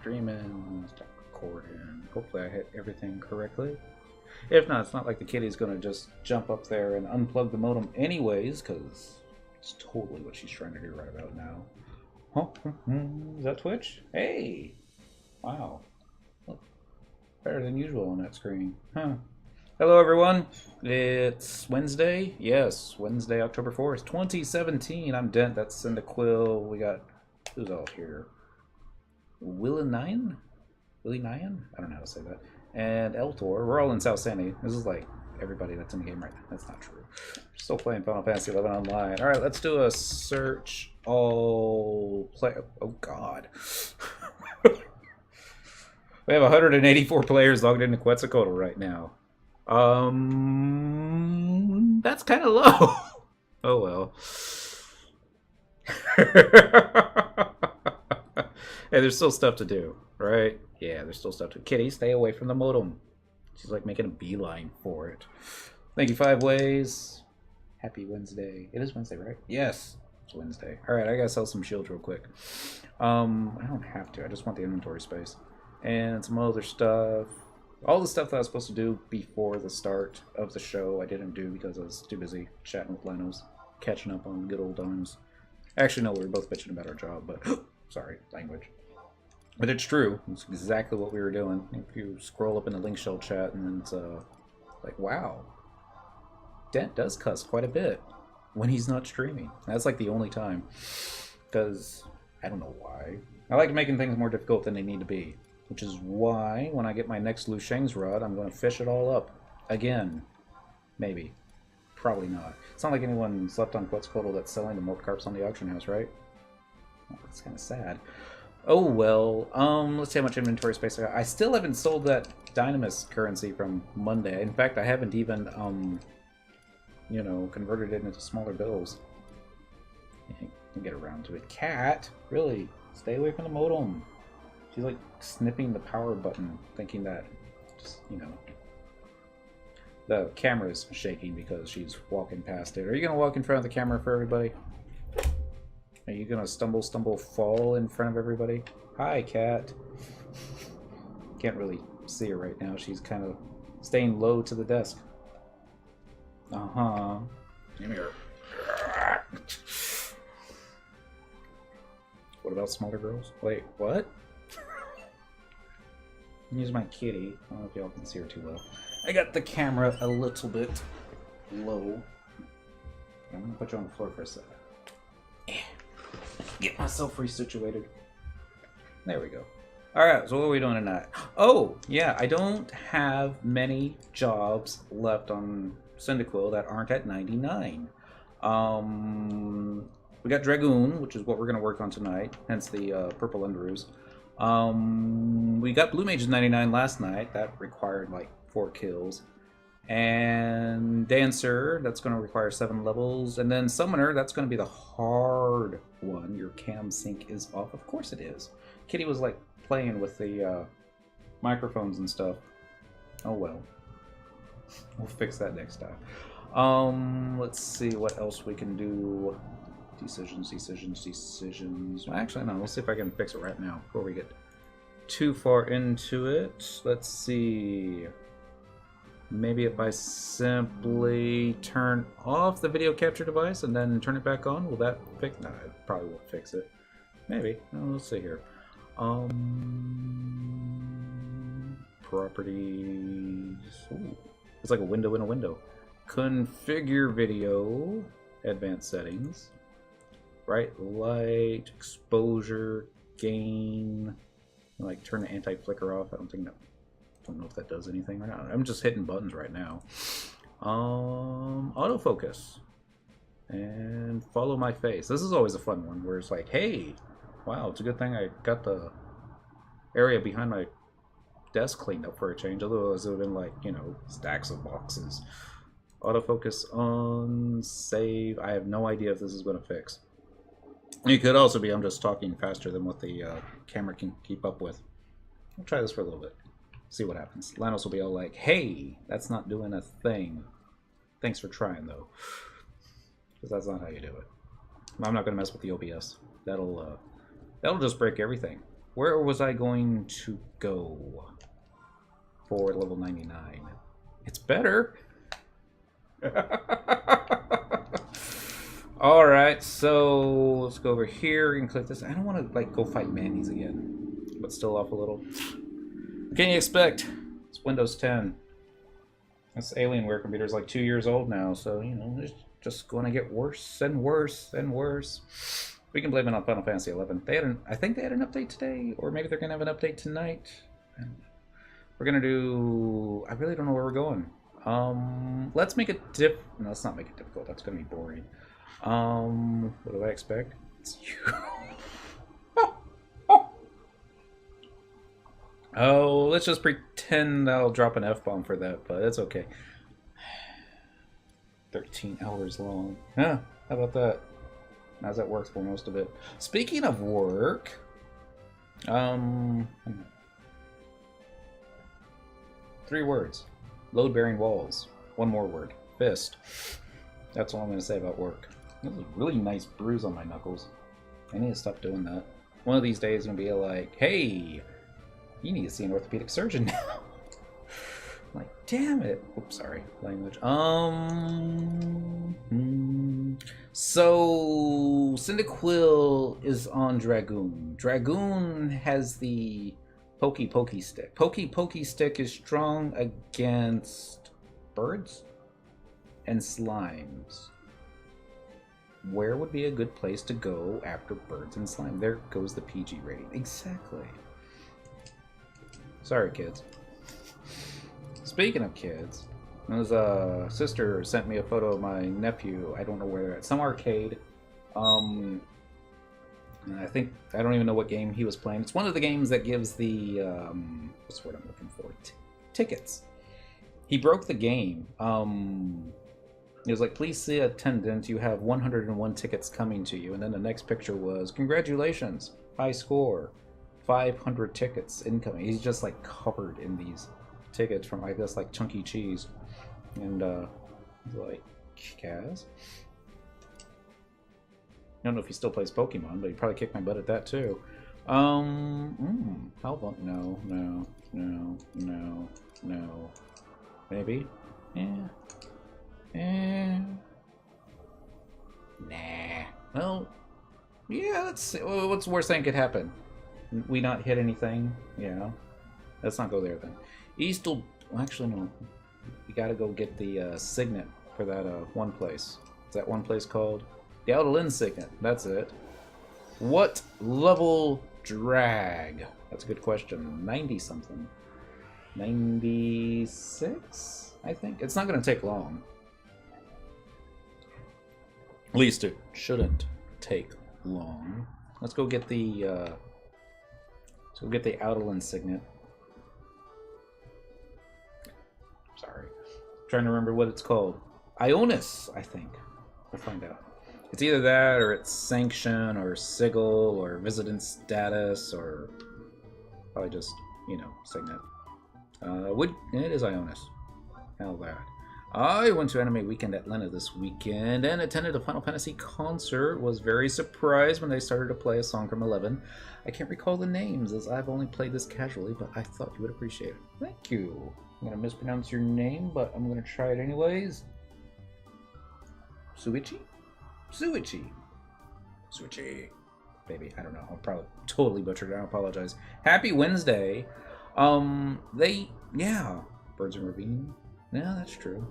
streaming, start recording. Hopefully I hit everything correctly. If not, it's not like the kitty's gonna just jump up there and unplug the modem anyways, because it's totally what she's trying to do right about now. Huh? Is that Twitch? Hey! Wow. Look, better than usual on that screen. Huh. Hello everyone. It's Wednesday. Yes, Wednesday, October 4th, 2017. I'm Dent. That's Cyndaquil. We got... who's all here? Willie Nyan? I don't know how to say that. And Eltor. We're all in South Sandy. This is like everybody that's in the game right now. That's not true. We're still playing Final Fantasy 11 online. Alright, let's do a search all play. Oh god. We have 184 players logged into Quetzalcoatl right now. That's kind of low. Oh well. Hey, there's still stuff to do, right? Yeah, there's still stuff to do. Kitty, stay away from the modem. She's like making a beeline for it. Thank you, 5 ways. Happy Wednesday. It is Wednesday, right? Yes, it's Wednesday. All right, I gotta sell some shields real quick. I don't have to. I just want the inventory space and some other stuff. All the stuff that I was supposed to do before the start of the show, I didn't do because I was too busy chatting with Lenos, catching up on good old times. Actually, no, we were both bitching about our job, but sorry, language. But it's true. It's exactly what we were doing. If you scroll up in the link shell chat, and it's like, wow, Dent does cuss quite a bit when he's not streaming. That's like the only time, because I don't know why. I like making things more difficult than they need to be. Which is why, when I get my next Lu Sheng's rod, I'm going to fish it all up. Again. Maybe. Probably not. It's not like anyone's left on Quetzalcoatl that's selling the milk carps on the auction house, right? Oh, that's kind of sad. Oh well. Let's see how much inventory space I got. I still haven't sold that Dynamis currency from Monday. In fact, I haven't even, you know, converted it into smaller bills. I can get around to it. Cat! Really? Stay away from the modem. She's like snipping the power button, thinking that, just, you know, the camera's shaking because she's walking past it. Are you going to walk in front of the camera for everybody? Are you going to stumble, fall in front of everybody? Hi, cat. Can't really see her right now. She's kind of staying low to the desk. Uh-huh. Give me her. What about smaller girls? Wait, what? Here's my kitty. I don't know if y'all can see her too well. I got the camera a little bit low. I'm gonna put you on the floor for a second. Get myself resituated. There we go. Alright, so what are we doing tonight? Oh, yeah, I don't have many jobs left on Cyndaquil that aren't at 99. We got Dragoon, which is what we're gonna work on tonight, hence the purple Enderoos. We got Blue Mage's 99 last night. That required like 4 kills. And Dancer, that's going to require 7 levels. And then Summoner, that's going to be the hard one. Your cam sync is off. Of course it is. Kitty was like playing with the microphones and stuff. Oh well. We'll fix that next time. Let's see what else we can do. Decisions. Well, actually, no. We'll see if I can fix it right now before we get too far into it. Let's see. Maybe if I simply turn off the video capture device and then turn it back on, will that fix? No, it probably won't fix it. Maybe. Let's see here. Properties. Ooh, it's like a window in a window. Configure video. Advanced settings. Bright light, exposure, gain, like turn the anti-flicker off. I don't know if that does anything or not. I'm just hitting buttons right now. Autofocus and follow my face. This is always a fun one where it's like, hey, wow, it's a good thing I got the area behind my desk cleaned up for a change. Otherwise, it would have been like, you know, stacks of boxes. Autofocus on, save. I have no idea if this is going to fix. It could also be I'm just talking faster than what the camera can keep up with. I'll try this for a little bit. See what happens. Lanos will be all like, hey, that's not doing a thing. Thanks for trying, though. Because that's not how you do it. I'm not going to mess with the OBS. That'll just break everything. Where was I going to go for level 99? It's better. Alright, so let's go over here and click this. I don't want to like go fight Manny's again, but still off a little. What can you expect? It's Windows 10. This Alienware computer is like 2 years old now, so you know it's just going to get worse and worse and worse. We can blame it on Final Fantasy 11. They had I think they had an update today, or maybe they're going to have an update tonight. And we're going to do... I really don't know where we're going. Let's make it no, let's not make it difficult. That's going to be boring. What do I expect? It's you. Oh, let's just pretend I'll drop an F-bomb for that, but it's okay. 13 hours long. Huh, how about that? How's that work for most of it? Speaking of work, 3 words. Load-bearing walls. 1 more word. Fist. That's all I'm going to say about work. There's a really nice bruise on my knuckles. I need to stop doing that. One of these days I'm going to be like, hey, you need to see an orthopedic surgeon now. Like, damn it. Oops, sorry. Language. So, Cyndaquil is on Dragoon. Dragoon has the Pokey stick. Pokey stick is strong against birds and slimes. Where would be a good place to go after birds and slime? There goes the PG rating. Exactly. Sorry, kids. Speaking of kids, his sister sent me a photo of my nephew. I don't know where they're at. Some arcade. And I don't even know what game he was playing. It's one of the games that gives the, what's the word I'm looking for? Tickets. He broke the game. It was like, please see attendant, you have 101 tickets coming to you. And then the next picture was, congratulations, high score, 500 tickets incoming. He's just like covered in these tickets from, I guess, like Chunky Cheese. And he's like, Kaz? I don't know if he still plays Pokemon, but he probably kicked my butt at that too. How about no. Maybe? Yeah. Nah. Well, yeah, let's see. What's the worst thing could happen? We not hit anything? Yeah. Let's not go there then. Well, actually, no. We gotta go get the signet for that one place. Is that one place called? The Outer signet. That's it. What level drag? That's a good question. 90-something. 96, I think. It's not gonna take long. At least it shouldn't take long. Let's go get the Outer signet. Sorry. Trying to remember what it's called. Ionis, I think. We'll find out. It's either that, or it's Sanction, or Sigil, or Visitant Status, or probably just, you know, Signet. It is Ionis. Hell that. I went to Anime Weekend Atlanta this weekend and attended a Final Fantasy concert. Was very surprised when they started to play a song from 11. I can't recall the names as I've only played this casually, but I thought you would appreciate it. Thank you. I'm going to mispronounce your name, but I'm going to try it anyways. Suichi? Suichi. Maybe, I don't know. I'll probably totally butchered it. I apologize. Happy Wednesday. Yeah. Birds and Ravine. Yeah, that's true.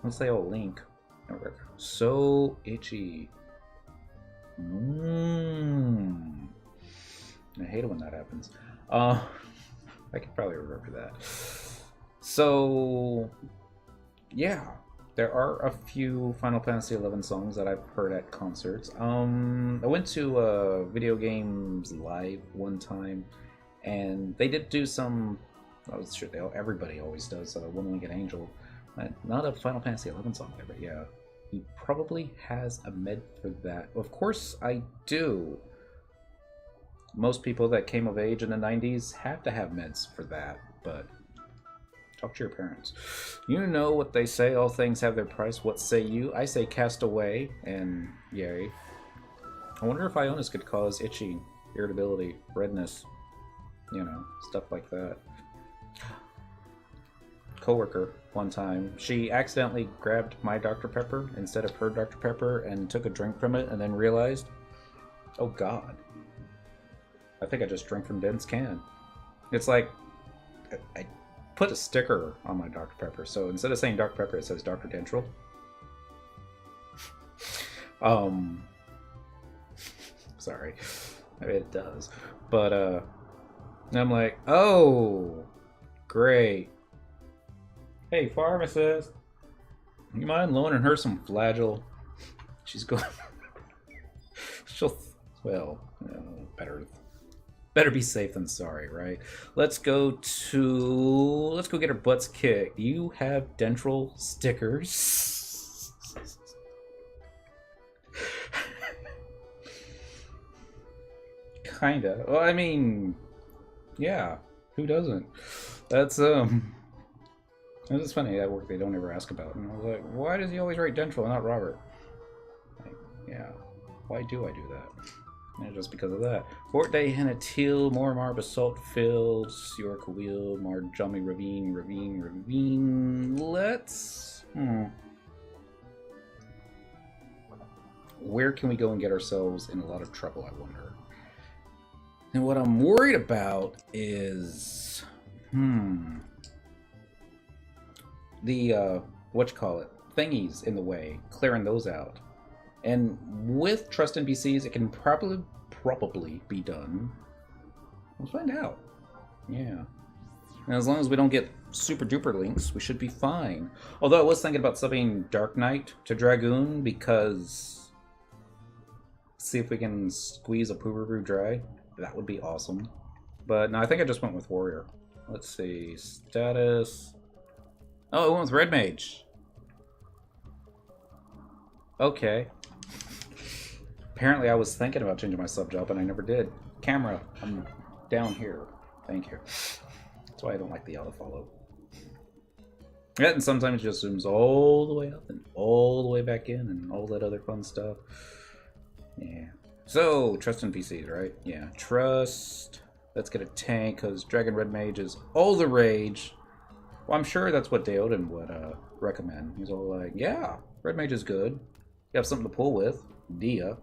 Let's say Link. So itchy. I hate it when that happens. I could probably remember that. So, yeah. There are a few Final Fantasy XI songs that I've heard at concerts. I went to Video Games Live one time, and they did do some... Oh, sure, everybody always does One Winged Angel. Not a Final Fantasy XI song there, but yeah. He probably has a med for that. Of course I do. Most people that came of age in the 90s have to have meds for that, but... Talk to your parents. You know what they say, all things have their price. What say you? I say Cast Away, and yay. I wonder if Ionis could cause itchy irritability, redness, you know, stuff like that. Coworker one time, she accidentally grabbed my Dr. Pepper instead of her Dr. Pepper and took a drink from it and then realized, oh god, I think I just drank from Den's can. It's like, I put a sticker on my Dr. Pepper, so instead of saying Dr. Pepper, it says Dr. Dentral. Sorry, I mean, it does, but I'm like, oh, great. Hey, pharmacist, you mind loaning her some Flagyl? She's going. She'll, well, better be safe than sorry, right? Let's go get her butts kicked. You have Dentral stickers. Kinda. Well, I mean, yeah. Who doesn't? That's It was funny at work. They don't ever ask about it. And I was like, why does he always write Dentral and not Robert? Like, yeah. Why do I do that? And just because of that. Fort Day, Hennetil, Mormar, Basalt Fields, York Wheel, Marjummy Ravine. Let's. Where can we go and get ourselves in a lot of trouble, I wonder? And what I'm worried about is. The thingies in the way, clearing those out. And with trust NPCs, it can probably be done. We'll find out. Yeah. And as long as we don't get super duper links, we should be fine. Although I was thinking about subbing Dark Knight to Dragoon because see if we can squeeze a Poobaroo dry. That would be awesome. But no, I think I just went with Warrior. Let's see. Status. Oh, it went with Red Mage. Okay. Apparently I was thinking about changing my sub job, and I never did. Camera, I'm down here. Thank you. That's why I don't like the auto follow. Yeah, and sometimes it just zooms all the way up and all the way back in and all that other fun stuff. Yeah. So, trust in PCs, right? Yeah, trust. Let's get a tank, because Dragon Red Mage is all the rage. Well, I'm sure that's what Deoden would recommend. He's all like, yeah, Red Mage is good. You have something to pull with, Dia.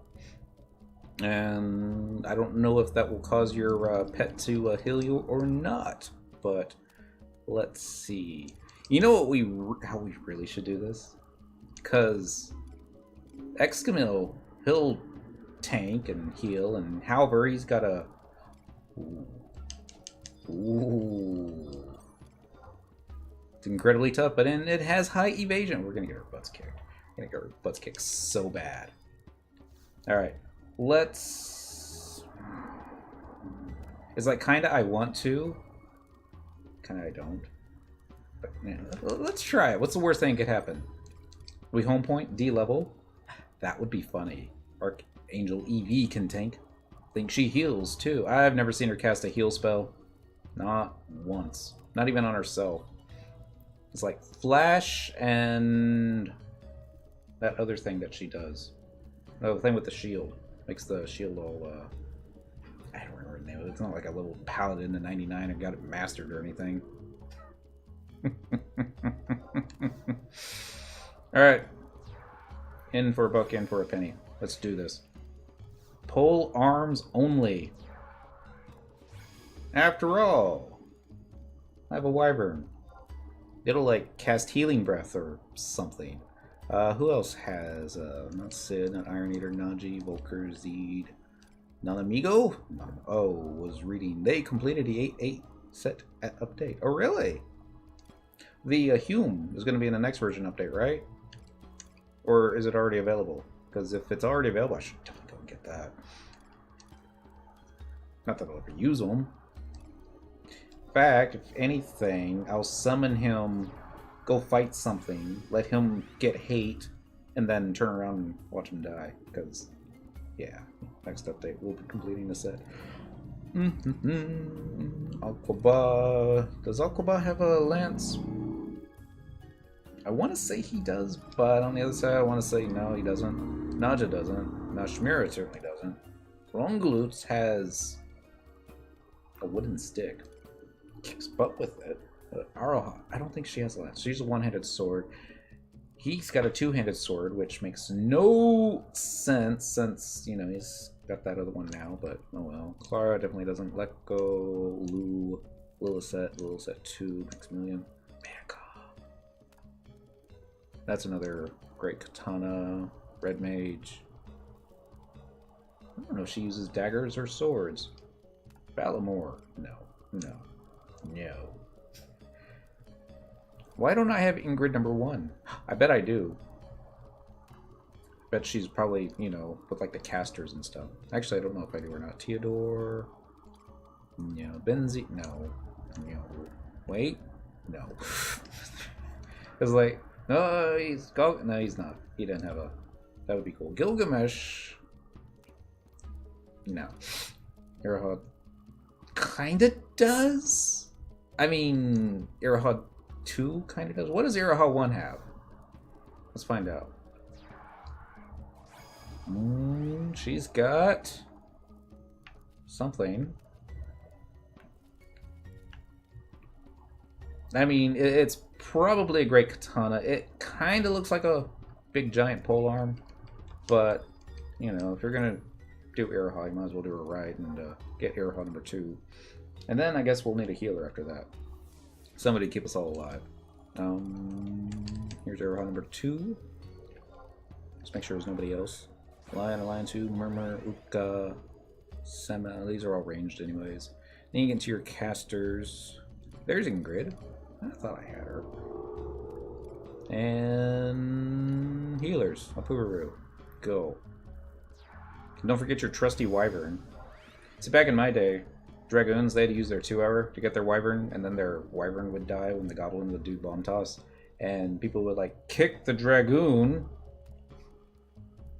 And I don't know if that will cause your pet to heal you or not. But let's see. You know what how we really should do this? Because Excamil, he'll tank and heal, and however, he's got a... Ooh. It's incredibly tough, but it has high evasion. We're gonna get our butts kicked. We're gonna get our butts kicked so bad. Alright. Let's... It's like kinda I want to. Kinda I don't. But yeah, let's try it. What's the worst thing that could happen? We home point, D level. That would be funny. Archangel EV can tank. Think she heals too. I've never seen her cast a heal spell. Not once. Not even on herself. It's like Flash and that other thing that she does. Oh, the thing with the shield. Makes the shield all, I don't remember the name. It's not like a little paladin to 99 and got it mastered or anything. Alright. In for a buck, in for a penny. Let's do this. Pole arms only. After all, I have a wyvern. It'll like cast healing breath or something. Who else has not Sid, not Iron Eater, Naji, Volker, Zeed, Nanamigo? Oh, was reading. They completed the 8.8 set update. Oh, really? The Hume is going to be in the next version update, right? Or is it already available? Because if it's already available, I should definitely go and get that. Not that I'll ever use them. In fact, if anything, I'll summon him, go fight something, let him get hate, and then turn around and watch him die. Because, yeah, next update we'll be completing the set. Alquaba. Does Alquaba have a lance? I want to say he does, but on the other side I want to say no, he doesn't. Naja doesn't. Nashmira certainly doesn't. Ronglutz has a wooden stick. Kicks butt with it. Aroha, I don't think she has a lance. She's a one-handed sword. He's got a two-handed sword, which makes no sense since, you know, he's got that other one now, but oh well. Clara definitely doesn't. Let go. Lilisette 2, Maximilian. Mega. That's another great katana. Red mage. I don't know if she uses daggers or swords. Balamore. No. Why don't I have Ingrid number 1? I bet I do. Bet she's probably, you know, with like the casters and stuff. Actually, I don't know if I do or not. Theodore. No. Benzie. No. Wait. No. It's like, no, no, he's not. He didn't have a. That would be cool. Gilgamesh. No. Irahad kinda does. I mean, Irahad 2 kinda does. What does Irahad 1 have? Let's find out. She's got something. I mean, it's probably a great katana. It kind of looks like a big giant polearm, but you know, if you're gonna do Irahad, you might as well do it right and get Irahad number 2, and then I guess we'll need a healer after that. Somebody to keep us all alive. Here's Irahad number 2. Just make sure there's nobody else. Lion 2, Murmur, Uka, Sema. These are all ranged anyways. Then you get into your casters. There's Ingrid. I thought I had her. And healers. Apuru. Go. And don't forget your trusty wyvern. See, back in my day, Dragoons, they had to use their 2-hour to get their wyvern, and then their wyvern would die when the goblin would do bomb toss. And people would like kick the Dragoon.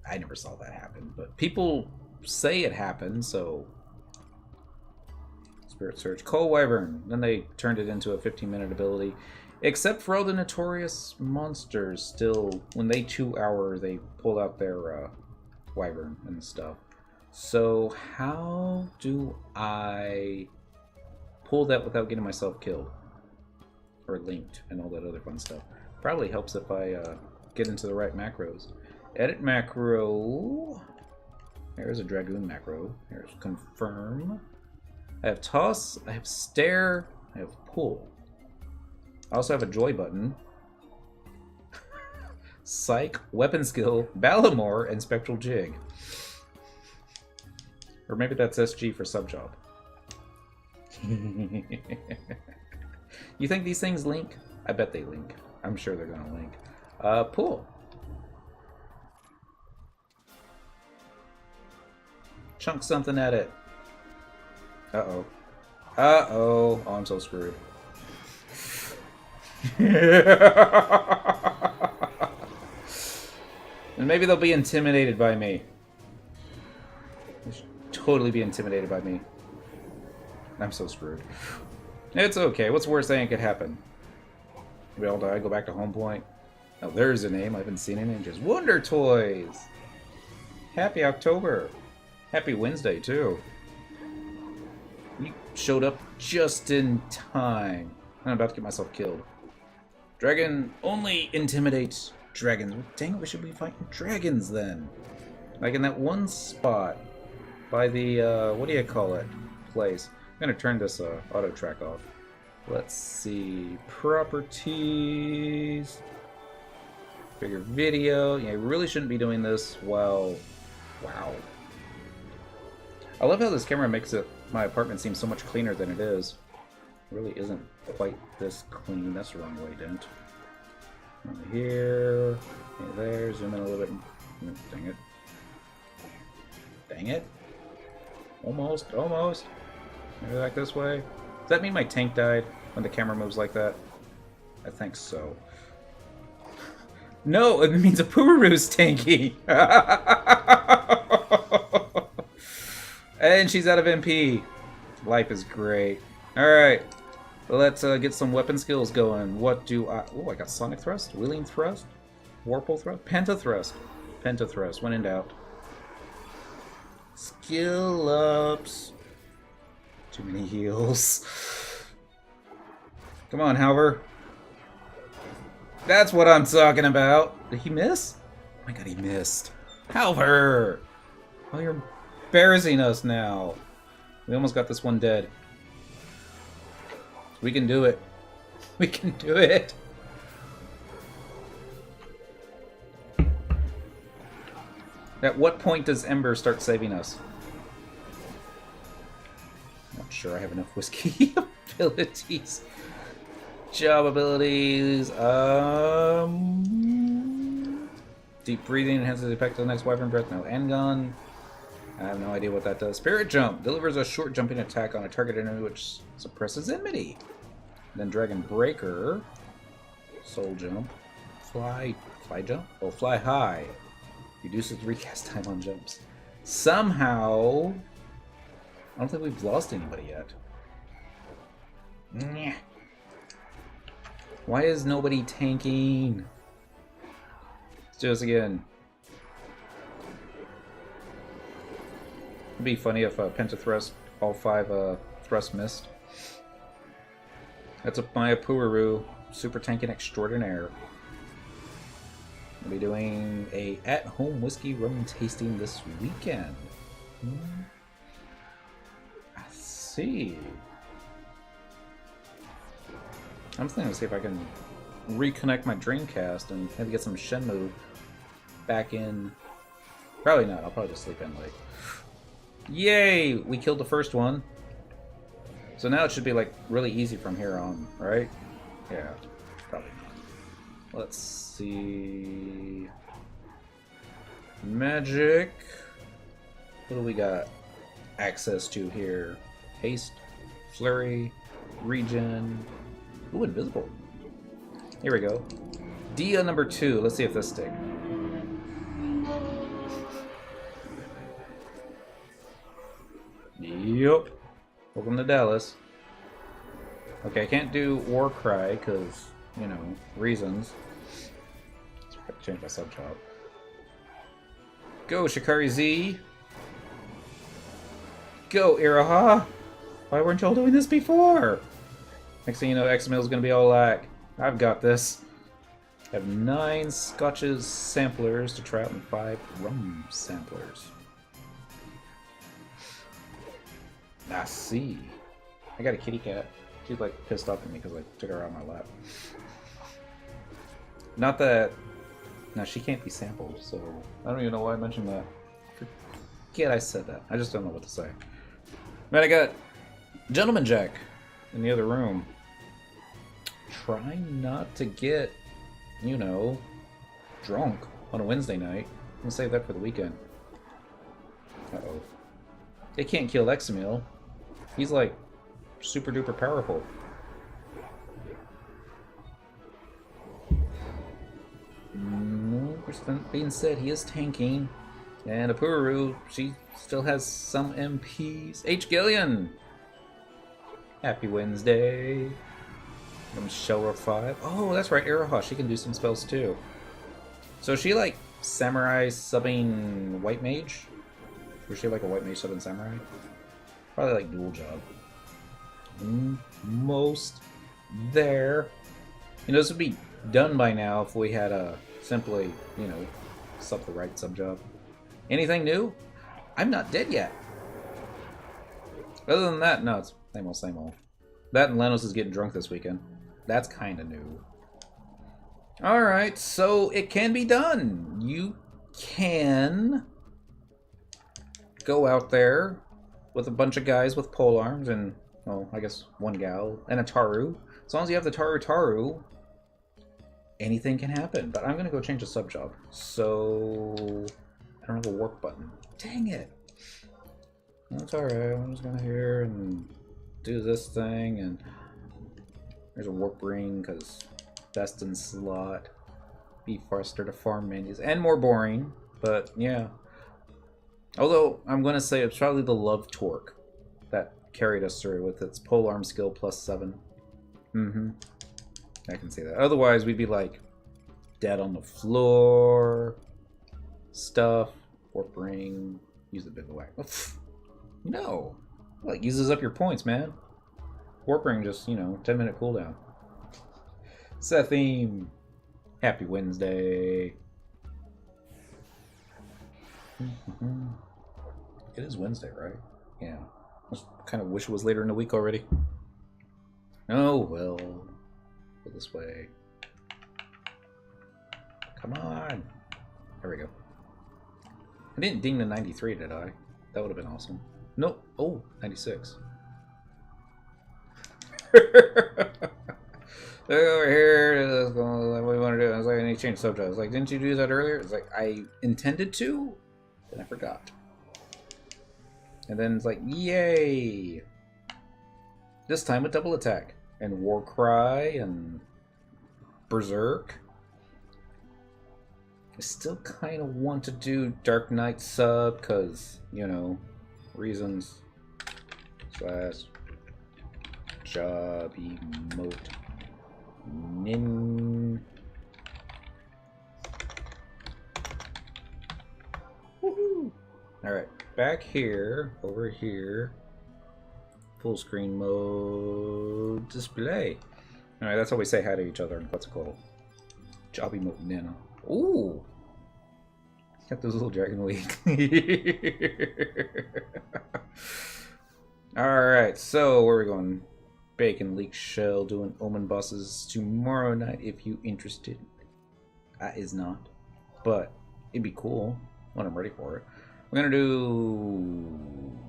I never saw that happen, but people say it happened, so. Spirit Surge. Coal Wyvern. Then they turned it into a 15-minute ability. Except for all the notorious monsters, still, when they 2-hour, they pulled out their Wyvern and stuff. So how do I pull that without getting myself killed? Or linked and all that other fun stuff. Probably helps if I get into the right macros. Edit macro. There's a Dragoon macro. There's confirm. I have toss, I have stare, I have pull. I also have a joy button. Psych, weapon skill, Balamore, and spectral jig. Or maybe that's SG for subjob. You think these things link? I bet they link. I'm sure they're gonna link. Pull. Chunk something at it. Uh-oh. Uh-oh. Oh, I'm so screwed. And maybe they'll be intimidated by me. They should totally be intimidated by me. I'm so screwed. It's okay. What's the worst thing that could happen? We all die, go back to home point. Oh, there's a name. I haven't seen it in ages. Wonder Toys! Happy October. Happy Wednesday, too. You showed up just in time. I'm about to get myself killed. Dragon only intimidates dragons. Dang it, we should be fighting dragons then. Like in that one spot by the, what do you call it, place. I'm going to turn this auto track off. Let's see. Properties. Bigger video. Yeah, I really shouldn't be doing this while... Wow. I love how this camera makes my apartment seem so much cleaner than it is. It really isn't quite this clean. That's the wrong way, didn't. Over here. Okay, there. Zoom in a little bit. Dang it. Dang it. Almost. Almost. Maybe like this way. Does that mean my tank died when the camera moves like that? I think so. No, it means a Puru's tanky. And she's out of MP. Life is great. Alright. Let's get some weapon skills going. What do I... Oh, I got Sonic Thrust, Wheeling Thrust, Warple Thrust, Pentathrust. Pentathrust, when in doubt. Skill ups. Too many heals. Come on, Halver. That's what I'm talking about. Did he miss? Oh my god, he missed. Halver! Oh, you're embarrassing us now. We almost got this one dead. We can do it. We can do it. At what point does Ember start saving us? Not sure I have enough whiskey abilities. Job abilities. Deep breathing enhances the effect of the next wyvern breath. No endgun. I have no idea what that does. Spirit jump delivers a short jumping attack on a target enemy which suppresses enmity. Then dragon breaker. Soul jump. Fly jump? Oh, fly high. Reduces recast time on jumps. Somehow, I don't think we've lost anybody yet. Nyeh. Why is nobody tanking? Let's do this again. It'd be funny if Pentathrust, all 5 thrusts missed. That's my Apururu, super tanking extraordinaire. I'll be doing a at-home whiskey rum tasting this weekend. I see. I'm thinking to see if I can reconnect my Dreamcast and maybe get some Shenmue back in. Probably not. I'll probably just sleep in late. Yay! We killed the first one. So now it should be like really easy from here on, right? Yeah, probably not. Let's see. Magic. What do we got access to here? Haste, flurry, regen. Ooh, invisible. Here we go. Dia number 2. Let's see if this sticks. Yup. Welcome to Dallas. Okay, I can't do Warcry because, you know, reasons. So I have to change my sub-job. Go, Shikari Z. Go, Iraha. Why weren't y'all doing this before? Next thing you know, X-Mill's gonna be all like, I've got this. I have 9 Scotches samplers to try out and 5 rum samplers. I see. I got a kitty cat. She's like pissed off at me because I took her out of my lap. Not that... No, she can't be sampled, so... I don't even know why I mentioned that. Forget I said that. I just don't know what to say. Man, I got Gentleman Jack in the other room. Try not to get, you know, drunk on a Wednesday night. I'm gonna save that for the weekend. Uh-oh. They can't kill Examil. He's like super duper powerful. Being said, he is tanking. And Apururu, she still has some MPs. H. Gillian! Happy Wednesday. From Shower 5. Oh, that's right, Iraha. She can do some spells too. So is she like samurai subbing white mage? Was she like a white mage subbing samurai? Probably like dual job. Most there. You know, this would be done by now if we had simply, you know, sub the right sub job. Anything new? I'm not dead yet. Other than that, no, it's same old, same old. That and Lenos is getting drunk this weekend. That's kind of new. Alright, so it can be done. You can go out there with a bunch of guys with pole arms and, well, I guess one gal and a Taru. As long as you have the Taru, anything can happen. But I'm going to go change the sub job. So I don't have a warp button. Dang it. That's alright. I'm just going to here and do this thing. And there's a warp ring because best in slot. Be faster to farm menus. And more boring. But yeah. Although, I'm going to say it's probably the Love Torque that carried us through with its polearm skill +7. I can see that. Otherwise, we'd be like dead on the floor. Stuff. Warp ring. Use the big whack. No. Like, uses up your points, man. Warp Ring just, 10-minute cooldown. Set theme. Happy Wednesday. It is Wednesday, right? Yeah. I kind of wish it was later in the week already. Oh, well. Go this way. Come on. There we go. I didn't ding the 93, did I? That would have been awesome. Nope. Oh, 96. Over here, what do you want to do? I was like, I need to change subject. I was like, didn't you do that earlier? It's like, I intended to, then I forgot. And then it's like, yay! This time with double attack. And War Cry and Berserk. I still kind of want to do Dark Knight sub, because, reasons. Slash. Job emote. Nin. Woohoo! Alright, back here, over here. Full screen mode display. Alright, that's how we say hi to each other in what's it called? Job emote Nana. Ooh! Got those little dragon wings. Alright, so where are we going? Bacon Leak Shell doing Omen bosses tomorrow night if you interested. I is not. But it'd be cool when I'm ready for it. We're gonna do,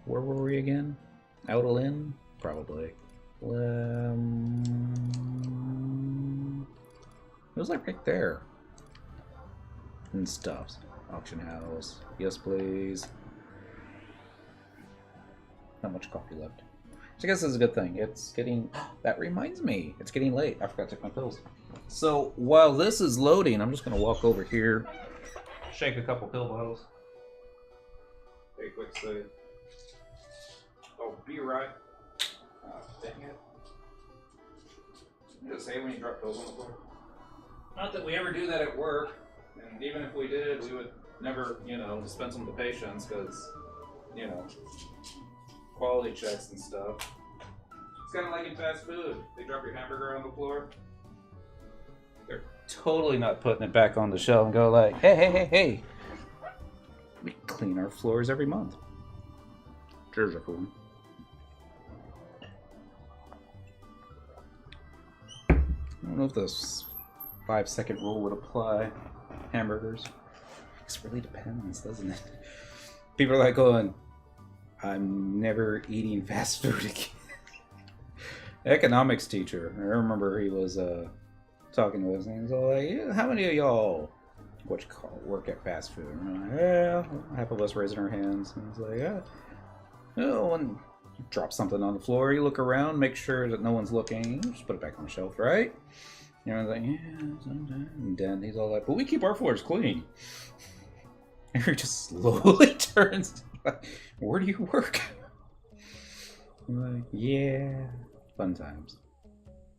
where were we again? Outlin? Probably. It was like right there. And stuffs. Auction house. Yes, please. Not much coffee left. So I guess this is a good thing. It's getting... That reminds me. It's getting late. I forgot to take my pills. So while this is loading, I'm just going to walk over here. Shake a couple pill bottles. Take a quick save. Oh, be right. Dang it. You just say when you drop pills on the floor. Not that we ever do that at work. And even if we did, we would never, dispense them to patients because, quality checks and stuff. It's kind of like in fast food. They drop your hamburger on the floor. They're totally not putting it back on the shelf and go like, hey. We clean our floors every month. Cheers, everyone. I don't know if this 5-second rule would apply. Hamburgers. It really depends, doesn't it? People are like going, I'm never eating fast food again. Economics teacher, I remember he was talking to us and he was all like, yeah, how many of y'all work at fast food? And we're like, yeah, half of us raising our hands. And he's like, yeah. When you drop something on the floor, you look around, make sure that no one's looking, just put it back on the shelf, right? You know, like, yeah, sometimes. And then he's all like, but we keep our floors clean. And he just slowly turns, like, where do you work? I'm like, yeah, fun times.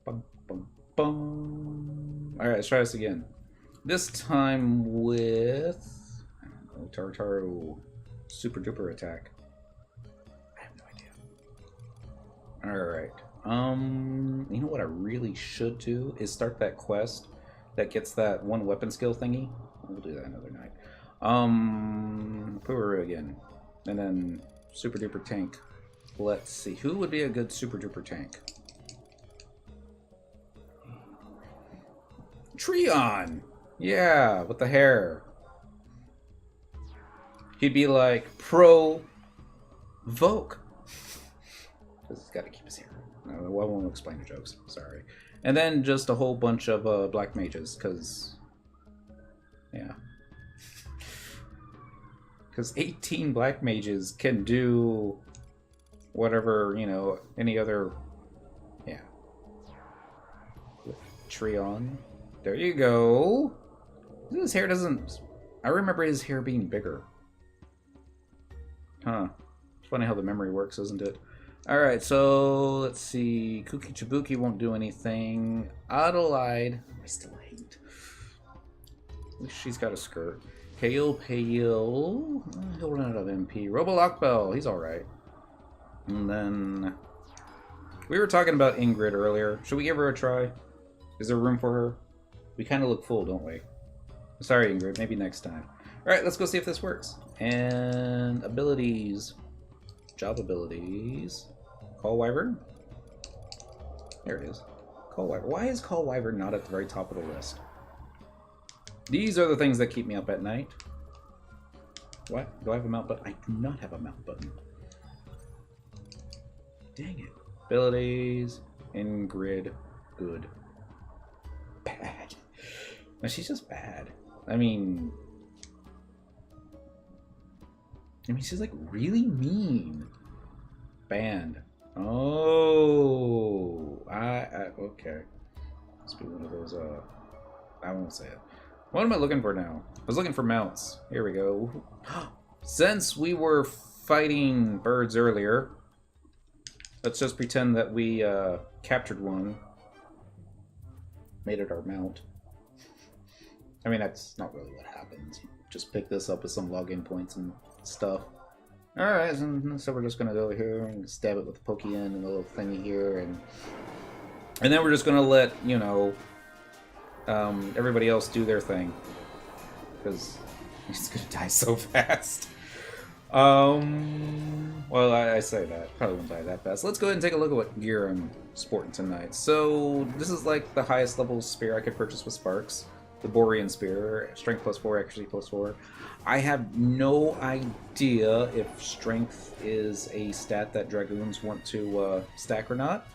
Bum, bum, bum. All right, let's try this again. This time with, I don't know, Tartaro super duper attack. I have no idea. All right. You know what I really should do is start that quest that gets that one weapon skill thingy. We'll do that another night. Puru again, and then super duper tank. Let's see, who would be a good super duper tank? Treon! Yeah, with the hair. He'd be like pro Vogue. This has got to keep his hair. No, I won't explain the jokes. Sorry. And then just a whole bunch of black mages, because yeah. Because 18 black mages can do whatever, any other, yeah. Treon. There you go. His hair doesn't, I remember his hair being bigger. Huh. It's funny how the memory works, isn't it? Alright, so let's see. Kuki Chibuki won't do anything. Adelaide, I still hate. At least she's got a skirt. Pale. He'll run out of MP. Robo-Lockbell, he's alright. And then... We were talking about Ingrid earlier. Should we give her a try? Is there room for her? We kind of look full, don't we? Sorry, Ingrid. Maybe next time. Alright, let's go see if this works. And abilities. Job abilities. Call Wyvern. There it is. Call Wyvern. Why is Call Wyvern not at the very top of the list? These are the things that keep me up at night. What? Do I have a mount button? I do not have a mount button. Dang it. Abilities. Ingrid. Good. Bad. No, she's just bad. I mean, she's like really mean. Banned. Oh, okay. Must be one of those. I won't say it. What am I looking for now? I was looking for mounts. Here we go. Since we were fighting birds earlier, let's just pretend that we captured one. Made it our mount. I mean, that's not really what happens. You just pick this up with some login points and stuff. Alright, so we're just going to go over here and stab it with the pokey end and a little thingy here. And then we're just going to let, you know, everybody else do their thing. Because he's going to die so fast. Well, I say that. Probably won't die that fast. Let's go ahead and take a look at what gear I'm sporting tonight. So, this is like the highest level spear I could purchase with Sparks. The Borean Spear. Strength +4, accuracy +4. I have no idea if Strength is a stat that Dragoons want to stack or not.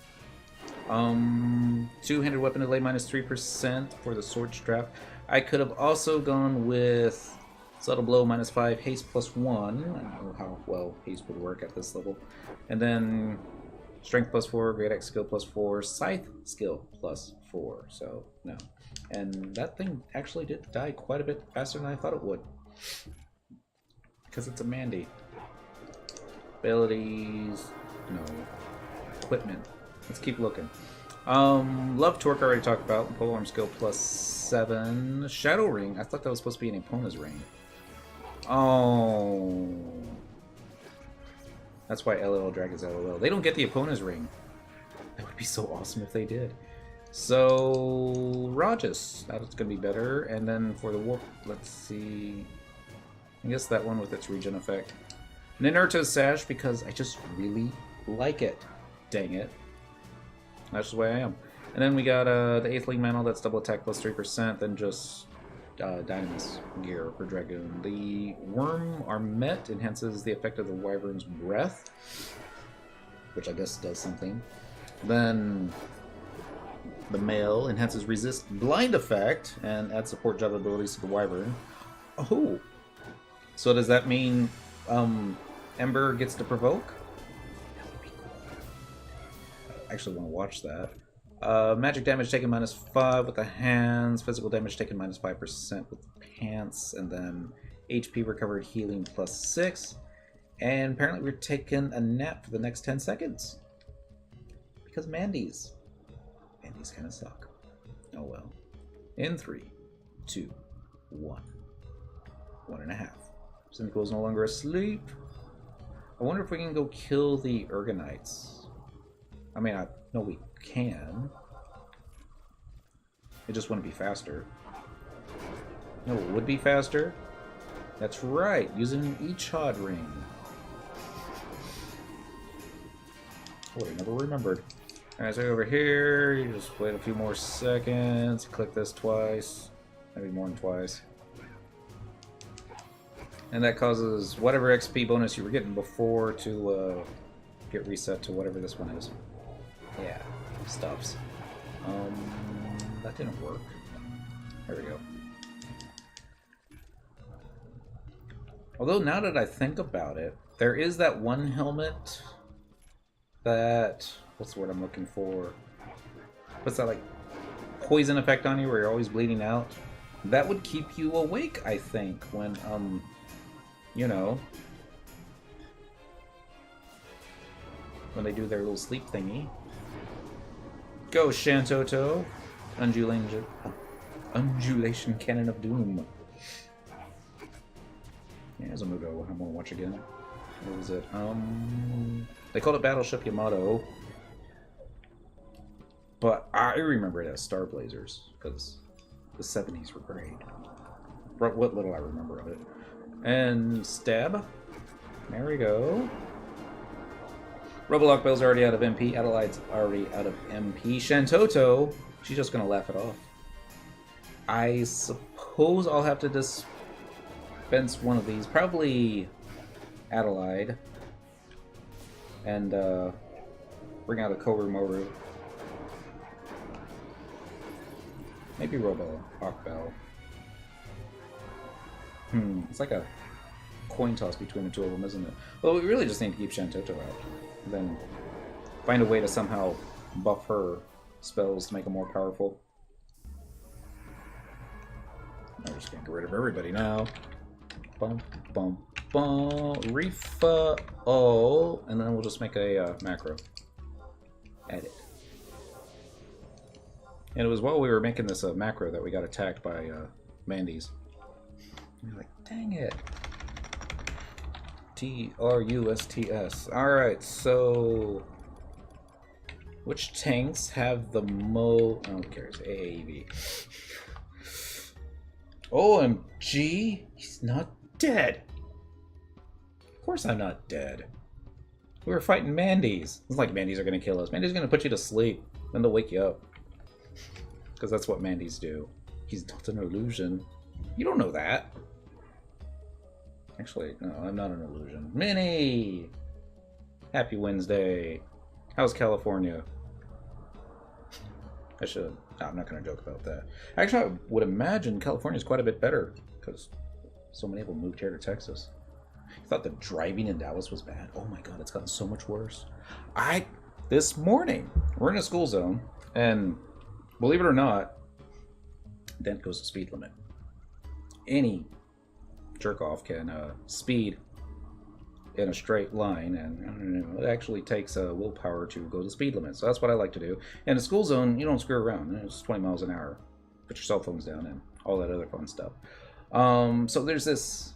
Two-handed weapon delay -3% for the sword strap. I could have also gone with Subtle Blow -5, haste +1. I don't know how well haste would work at this level. And then Strength +4, Great Axe skill +4, Scythe skill +4. So, no. And that thing actually did die quite a bit faster than I thought it would. Because it's a Mandy. Abilities. No. Equipment. Let's keep looking. Love Torque I already talked about. Polearm skill +7. Shadow Ring. I thought that was supposed to be an Epona's ring. Oh. That's why LOL Drag is LOL. They don't get the Epona's ring. That would be so awesome if they did. So, Rajas, that's going to be better. And then for the warp, let's see. I guess that one with its regen effect. Ninurta's Sash, because I just really like it. Dang it. That's just the way I am. And then we got the 8th Link Mantle, that's double attack +3%, then just Dynamis gear for Dragoon. The Worm Armet enhances the effect of the Wyvern's Breath, which I guess does something. Then the Mail enhances Resist Blind Effect and adds support job abilities to the Wyvern. Oh! So does that mean Ember gets to provoke? That would be cool. I actually want to watch that. Magic damage taken -5 with the hands, physical damage taken -5% with the pants, and then HP recovered healing +6. And apparently we're taking a nap for the next 10 seconds. Because Mandy's kind of suck. Oh well. In 3, 2, 1. 1.5. Cynthia is no longer asleep. I wonder if we can go kill the Ergonites. I mean, I know we can. It just wouldn't be faster. No, it would be faster. That's right, using an Echod ring. Oh, I never remembered. Alright, so over here, you just wait a few more seconds, click this twice, maybe more than twice. And that causes whatever XP bonus you were getting before to get reset to whatever this one is. Yeah, stops. That didn't work. There we go. Although now that I think about it, there is that one helmet that... What's the word I'm looking for? What's that, like, poison effect on you where you're always bleeding out? That would keep you awake, I think, when, you know, when they do their little sleep thingy. Go, Shantoto! Undulation Cannon of Doom. Yeah, there's a movie I want to watch again. What was it? They called it Battleship Yamato, but I remember it as Star Blazers because the 70s were great. What little I remember of it. And Stab. There we go. Robolock Bell's already out of MP. Adelaide's already out of MP. Shantoto, she's just gonna laugh it off. I suppose I'll have to dispense one of these. Probably Adelaide. And bring out a Korumoru. Maybe Robolock Bell. It's like a coin toss between the two of them, isn't it? Well, we really just need to keep Shantoto out. And then find a way to somehow buff her spells to make them more powerful. I'm just gonna get rid of everybody now. Bum, bum, bum. Rifa. Oh. And then we'll just make a macro. Edit. And it was while we were making this macro that we got attacked by Mandy's. You're like, dang it. Trusts. Alright, so which tanks have the oh, who cares? AAV. OMG, he's not dead. Of course I'm not dead. We were fighting Mandy's. It's like Mandy's are gonna kill us. Mandy's gonna put you to sleep, then they'll wake you up. Because that's what Mandy's do. He's not an illusion. You don't know that. Actually, no, I'm not an illusion. Minnie! Happy Wednesday. How's California? I should. No, I'm not going to joke about that. Actually, I would imagine California's quite a bit better. Because so many people moved here to Texas. I thought the driving in Dallas was bad. Oh my god, it's gotten so much worse. This morning, we're in a school zone. And believe it or not, Dent goes to speed limit. Any jerk-off can speed in a straight line, and I don't know, it actually takes willpower to go to the speed limit. So that's what I like to do. In a school zone, you don't screw around. It's 20 miles an hour. Put your cell phones down and all that other fun stuff. So there's this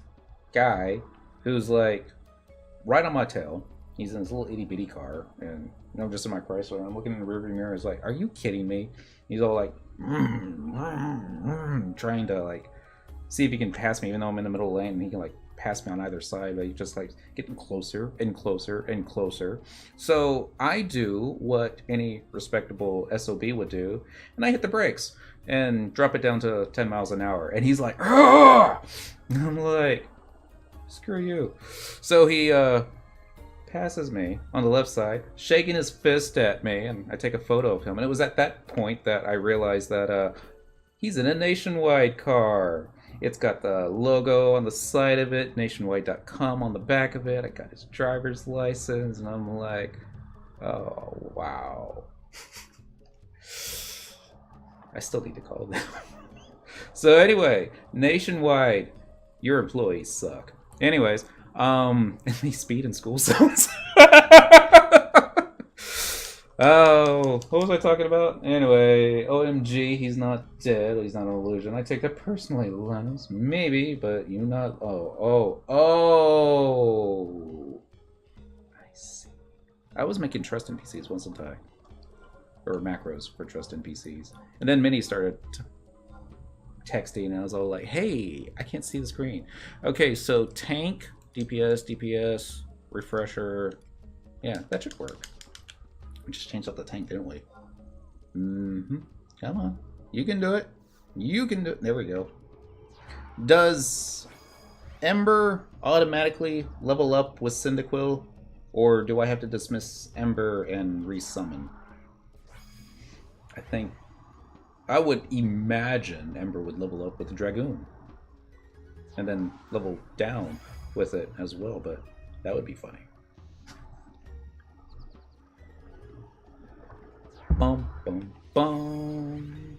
guy who's like right on my tail. He's in this little itty-bitty car, and I'm just in my Chrysler, and I'm looking in the rearview mirror. It's like, are you kidding me? He's all like, trying to like see if he can pass me, even though I'm in the middle lane, and he can like pass me on either side, but he's just like getting closer and closer and closer. So I do what any respectable SOB would do, and I hit the brakes and drop it down to 10 miles an hour. And he's like, "Argh!" And I'm like, screw you. So he passes me on the left side, shaking his fist at me, and I take a photo of him. And it was at that point that I realized that he's in a Nationwide car. It's got the logo on the side of it, nationwide.com on the back of it. I got his driver's license, and I'm like, oh, wow. I still need to call them. So anyway, Nationwide, your employees suck. Anyways, any speed in school zones? Oh, what was I talking about? Anyway, OMG, he's not dead. He's not an illusion. I take that personally, Linus. Maybe, but you not. Oh. I see. I was making trust NPCs, wasn't I? Or macros for trust NPCs. And then Minnie started texting, and I was all like, hey, I can't see the screen. Okay, so tank, DPS, refresher. Yeah, that should work. We just changed up the tank, didn't we? Mm-hmm. Come on. You can do it. You can do it. There we go. Does Ember automatically level up with Cyndaquil? Or do I have to dismiss Ember and resummon? I would imagine Ember would level up with the Dragoon. And then level down with it as well, but that would be funny. Bum, bum, bum.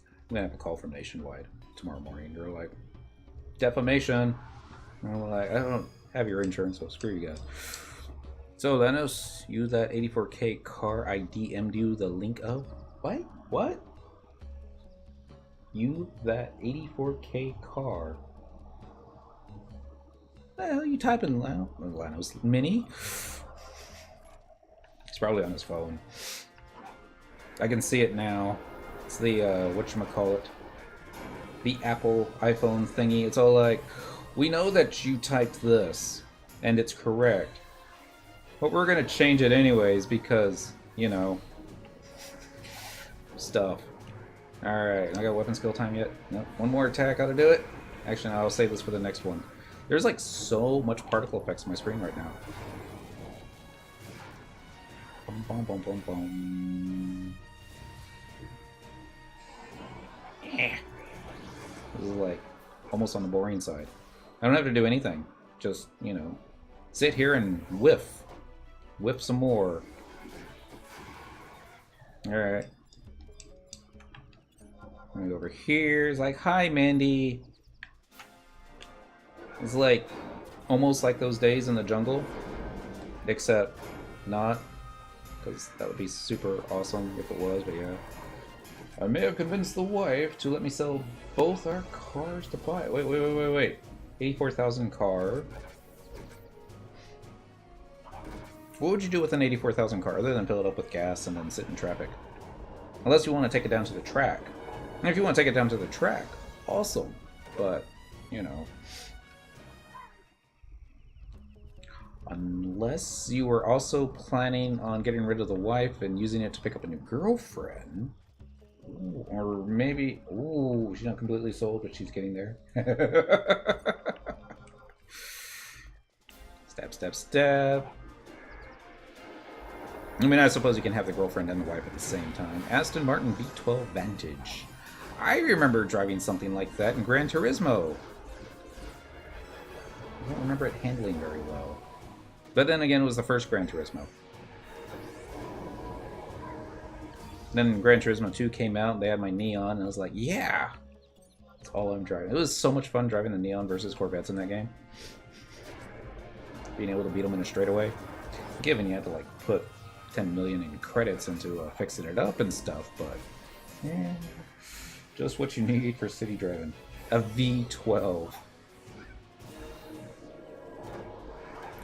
I'm gonna have a call from Nationwide tomorrow morning. They're like, defamation. And I'm like, I don't have your insurance, so screw you guys. So Lenos, use that 84K car I DM'd you the link of. What? You that 84K car. Well, you type in Lano's Mini. It's probably on his phone. I can see it now. It's the, whatchamacallit. The Apple iPhone thingy. It's all like, we know that you typed this, and it's correct. But we're gonna change it anyways because, you know, stuff. Alright, I got weapon skill time yet? Nope. One more attack ought to do it. Actually, no, I'll save this for the next one. There's like so much particle effects on my screen right now. Boom, boom, boom, boom, boom. This is like almost on the boring side. I don't have to do anything. Just, you know, sit here and whiff. Whiff some more. Alright. I'm gonna go over here. It's like, hi, Mandy. It's like almost like those days in the jungle, except not, because that would be super awesome if it was, but yeah. I may have convinced the wife to let me sell both our cars to buy. Wait. 84,000 car. What would you do with an 84,000 car other than fill it up with gas and then sit in traffic? Unless you want to take it down to the track. And if you want to take it down to the track, awesome. But, you know. Unless you were also planning on getting rid of the wife and using it to pick up a new girlfriend. Ooh, or maybe... Ooh, she's not completely sold, but she's getting there. Stab, stab, stab. I mean, I suppose you can have the girlfriend and the wife at the same time. Aston Martin V12 Vantage. I remember driving something like that in Gran Turismo. I don't remember it handling very well. But then again, it was the first Gran Turismo. Then Gran Turismo 2 came out, and they had my Neon, and I was like, yeah! That's all I'm driving. It was so much fun driving the Neon versus Corvettes in that game. Being able to beat them in a straightaway. Given you had to, like, put 10 million in credits into fixing it up and stuff, but... yeah, just what you need for city driving. A V12.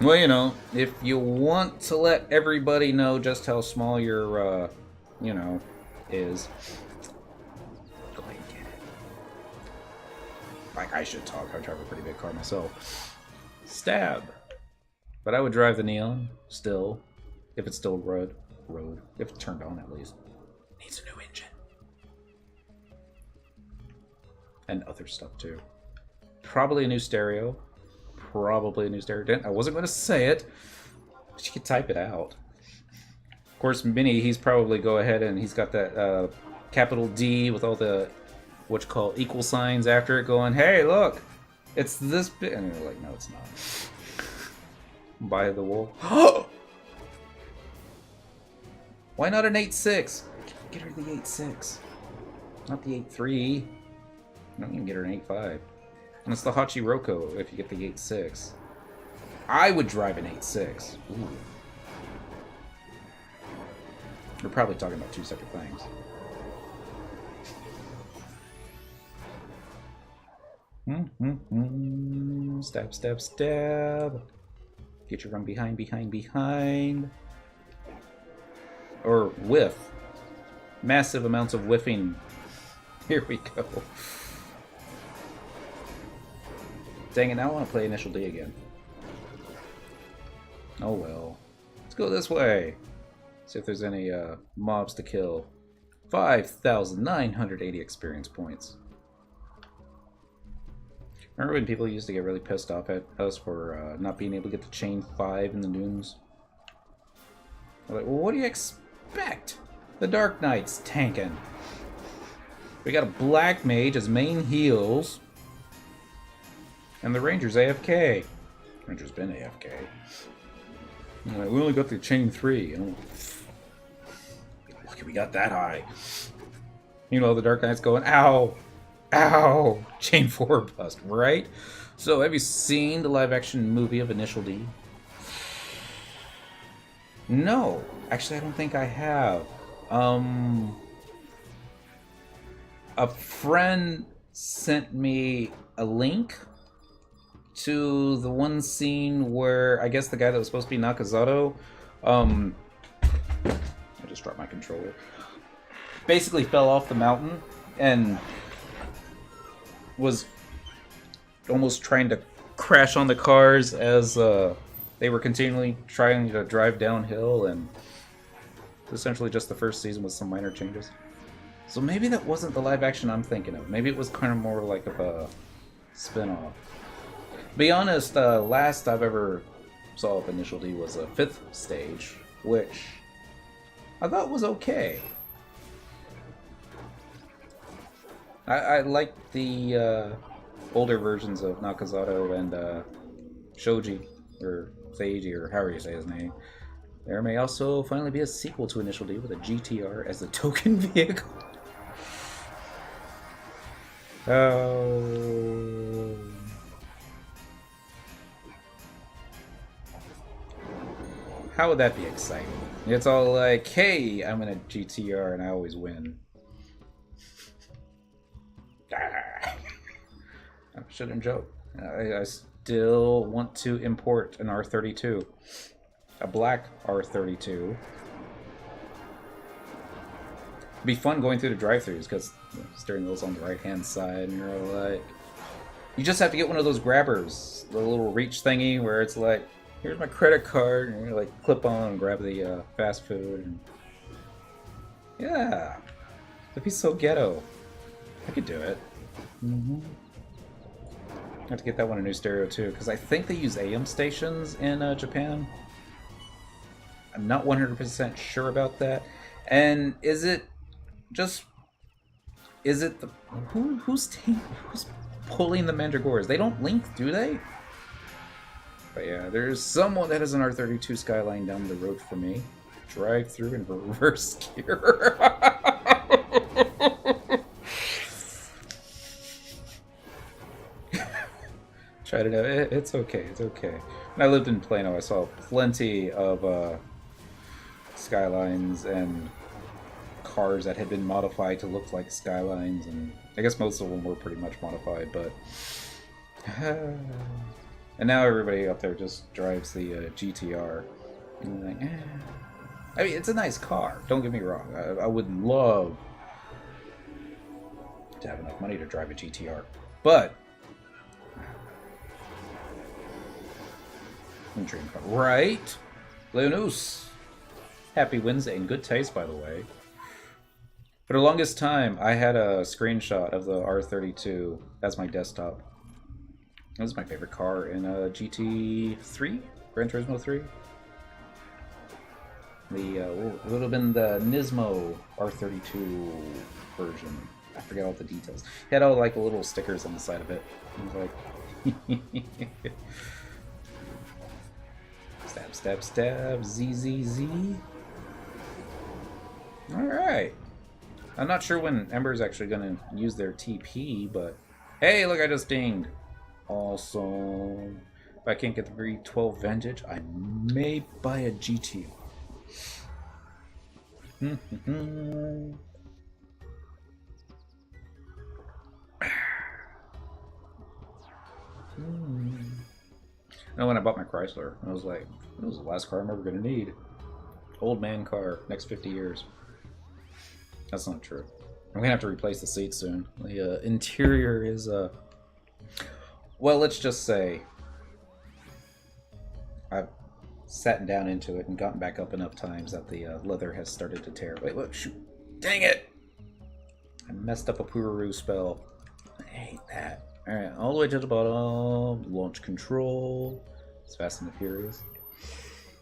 Well, you know, if you want to let everybody know just how small your, you know, is, go ahead and get it. Like, I should talk. I drive a pretty big car myself. Stab. But I would drive the Neon, still, if it's still road. If it's turned on, at least. Needs a new engine. And other stuff, too. Probably a new stereo. Probably a new stereo. I wasn't going to say it, but you could type it out. Of course, Minnie, he's probably go ahead and he's got that capital D with all the what you call equal signs after it going, hey, look, it's this bit. And they're like, no, it's not. By the wolf. Why not an 8.6? Get her the 8.6. Not the 8.3. I don't even get her an 8.5. And it's the Hachiroko if you get the 8.6. I would drive an 8.6. Ooh. We're probably talking about two separate things. Stab, stab, stab. Get your run behind. Or whiff. Massive amounts of whiffing. Here we go. Dang it, now I want to play Initial D again. Oh well. Let's go this way. See if there's any mobs to kill. 5,980 experience points. Remember when people used to get really pissed off at us for not being able to get the chain 5 in the dunes? They're like, well, what do you expect? The Dark Knight's tanking. We got a Black Mage as main heals. And the Ranger's AFK. Ranger's been AFK. Like, we only got the chain 3. And lucky we got that high. You know, the Dark Knight's going, ow! Ow! Chain 4 bust, right? So, have you seen the live-action movie of Initial D? No. Actually, I don't think I have. A friend sent me a link to the one scene where I guess the guy that was supposed to be Nakazato, I just dropped my controller, basically fell off the mountain and was almost trying to crash on the cars as they were continually trying to drive downhill, and essentially just the first season with some minor changes. So maybe that wasn't the live action I'm thinking of. Maybe it was kind of more like of a spin-off. To be honest, last I've ever saw of Initial D was a 5th stage, which I thought was okay. I liked the older versions of Nakazato and Shoji, or Seiji, or however you say his name. There may also finally be a sequel to Initial D with a GTR as the token vehicle. Oh. How would that be exciting? It's all like, hey, I'm in a GTR and I always win. I shouldn't joke. I still want to import an R32. A black R32. It'd be fun going through the drive-thrus because steering wheel's on the right-hand side and you're like... You just have to get one of those grabbers. The little reach thingy where it's like, here's my credit card, and you like clip on and grab the fast food. And... Yeah. That'd be so ghetto. I could do it. I have to get that one a new stereo too, because I think they use AM stations in Japan. I'm not 100% sure about that. And is it just... Is it the... Who's pulling the Mandragores? They don't link, do they? But yeah, there's someone that has an R32 Skyline down the road for me. Drive through in reverse gear. Tried it out. It's okay. It's okay. When I lived in Plano, I saw plenty of Skylines and cars that had been modified to look like Skylines, and I guess most of them were pretty much modified, but... And now everybody up there just drives the GTR. And like, I mean, it's a nice car, don't get me wrong. I would love to have enough money to drive a GTR. But... Dream car. Right? Leonus! Happy Wednesday, and good taste, by the way. For the longest time, I had a screenshot of the R32 as my desktop. That was my favorite car in GT3? Gran Turismo 3? It would have been the Nismo R32 version. I forget all the details. It had all like the little stickers on the side of it. It was like... Stab, stab, stab, ZZZ. Alright. I'm not sure when Ember's actually going to use their TP, but... Hey, look, I just dinged. Awesome. If I can't get the V12 Vantage, I may buy a GT. And when I bought my Chrysler, I was like, it was the last car I'm ever going to need. Old man car, next 50 years. That's not true. I'm going to have to replace the seat soon. The interior is, well, let's just say I've sat down into it and gotten back up enough times that the leather has started to tear. Wait, look, shoot. Dang it! I messed up a Pururu spell. I hate that. Alright, all the way to the bottom. Launch control. It's Fast and the Furious.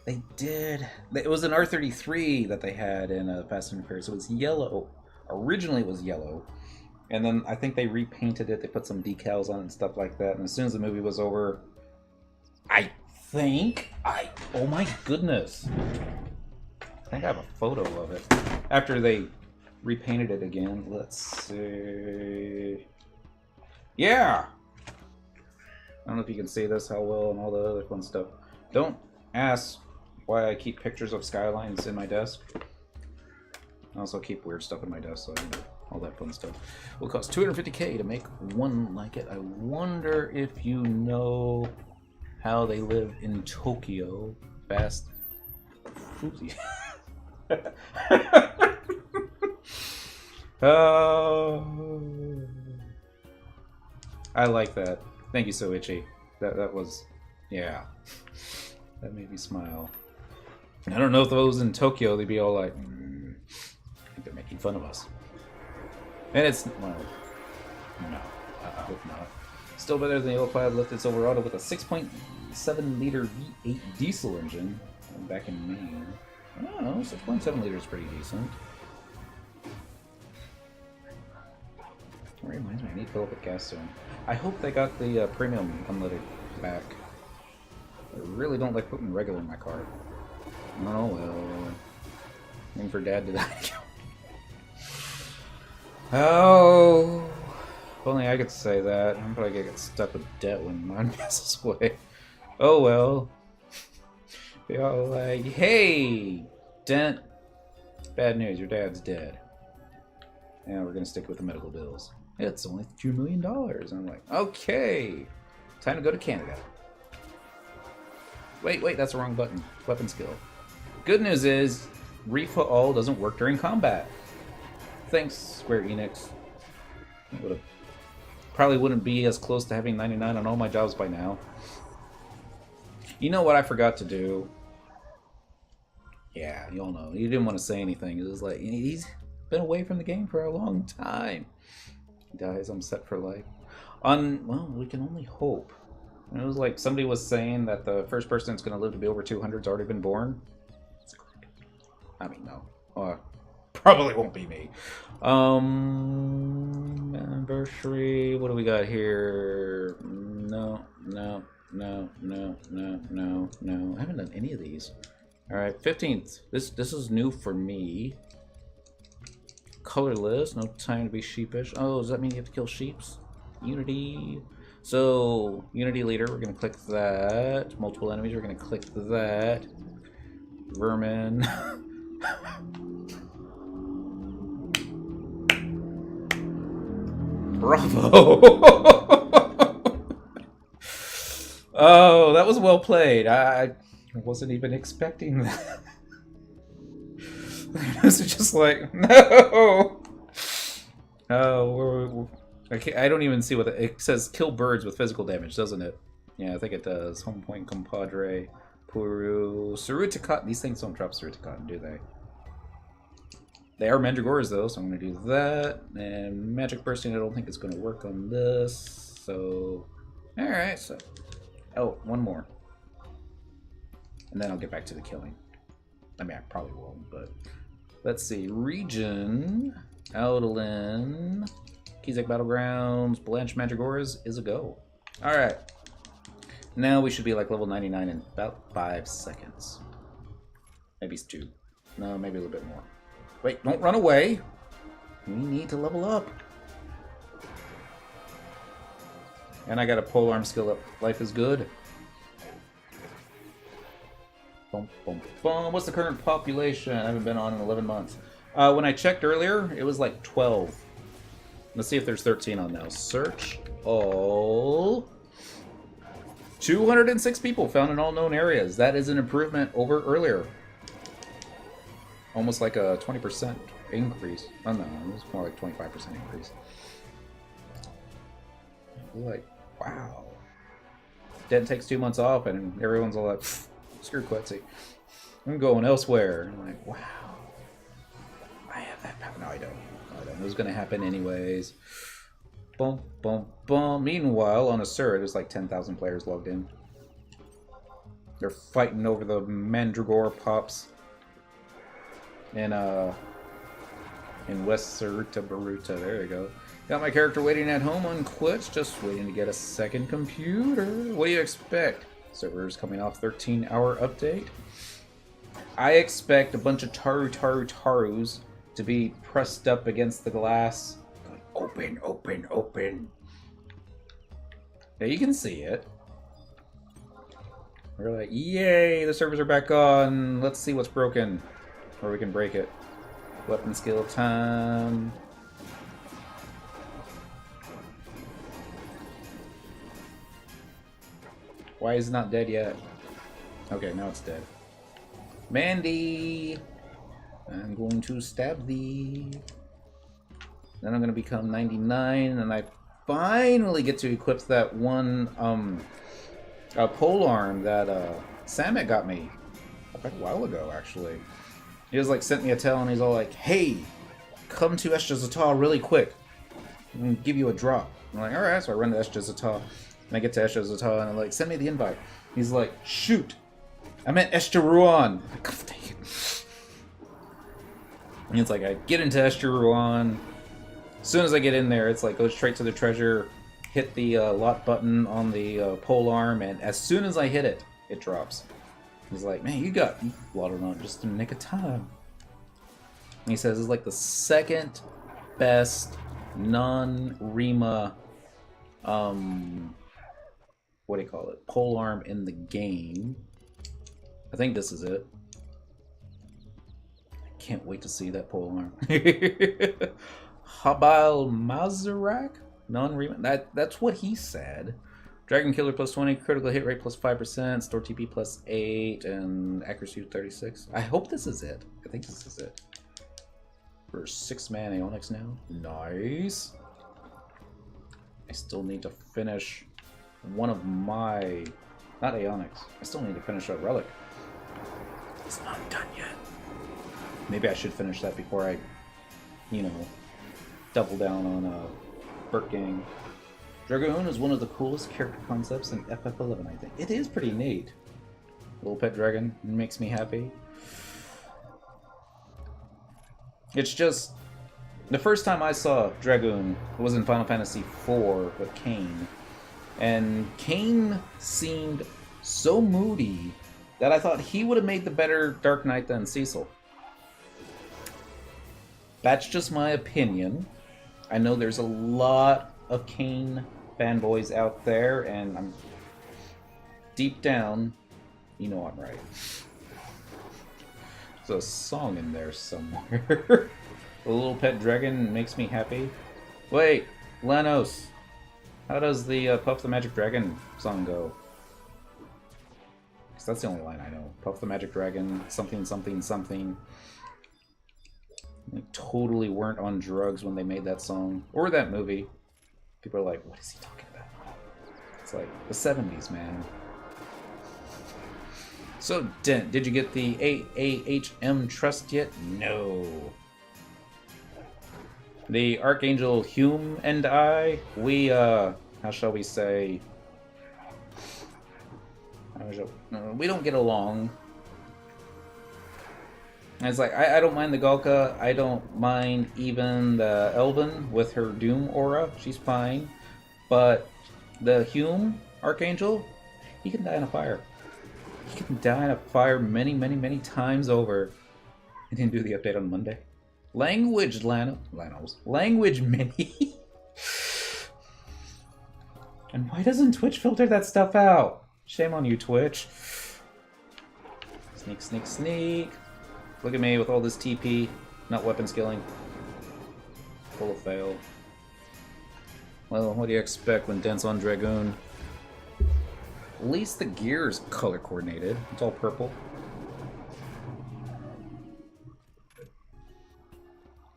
They did. It was an R33 that they had in Fast and the Furious. It was yellow. Originally it was yellow. And then I think they repainted it. They put some decals on it and stuff like that. And as soon as the movie was over, oh my goodness. I think I have a photo of it. After they repainted it again. Let's see. Yeah! I don't know if you can see this, how well, and all the other fun stuff. Don't ask why I keep pictures of Skylines in my desk. I also keep weird stuff in my desk, so I all that fun stuff. Will cost 250k to make one like it. I wonder if you know how they live in Tokyo. Fast. Oh, I like that. Thank you, So Itchy. That was, yeah, that made me smile. I don't know if those in Tokyo, they'd be all like, I think they're making fun of us. And it's, well, no, I hope not. Still better than the old 5 lifted Silverado with a 6.7 liter V8 diesel engine back in Maine. Oh, 6.7 liters is pretty decent. That reminds me, I need to fill up a gas soon. I hope they got the premium unleaded back. I really don't like putting regular in my car. Oh well. Waiting for Dad to die. Oh, if only I could say that. I'm probably gonna get stuck with debt when mine passes away. Oh well. They all like, hey, Dent. Bad news, your dad's dead. And we're gonna stick with the medical bills. It's only $2 million. I'm like, okay, time to go to Canada. Wait, that's the wrong button. Weapon skill. Good news is, Refa All doesn't work during combat. Thanks, Square Enix. Probably wouldn't be as close to having 99 on all my jobs by now. You know what I forgot to do? Yeah, you all know. You didn't want to say anything. It was like, he's been away from the game for a long time. He dies, I'm set for life. Well, we can only hope. And it was like somebody was saying that the first person that's going to live to be over 200 has already been born. I mean, no. Probably won't be me. Anniversary. What do we got here? No. I haven't done any of these. Alright, 15th. This is new for me. Colorless. No time to be sheepish. Oh, does that mean you have to kill sheeps? Unity. So, Unity Leader, we're going to click that. Multiple enemies, we're going to click that. Vermin. Bravo! Oh, that was well played. I wasn't even expecting that. This is just like, no! Oh, I don't even see what it says. Kill birds with physical damage, doesn't it? Yeah, I think it does. Home point, compadre, Puru, Surutakat. These things don't drop Surutakat, do they? They are Mandragoras though, so I'm going to do that. And magic bursting, I don't think it's going to work on this. So, all right. So, oh, one more, and then I'll get back to the killing. I mean, I probably won't, but let's see. Region, Outland, Kizek Battlegrounds, Blanche Mandragoras is a go. All right. Now we should be like level 99 in about 5 seconds. Maybe it's 2. No, maybe a little bit more. Wait, don't run away. We need to level up. And I got a polearm skill up. Life is good. Boom, boom, boom. What's the current population? I haven't been on in 11 months. When I checked earlier, it was like 12. Let's see if there's 13 on now. Search all. 206 people found in all known areas. That is an improvement over earlier. Almost like a 20% increase. Oh no, it was more like 25% increase. Like, wow. Dent takes 2 months off and everyone's all like, screw Quetzy. I'm going elsewhere. I'm like, wow. I have that power. No, I don't. It was going to happen anyways. Boom, boom, boom. Meanwhile, on Asura, there's like 10,000 players logged in. They're fighting over the Mandragora pops in West Saruta Baruta. There you go. Got my character waiting at home on Quits, just waiting to get a second computer. What do you expect? Servers coming off 13-hour update. I expect a bunch of Tarus to be pressed up against the glass. Open, open, open. Now you can see it. We're like, yay, the servers are back on. Let's see what's broken. Or we can break it. Weapon skill time. Why is it not dead yet? Okay, now it's dead. Mandy! I'm going to stab thee. Then I'm going to become 99, and I finally get to equip that one pole arm that Samet got me quite a while ago, actually. He was like, sent me a tell, and he's all like, hey, come to Eshta really quick. I'm going to give you a drop. I'm like, alright, so I run to Eshta, and I get to Eshta, and I'm like, send me the invite. He's like, shoot, I meant Eshta. God dang it. And it's like, I get into Eshta. As soon as I get in there, it's like, go straight to the treasure, hit the lot button on the pole arm, and as soon as I hit it, it drops. He's like, man, you waddled on just in the nick of time. And he says it's like the second best non-Rima, what do you call it, pole arm in the game. I think this is it. I can't wait to see that pole arm. Habal Mazarak? Non-Rima? That's what he said. Dragon Killer plus 20, critical hit rate plus 5%, store TP plus 8, and accuracy 36. I hope this is it. I think this is it. For 6-man Aeonics now. Nice. I still need to finish one of my... Not Aeonics. I still need to finish a relic. It's not done yet. Maybe I should finish that before I, you know, double down on Burt Gang. Dragoon is one of the coolest character concepts in FF11, I think. It is pretty neat. Little pet dragon makes me happy. It's just... The first time I saw Dragoon was in Final Fantasy IV with Kain. And Kain seemed so moody that I thought he would have made the better Dark Knight than Cecil. That's just my opinion. I know there's a lot of Kain fanboys out there, and I'm deep down, you know I'm right. There's a song in there somewhere. The little pet dragon makes me happy. Wait, Lanos, how does the Puff the Magic Dragon song go? Because that's the only line I know. Puff the Magic Dragon, something, something, something. They totally weren't on drugs when they made that song. Or that movie. People are like, what is he talking about? It's like, the 70s, man. So, Dent, did you get the AAHM Trust yet? No. The Archangel Hume and I, we, how shall we say... we don't get along. And it's like, I don't mind the Galka, I don't mind even the Elven with her Doom aura, she's fine. But the Hume Archangel, he can die in a fire. He can die in a fire many, many, many times over. I didn't do the update on Monday. Language Lanos. Language Mini. And why doesn't Twitch filter that stuff out? Shame on you, Twitch. Sneak, sneak, sneak. Look at me with all this TP, not weapon skilling. Full of fail. Well, what do you expect when Dent's on Dragoon? At least the gear is color coordinated. It's all purple.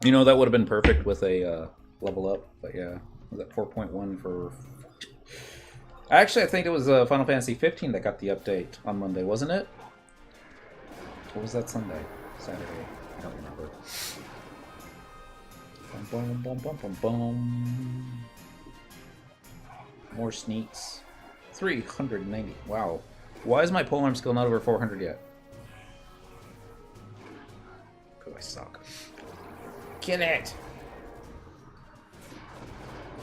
You know, that would have been perfect with a level up, but yeah. Was that 4.1 for... Actually, I think it was Final Fantasy 15 that got the update on Monday, wasn't it? What was that Sunday? Saturday. I don't remember. Bum, bum, bum, bum, bum. More sneaks. 390. Wow. Why is my polearm skill not over 400 yet? Because I suck. Get it!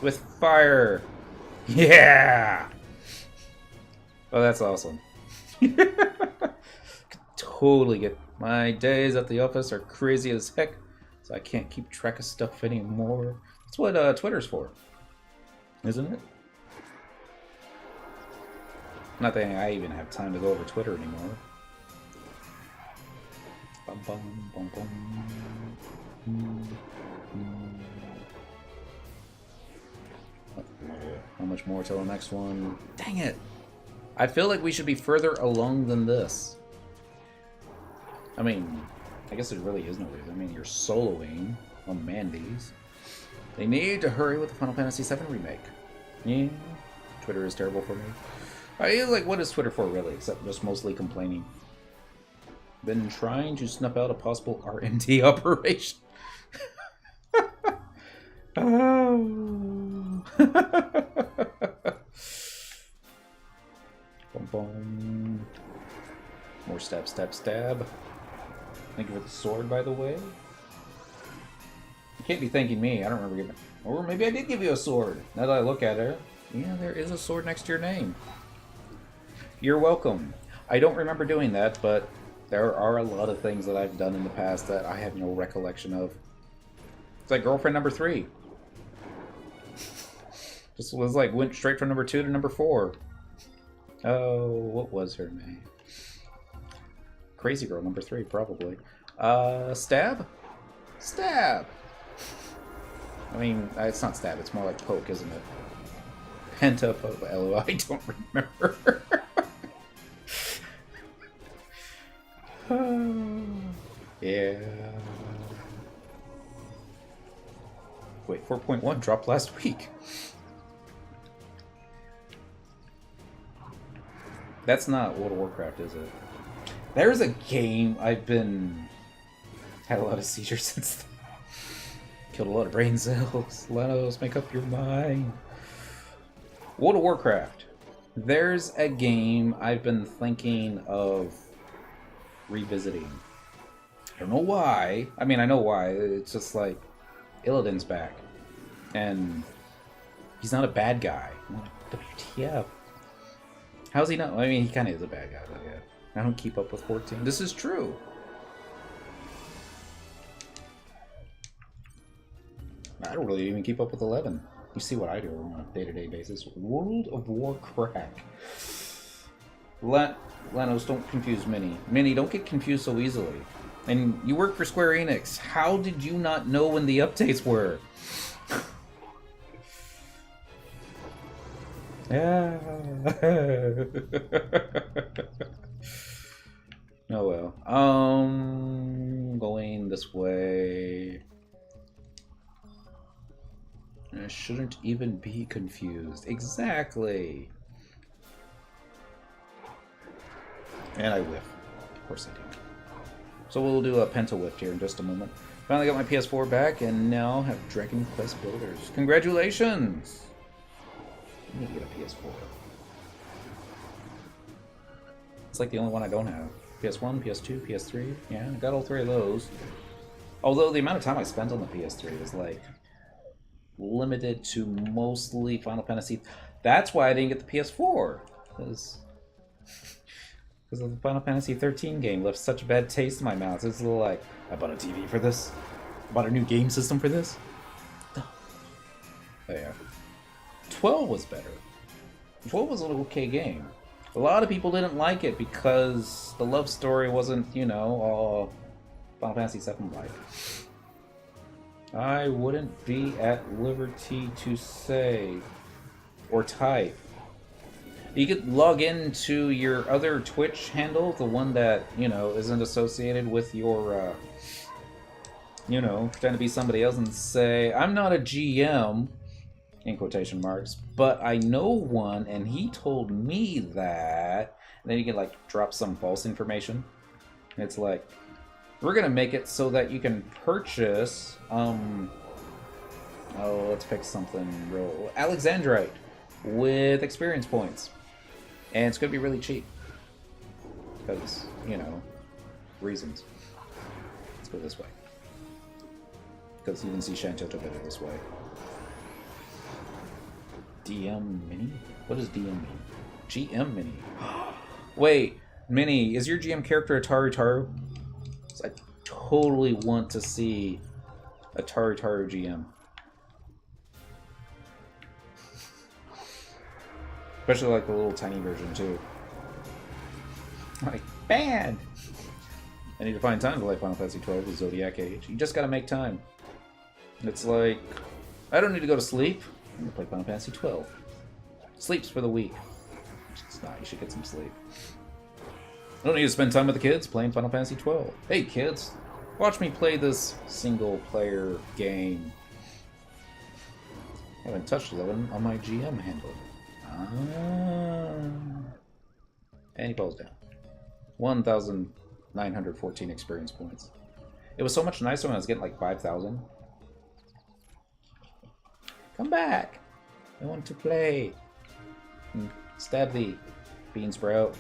With fire! Yeah! Oh, that's awesome. Totally get... My days at the office are crazy as heck, so I can't keep track of stuff anymore. That's what Twitter's for, isn't it? Not that I even have time to go over Twitter anymore. Bum, bum, bum, bum. How much more till the next one? Dang it! I feel like we should be further along than this. I mean, I guess there really is no reason. I mean, you're soloing on Mandy's. They need to hurry with the Final Fantasy VII remake. Yeah, Twitter is terrible for me. Like, what is Twitter for, really? Except just mostly complaining. Been trying to snuff out a possible R&D operation. Oh. Boom, boom. More stab, stab, stab. Thank you for the sword, by the way. You can't be thanking me. I don't remember giving... Or maybe I did give you a sword. Now that I look at it. Yeah, there is a sword next to your name. You're welcome. I don't remember doing that, but there are a lot of things that I've done in the past that I have no recollection of. It's like girlfriend number 3. Just was like, went straight from number 2 to number 4. Oh, what was her name? Crazy Girl number 3, probably. Stab? Stab! I mean, it's not stab, it's more like poke, isn't it? Penta poke, LOL, I don't remember. Yeah. Wait, 4.1 dropped last week. That's not World of Warcraft, is it? There's a game I've been... had a lot of seizures since then. Killed a lot of brain cells. Lenos, make up your mind. World of Warcraft. There's a game I've been thinking of revisiting. I don't know why. I mean, I know why. It's just like, Illidan's back. And he's not a bad guy. I'm like, WTF. How's he not? I mean, he kind of is a bad guy, but yeah. I don't keep up with 14. This is true. I don't really even keep up with 11. You see what I do on a day-to-day basis. World of Warcraft. Lenos, don't confuse Minnie. Minnie, don't get confused so easily. And you work for Square Enix. How did you not know when the updates were? Yeah. Oh well. Going this way. I shouldn't even be confused. Exactly. And I whiff. Of course I do. So we'll do a Penta whiff here in just a moment. Finally got my PS4 back and now have Dragon Quest Builders. Congratulations! I need to get a PS4. It's like the only one I don't have. PS1, PS2, PS3. Yeah, I got all 3 of those. Although the amount of time I spent on the PS3 was like limited to mostly Final Fantasy. That's why I didn't get the PS4. Because the Final Fantasy 13 game left such a bad taste in my mouth. It's a little like, I bought a TV for this. I bought a new game system for this. Oh yeah. 12 was better. 12 was an okay game. A lot of people didn't like it because the love story wasn't, you know, all Final Fantasy 7 like. I wouldn't be at liberty to say or type. You could log into your other Twitch handle, the one that, you know, isn't associated with your, you know, pretend to be somebody else and say, I'm not a GM, in quotation marks, but I know one and he told me that. And then you can, like, drop some false information. And it's like, we're going to make it so that you can purchase, let's pick something real, Alexandrite with experience points. And it's going to be really cheap. Because, you know, reasons. Let's go this way. Because you can see Shantoto better this way. DM Mini? What does DM mean? GM Mini. Wait, Mini, is your GM character a Taru? I totally want to see a Taru GM. Especially like the little tiny version too. Like, bad! I need to find time to play Final Fantasy 12 with Zodiac Age. You just gotta make time. It's like, I don't need to go to sleep. I'm gonna play Final Fantasy 12. Sleeps for the week. Just Nah, you should get some sleep. I don't need to spend time with the kids playing Final Fantasy 12. Hey kids, watch me play this single-player game. I haven't touched 11 on my GM handle. And he falls down. 1,914 experience points. It was so much nicer when I was getting like 5,000. Come back! I want to play. Stab thee, Bean Sprout.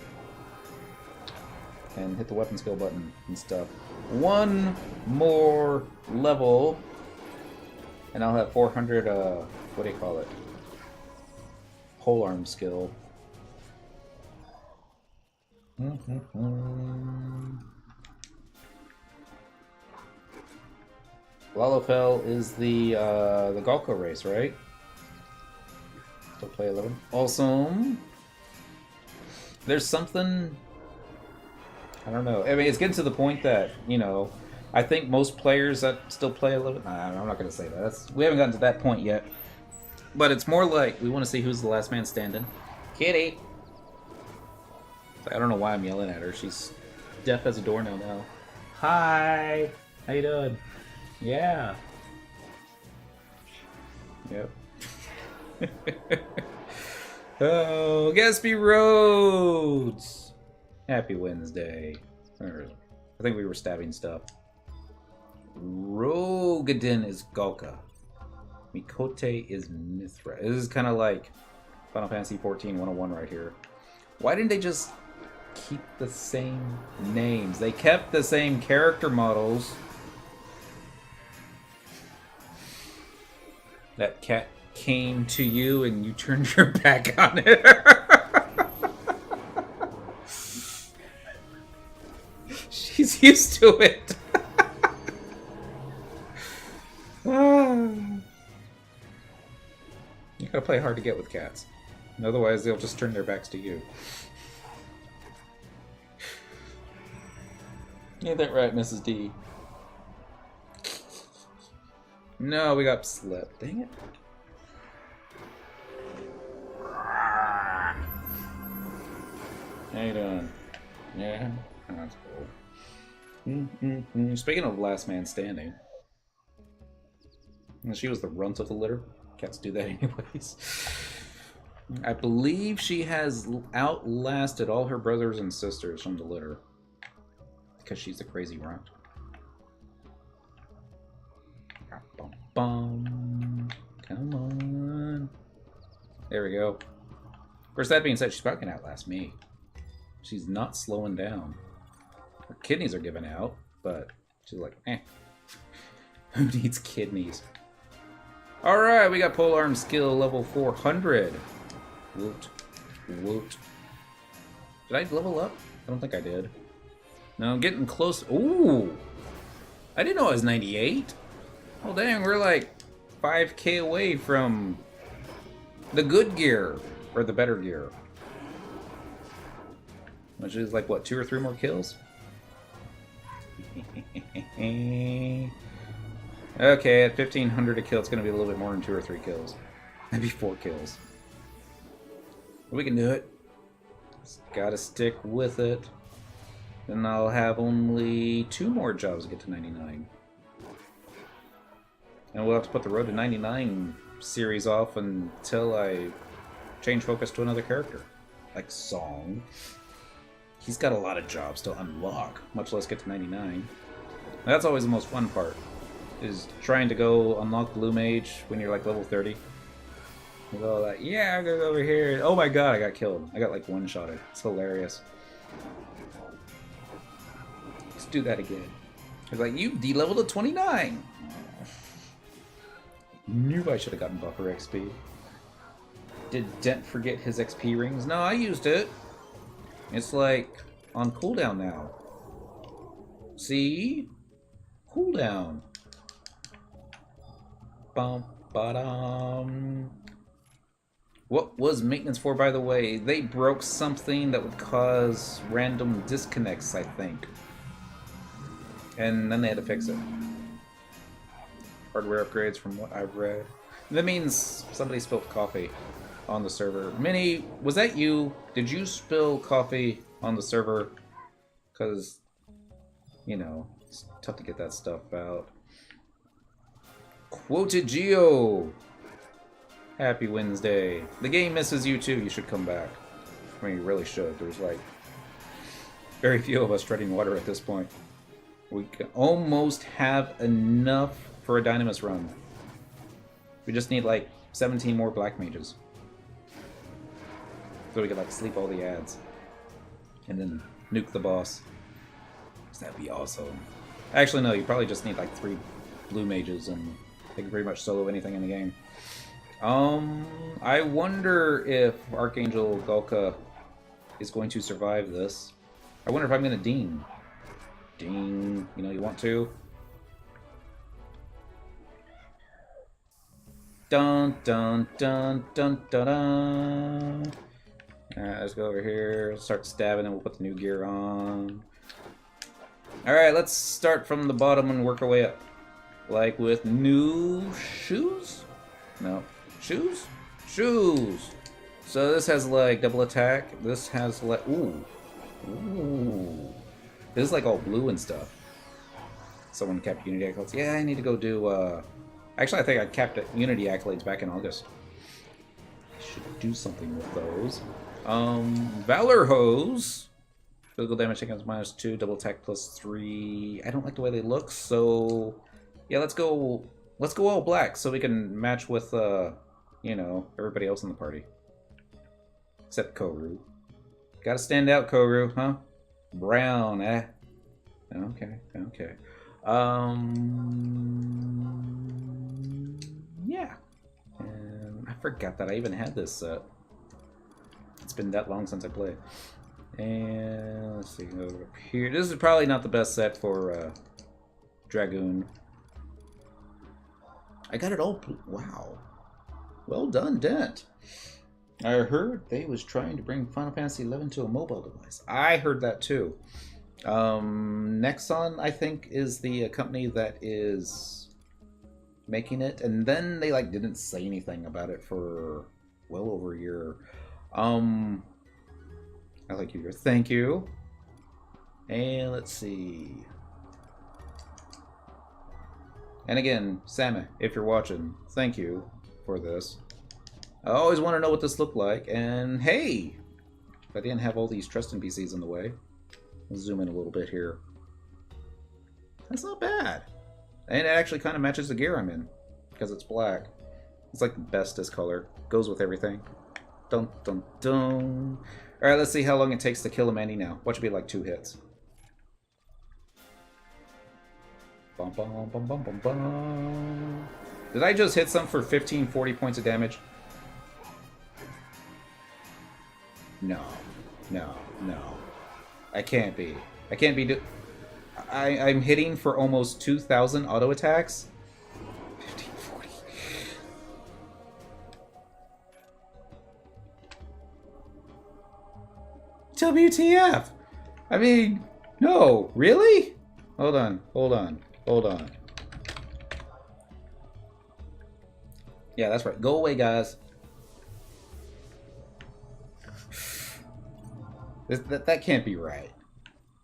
And hit the weapon skill button and stuff. One more level. And I'll have 400, what do you call it? Polearm skill. Lalafell is the Galco race, right? Still play 11. Awesome. There's something... I don't know. I mean, it's getting to the point that, you know, I think most players that still play 11... I'm not going to say that. We haven't gotten to that point yet. But it's more like we want to see who's the last man standing. Kitty! I don't know why I'm yelling at her. She's deaf as a doornail now. Hi! How you doing? Yeah. Yep. Oh, Gatsby Roads! Happy Wednesday. I think we were stabbing stuff. Rogadin is Galka. Mikote is Mithra. This is kind of like Final Fantasy 14 101 right here. Why didn't they just keep the same names? They kept the same character models. That cat came to you and you turned your back on it. She's used to it. You gotta play hard to get with cats. Otherwise, they'll just turn their backs to you. Ain't that right, Mrs. D? No, we got slept. Dang it. How you doing? Yeah? Oh, that's cool. Speaking of last man standing, she was the runt of the litter. Cats do that anyways. I believe she has outlasted all her brothers and sisters from the litter. Because she's a crazy runt. Come on. There we go. Of course, that being said, she's probably going to outlast me. She's not slowing down. Her kidneys are giving out, but she's like, eh. Who needs kidneys? Alright, we got polearm skill level 400. Woot. Woot. Did I level up? I don't think I did. No, I'm getting close. Ooh! I didn't know I was 98. Oh dang, we're like 5k away from the good gear. Or the better gear. Which is like, what, 2 or 3 more kills? Okay, at 1500 a kill, it's going to be a little bit more than 2 or 3 kills. Maybe 4 kills. We can do it. Just gotta stick with it. Then I'll have only 2 more jobs to get to 99. And we'll have to put the Road to 99 series off until I change focus to another character. Like Song. He's got a lot of jobs to unlock, much less get to 99. That's always the most fun part, is trying to go unlock Blue Mage when you're like level 30. You go like, yeah, I'm gonna go over here. Oh my god, I got killed. I got like one-shotted. It's hilarious. Let's do that again. It's like, you de-leveled to 29! Knew I should have gotten buffer XP. Did Dent forget his XP rings? No, I used it. It's like on cooldown now. See? Cooldown. Bum ba-dum. What was maintenance for, by the way? They broke something that would cause random disconnects, I think. And then they had to fix it. Hardware upgrades from what I've read. That means somebody spilled coffee. on the server. Minnie, was that you? Did you spill coffee on the server? Because, you know, it's tough to get that stuff out. Quoted Geo! Happy Wednesday. The game misses you too. You should come back. I mean, you really should. There's like very few of us treading water at this point. We can almost have enough for a Dynamis run. We just need like 17 more black mages. So we could like sleep all the ads. And then nuke the boss. That'd be awesome. Actually, no, you probably just need like 3 blue mages and they can pretty much solo anything in the game. I wonder if Archangel Gulka is going to survive this. I wonder if I'm going to Dean. Dean, you know, you want to? Dun dun dun dun dun dun. Alright, let's go over here, start stabbing, and we'll put the new gear on. Alright, let's start from the bottom and work our way up. Like with new shoes? No. Shoes? Shoes! So this has like double attack. This has like... Ooh. Ooh. This is like all blue and stuff. Someone capped Unity Accolades. Yeah, I need to go do... Actually, I think I capped Unity Accolades back in August. I should do something with those. Valor Hose. Physical damage taken is -2, double attack +3. I don't like the way they look, so... Yeah, let's go all black so we can match with, you know, everybody else in the party. Except Koru. Gotta stand out, Koru, huh? Brown, eh? Okay, okay. Yeah. And I forgot that I even had this set. It's been that long since I played. And let's see, go up here. This is probably not the best set for Dragoon. I got it all. Wow. Well done, Dent. I heard they was trying to bring Final Fantasy XI to a mobile device. I heard that too. Nexon, I think, is the company that is making it, and then they like didn't say anything about it for well over a year. I like you. Thank you. And let's see. And again, Sammy, if you're watching, thank you for this. I always want to know what this looked like, and hey, if I didn't have all these trust NPCs in the way. Let's zoom in a little bit here. That's not bad. And it actually kind of matches the gear I'm in, because it's black. It's like the bestest color. Goes with everything. Dun dun dun. Alright, let's see how long it takes to kill a Mandy now. Watch it be like 2 hits. Bum, bum, bum, bum, bum, bum. Did I just hit some for 15, 40 points of damage? No. No. No. I can't be. I can't be... I'm hitting for almost 2,000 auto attacks? 15, 40... WTF? I mean, no, really? Hold on, hold on, hold on. Yeah, that's right. Go away, guys. That can't be right.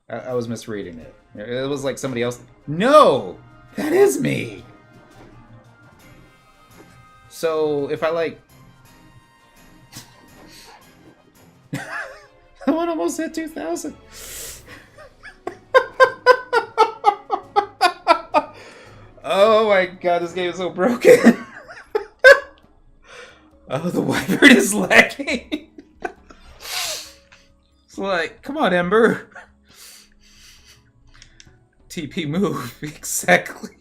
I was misreading it. It was like somebody else. No! That is me! So, if I like... That one almost hit 2,000. Oh my god, this game is so broken. Oh, the Wyvern is lagging. It's like, come on, Ember. TP move, exactly.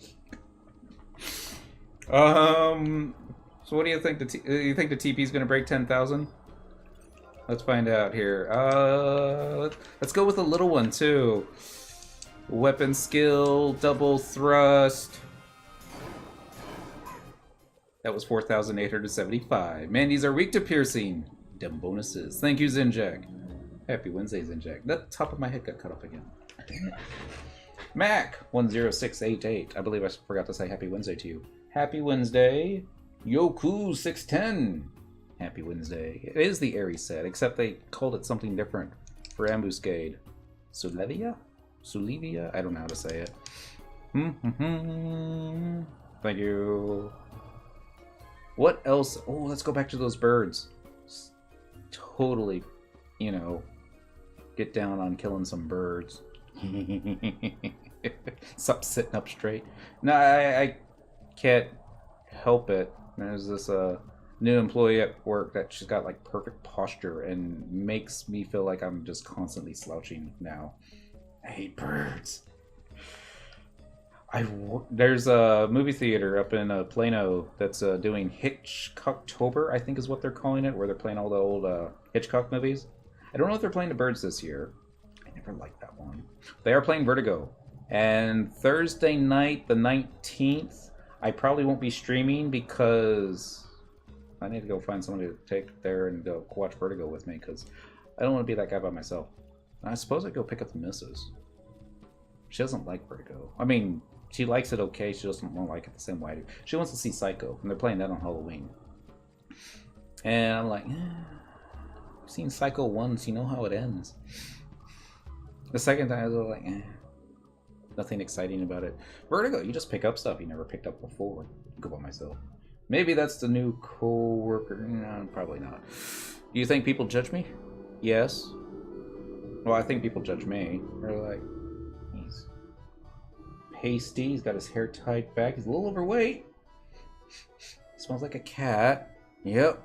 So what do you think? You think the TP is gonna break 10,000? Let's find out here. Let's go with a little one too. Weapon skill, double thrust. That was 4,875. Mandy's are weak to piercing. Dumb bonuses. Thank you, Zinjak. Happy Wednesday, Zinjak. The top of my head got cut off again. Dang it. Mac 10688. I believe I forgot to say Happy Wednesday to you. Happy Wednesday. Yoku 610. Happy Wednesday. It is the Aries set, except they called it something different for Ambuscade. Sulevia? Sulevia? I don't know how to say it. Thank you. What else? Oh, let's go back to those birds. Totally, you know, get down on killing some birds. Stop sitting up straight. No, I can't help it. There's this new employee at work that she's got like perfect posture and makes me feel like I'm just constantly slouching now. I hate birds. There's a movie theater up in Plano that's doing Hitchcocktober, I think is what they're calling it, where they're playing all the old Hitchcock movies. I don't know if they're playing the birds this year. I never liked that one. They are playing Vertigo. And Thursday night, the 19th, I probably won't be streaming because I need to go find somebody to take there and go watch Vertigo with me because I don't want to be that guy by myself. I suppose I'd go pick up the missus. She doesn't like Vertigo. I mean, she likes it okay, she doesn't want to like it the same way I do. She wants to see Psycho, and they're playing that on Halloween. And I'm like, I've seen Psycho once, you know how it ends. The second time I was like, nothing exciting about it. Vertigo, you just pick up stuff you never picked up before. Go by myself. Maybe that's the new co-worker. No, probably not. Do you think people judge me? Yes. Well, I think people judge me. They're like, he's pasty, he's got his hair tied back, he's a little overweight. Smells like a cat. Yep.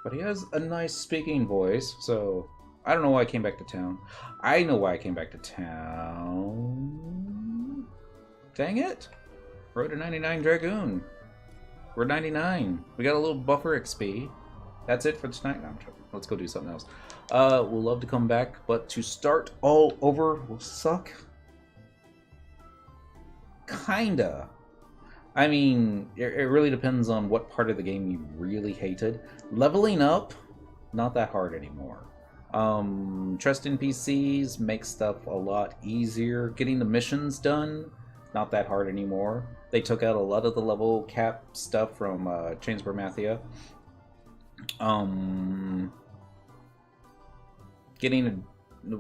But he has a nice speaking voice, so I don't know why I came back to town. I know why I came back to town. Dang it. Rode a 99 Dragoon. We're 99. We got a little buffer XP. That's it for tonight. No, I'm joking. Let's go do something else. We'll love to come back, but to start all over will suck. Kinda. I mean, it really depends on what part of the game you really hated. Leveling up, not that hard anymore. Trust NPCs makes stuff a lot easier. Getting the missions done, not that hard anymore. They took out a lot of the level cap stuff from Chains of Bermathia.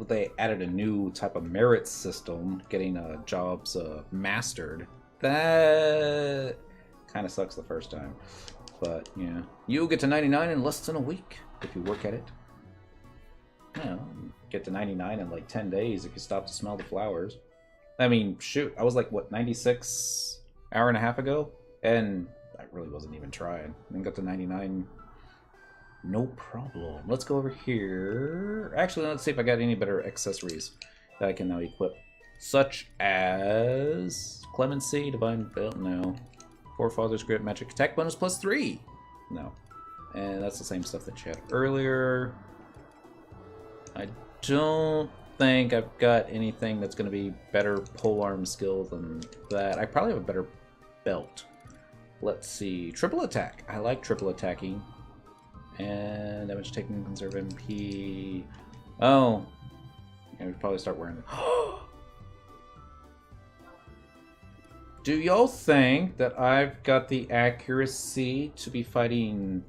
They added a new type of merit system, getting jobs mastered. That kind of sucks the first time. But, yeah. You'll get to 99 in less than a week if you work at it. Yeah, get to 99 in like 10 days if you stop to smell the flowers. I mean, shoot, I was like, what, 96 hour and a half ago? And I really wasn't even trying. And got to 99. No problem. Let's go over here. Actually, let's see if I got any better accessories that I can now equip. Such as Clemency, Divine Belt, no. Forefather's Grip, Magic Attack bonus +3. No. And that's the same stuff that you had earlier. I don't think I've got anything that's going to be better polearm skill than that. I probably have a better belt. Let's see. Triple attack. I like triple attacking. And damage taken, conserve MP. Oh. Yeah, we probably start wearing it. Do y'all think that I've got the accuracy to be fighting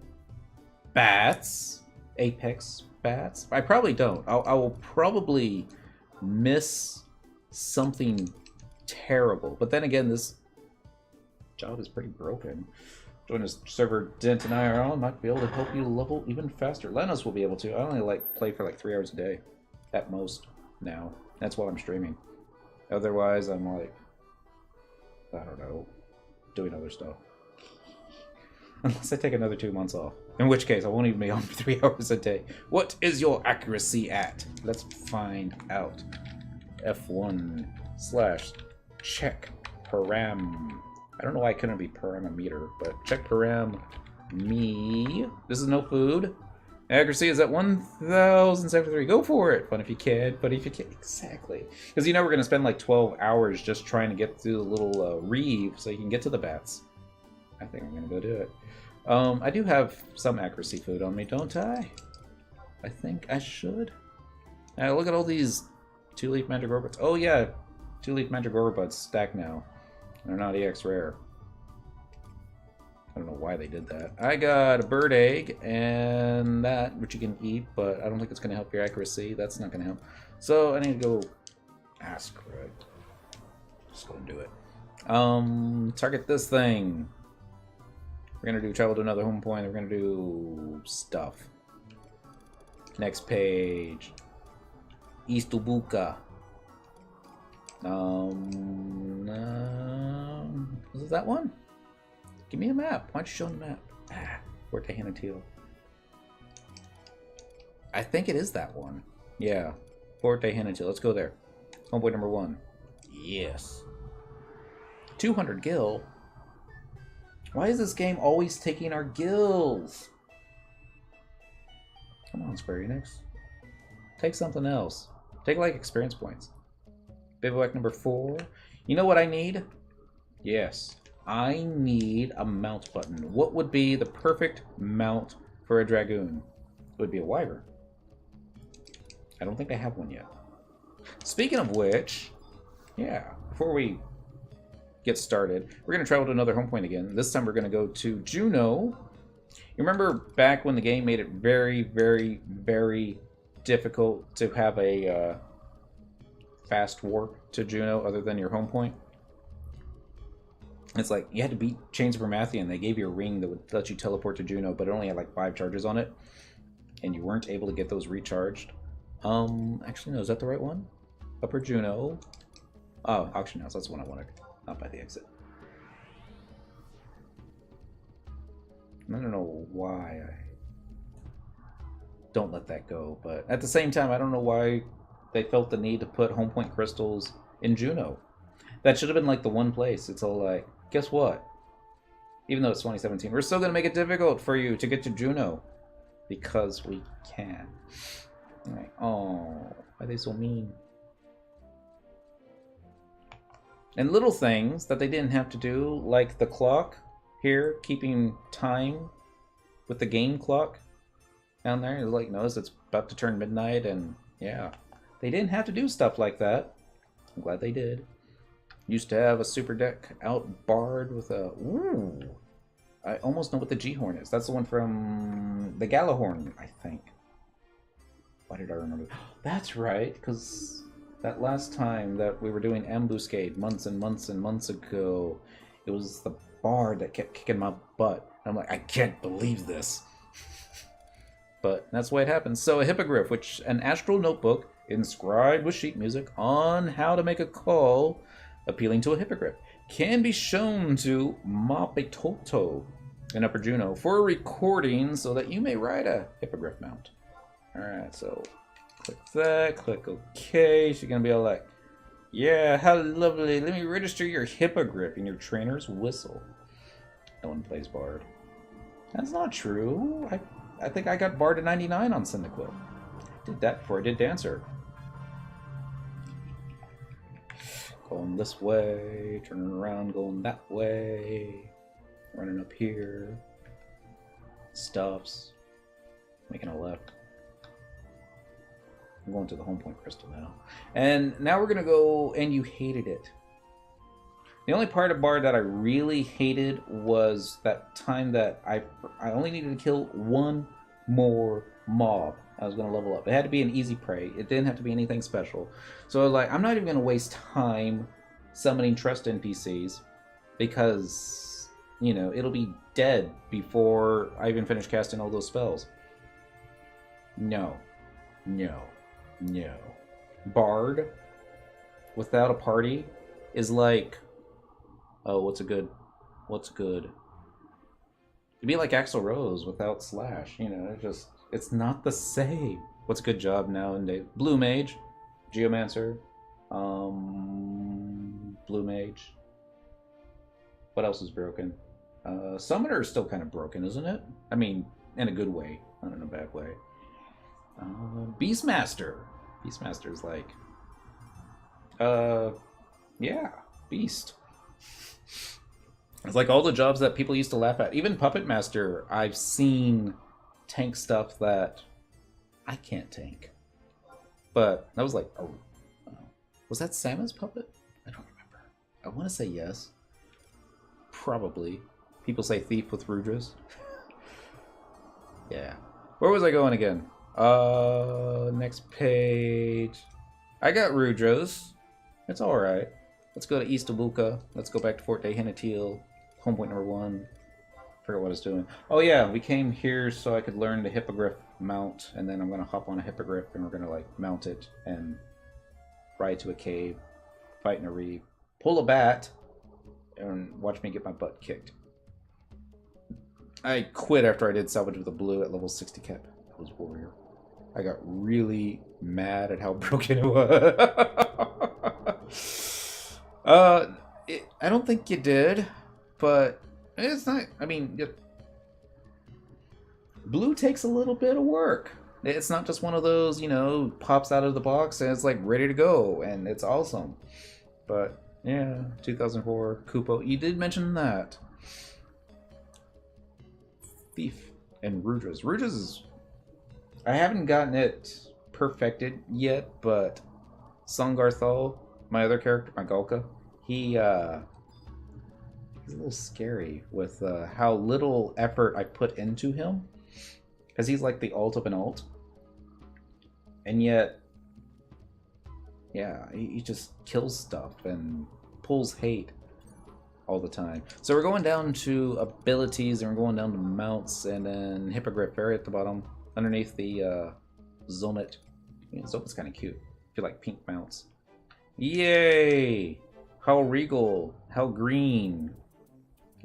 bats? Apex bats? I probably don't. I will probably miss something terrible. But then again, this job is pretty broken. Join this server Dent and IRL might be able to help you level even faster. Lenos will be able to. I only play for like 3 hours a day at most now. That's while I'm streaming. Otherwise, I'm like, I don't know, doing other stuff. Unless I take another 2 months off. In which case, I won't even be on for 3 hours a day. What is your accuracy at? Let's find out. F1/check param. I don't know why I couldn't be parameter, but check param me. This is no food. Accuracy is at 1073. Go for it. Fun if you can, but if you can. Exactly. Because you know we're going to spend like 12 hours just trying to get through the little reeve so you can get to the bats. I think I'm going to go do it. I do have some accuracy food on me, don't I? I think I should. Now look at all these 2-leaf Mandragora buds. Oh yeah, 2-leaf Mandragora buds stacked now. They're not EX rare. I don't know why they did that. I got a bird egg and that, which you can eat, but I don't think it's going to help your accuracy. That's not going to help. So I need to go ask, right? Just go and do it. Target this thing. We're going to do travel to another home point. We're going to do stuff. Next page. Istubuka. Is it that one? Give me a map. Why don't you show me the map? Ah, Forte Hanatil. I think it is that one. Yeah. Forte Hanatil. Let's go there. Homeboy number 1. Yes. 200 gil? Why is this game always taking our gills? Come on, Square Enix. Take something else. Take, like, experience points. Bivouac number 4. You know what I need? Yes. I need a mount button. What would be the perfect mount for a Dragoon? It would be a Wyvern. I don't think I have one yet. Speaking of which, yeah, before we get started, we're going to travel to another home point again. This time we're going to go to Juno. You remember back when the game made it very, very, very difficult to have a fast warp to Juno other than your home point? It's like you had to beat Chains of Promathian. They gave you a ring that would let you teleport to Juno, but it only had like 5 charges on it, and you weren't able to get those recharged. Actually, no, is that the right one? Upper Juno. Oh, Auction House. That's the one I wanted. Not by the exit. I don't know why I don't let that go, but at the same time, I don't know why they felt the need to put home point crystals in Juno. That should have been like the one place. It's all like, guess what? Even though it's 2017, we're still going to make it difficult for you to get to Juno. Because we can. Alright. Oh, why are they so mean? And little things that they didn't have to do, like the clock here, keeping time with the game clock down there. It's like, notice it's about to turn midnight, and yeah. They didn't have to do stuff like that. I'm glad they did. Used to have a super deck out Bard with a... Ooh! I almost know what the G-Horn is. That's the one from the Galahorn, I think. Why did I remember? That's right, because that last time that we were doing Ambuscade months and months and months ago, it was the Bard that kept kicking my butt. And I'm like, I can't believe this. But that's the way it happens. So a Hippogriff, which an astral notebook inscribed with sheet music on how to make a call appealing to a Hippogriff, can be shown to Mapetoto in Upper Juno for a recording so that you may ride a Hippogriff mount. Alright, so click that, click OK. She's going to be all like, yeah, how lovely. Let me register your Hippogriff in your trainer's whistle. No one plays Bard. That's not true. I think I got Bard to 99 on Cyndaquil. I did that before I did Dancer. Going this way, turning around, going that way, running up here, stuffs, making a left. I'm going to the home point crystal now. And now we're going to go, and you hated it. The only part of Bard that I really hated was that time that I only needed to kill one more mob. I was going to level up. It had to be an easy prey. It didn't have to be anything special. So I was like, I'm not even going to waste time summoning trust NPCs because, you know, it'll be dead before I even finish casting all those spells. No. No. No. Bard without a party is like, oh, what's good? It'd be like Axl Rose without Slash, you know, it's not the same. What's a good job nowadays? Blue Mage, Geomancer, Blue Mage. What else is broken? Summoner is still kind of broken, isn't it? I mean, in a good way, not in a bad way. Beastmaster. Beastmaster's like, yeah, Beast. It's like all the jobs that people used to laugh at. Even Puppet Master, I've seen tank stuff that I can't tank. But that was like, oh, was that Samus puppet? I don't remember. I want to say yes. Probably. People say thief with Rudras. Yeah. Where was I going again? Next page. I got Rudras. It's alright. Let's go to East Abuka. Let's go back to Fort de Hanatil. Home point number 1. Forget what I was doing. Oh yeah, we came here so I could learn the hippogriff mount, and then I'm gonna hop on a hippogriff and we're gonna like mount it and ride to a cave, fight in a reef, pull a bat, and watch me get my butt kicked. I quit after I did salvage with a blue at level 60 cap. That was warrior. I got really mad at how broken it was. I don't think you did, but it's not. I mean, blue takes a little bit of work. It's not just one of those, you know, pops out of the box and it's like ready to go and it's awesome. But yeah, 2004 Kupo. You did mention that. Thief and Rudras. Rudras is... I haven't gotten it perfected yet, but Sangarthal, my other character, my Galka, he's a little scary with how little effort I put into him. Because he's like the alt of an alt. And yet, yeah, he just kills stuff and pulls hate all the time. So we're going down to abilities and we're going down to mounts and then Hippogriff Fairy at the bottom underneath the Zomet. Yeah, Zomet's kind of cute. I feel like pink mounts. Yay! How regal, how green.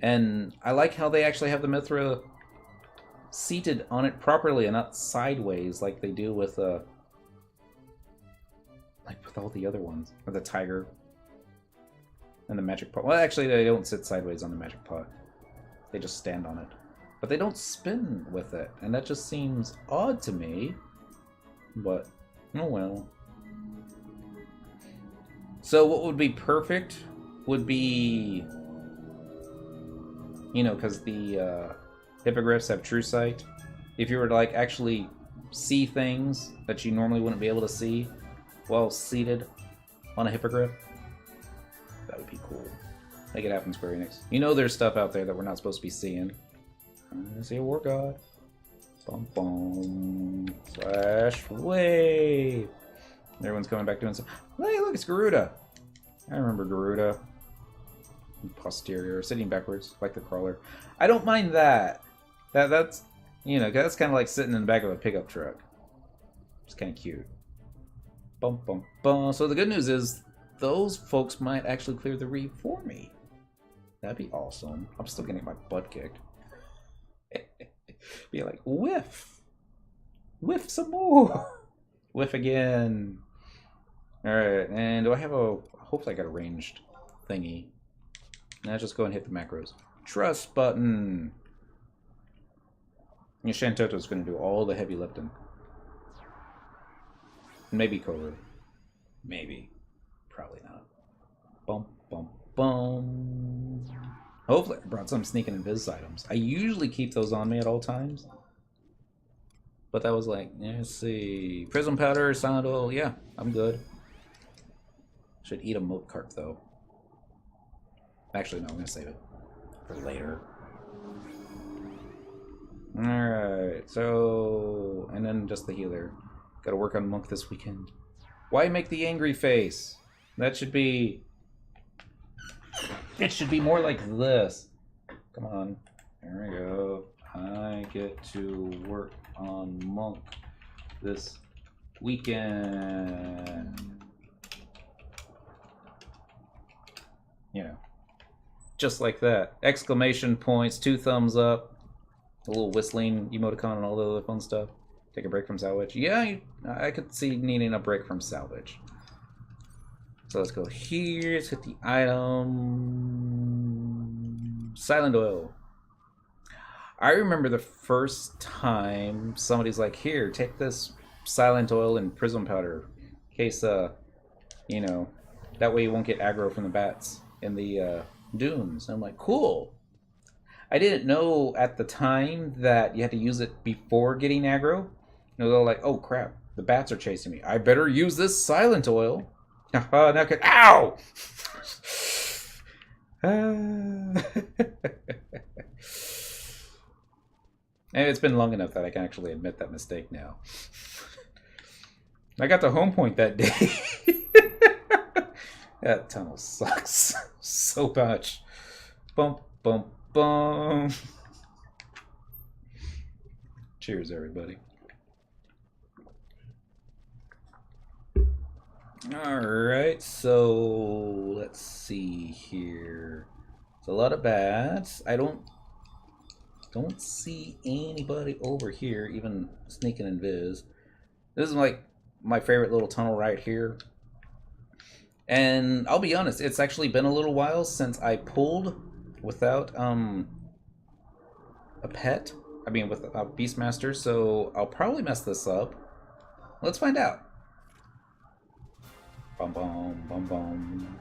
And I like how they actually have the Mithra seated on it properly and not sideways like they do with all the other ones. Or the tiger. And the magic pot. Well, actually, they don't sit sideways on the magic pot. They just stand on it. But they don't spin with it. And that just seems odd to me. But, oh well. So what would be perfect would be... You know, because the hippogriffs have true sight. If you were to, like, actually see things that you normally wouldn't be able to see while seated on a hippogriff, that would be cool. Make it happen, Square Enix. You know there's stuff out there that we're not supposed to be seeing. I see a war god. Bum bum. Slash wave. Everyone's coming back doing some. Hey, look, it's Garuda. I remember Garuda. Posterior, sitting backwards, like the crawler. I don't mind that. That's, you know, that's kind of like sitting in the back of a pickup truck. It's kind of cute. Bum bum bum. So the good news is, those folks might actually clear the reef for me. That'd be awesome. I'm still getting my butt kicked. Be like, whiff! Whiff some more! Whiff again. Alright, and do I have a... Hopefully I got a ranged thingy. Now just go and hit the macros. Trust button! And Shantoto's going to do all the heavy lifting. Maybe Cobra. Maybe. Probably not. Bum, bum, bum. Hopefully I brought some sneaking invis items. I usually keep those on me at all times. But that was like, let's see. Prism powder, silent oil. Yeah, I'm good. Should eat a moat cart though. Actually, no, I'm going to save it for later. Alright, so... And then just the healer. Gotta work on Monk this weekend. Why make the angry face? That should be... It should be more like this. Come on. There we go. I get to work on Monk this weekend. You know. Just like that. Exclamation points, 2 thumbs up. A little whistling emoticon and all the other fun stuff. Take a break from salvage. Yeah, I could see needing a break from salvage. So let's go here. Let's hit the item. Silent oil. I remember the first time somebody's like, here, take this silent oil and prism powder. In case, you know, that way you won't get aggro from the bats in the dunes. And I'm like, cool. I didn't know at the time that you had to use it before getting aggro. You know, they're like, oh crap, the bats are chasing me. I better use this silent oil. Now can, ow! And it's been long enough that I can actually admit that mistake now. I got the home point that day. That tunnel sucks so much. Bump, bump, bump. Cheers, everybody. Alright, so let's see here. It's a lot of bats. I don't see anybody over here, even sneaking in Viz. This is like my favorite little tunnel right here. And I'll be honest, it's actually been a little while since I pulled without a pet. I mean, with a Beastmaster, so I'll probably mess this up. Let's find out. Bum bum bum bum.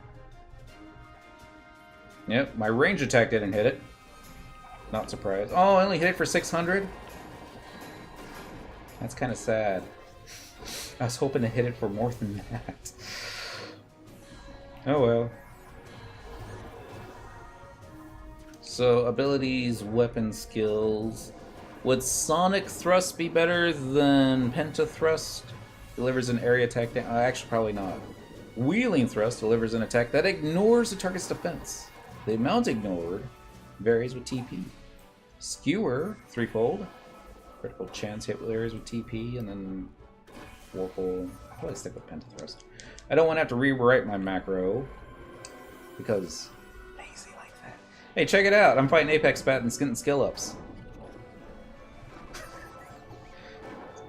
Yep, my range attack didn't hit it. Not surprised. Oh, I only hit it for 600? That's kind of sad. I was hoping to hit it for more than that. Oh well. So, abilities, weapon skills. Would Sonic Thrust be better than Penta Thrust? Delivers an area attack. Actually, probably not. Wheeling Thrust delivers an attack that ignores the target's defense. The amount ignored varies with TP. Skewer, threefold. Critical chance hit areas with TP, and then fourfold. I'll probably stick with Penta Thrust. I don't want to have to rewrite my macro because lazy like that. Hey, check it out! I'm fighting Apex Bat and getting skill ups.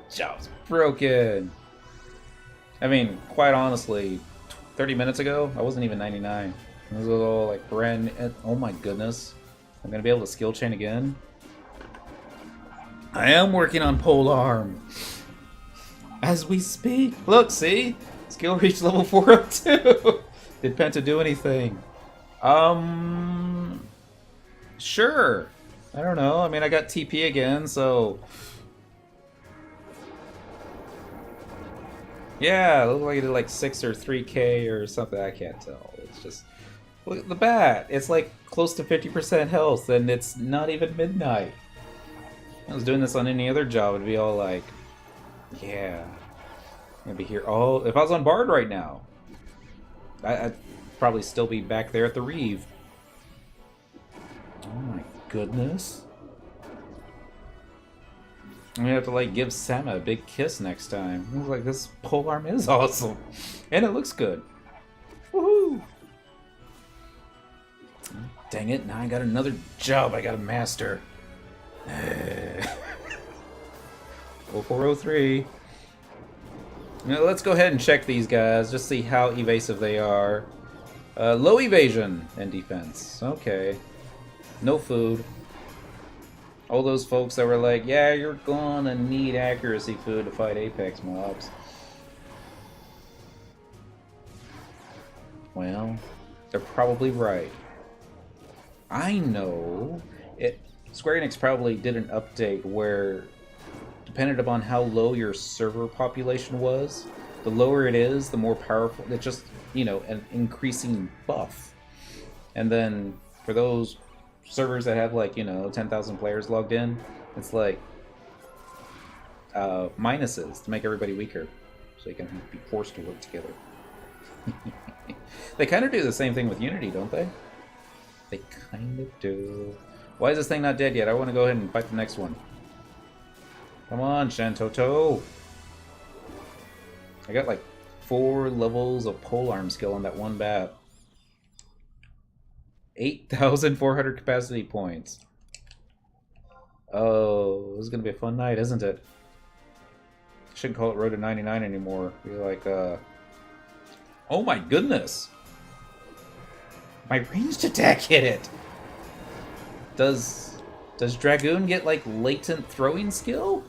Job's broken. I mean, quite honestly, 30 minutes ago, I wasn't even 99. This was all like brand. Oh my goodness. I'm gonna be able to skill chain again. I am working on pole arm as we speak. Look, see? Skill reach level 402. Did Penta do anything? Sure. I don't know. I mean, I got TP again, so. Yeah, it looked like it did like 6 or 3k or something. I can't tell. It's just. Look at the bat. It's like close to 50% health, and it's not even midnight. If I was doing this on any other job, it'd be all like, yeah. I'm gonna be here all. If I was on Bard right now, I'd probably still be back there at the Reeve. Oh my goodness. I'm gonna have to like give Sama a big kiss next time. I was like, this pole arm is awesome. And it looks good. Woohoo! Dang it, now I got another job I gotta master. 0403. Now let's go ahead and check these guys, just see how evasive they are. Low evasion and defense. Okay. No food. All those folks that were like, yeah, you're gonna need accuracy food to fight Apex mobs. Well, they're probably right. I know. Square Enix probably did an update where, depending upon how low your server population was, the lower it is, the more powerful. It's just, you know, an increasing buff. And then for those servers that have like, you know, 10,000 players logged in, it's like minuses to make everybody weaker, so you can be forced to work together. They kind of do the same thing with Unity, don't they? They kind of do. Why is this thing not dead yet? I want to go ahead and fight the next one. Come on, Shantoto. I got like 4 levels of polearm skill on that one bat. 8,400 capacity points. Oh, this is going to be a fun night, isn't it? Shouldn't call it Road to 99 anymore. Be like, oh my goodness! My ranged attack hit it! Does Dragoon get, like, latent throwing skill?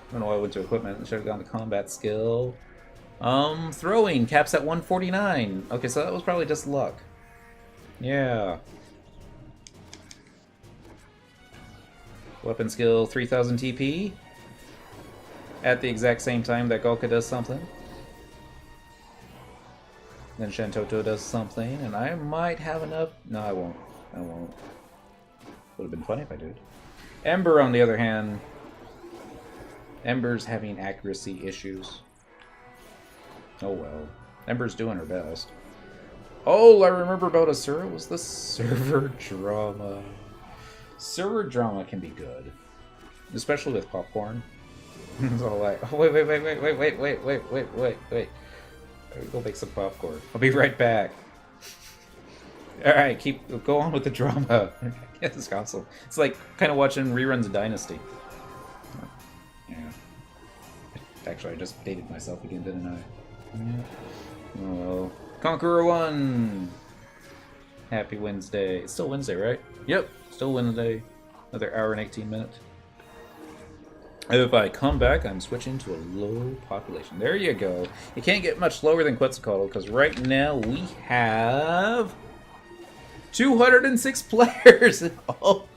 I don't know why I went to equipment. I should have gone to combat skill. Throwing caps at 149. Okay, so that was probably just luck. Yeah. Weapon skill 3000 TP. At the exact same time that Golka does something. Then Shantoto does something, and I might have enough. No, I won't. I won't. Would have been funny if I did. Ember, on the other hand, Ember's having accuracy issues. Oh well. Ember's doing her best. Oh, I remember about Asura was the server drama. Server drama can be good. Especially with popcorn. It's all like, oh, wait. Go make some popcorn. I'll be right back. Alright, go on with the drama. Get this console. It's like kind of watching reruns of Dynasty. Yeah. Actually, I just dated myself again, didn't I? Yeah. Oh well. Conqueror 1! Happy Wednesday. It's still Wednesday, right? Yep, still Wednesday. Another hour and 18 minutes. If I come back, I'm switching to a low population. There you go. You can't get much lower than Quetzalcoatl, because right now we have 206 players in all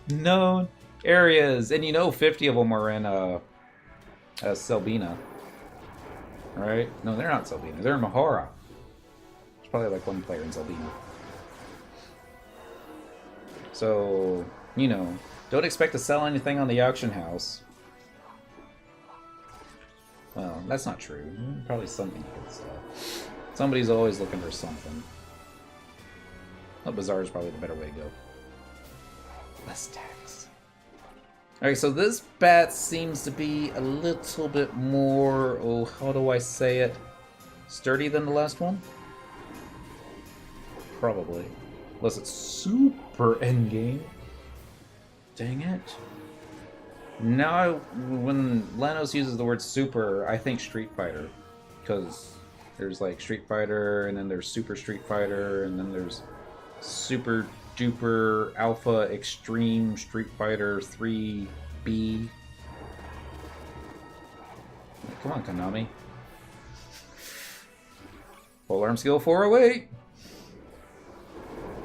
known areas. And you know 50 of them are in Selbina. Right? No, they're not Selbina. They're in Mahara. There's probably like one player in Selbina. So, you know, don't expect to sell anything on the auction house. Well, that's not true. Probably something you could sell. Somebody's always looking for something. A bazaar is probably the better way to go. Less tax. Alright, so this bat seems to be a little bit more, oh, how do I say it? Sturdy than the last one? Probably. Unless it's super endgame. Dang it. Now, when Lanos uses the word super, I think Street Fighter. Because there's like Street Fighter, and then there's Super Street Fighter, and then there's Super Duper Alpha Extreme Street Fighter 3B. Come on, Konami. Polearm skill 408.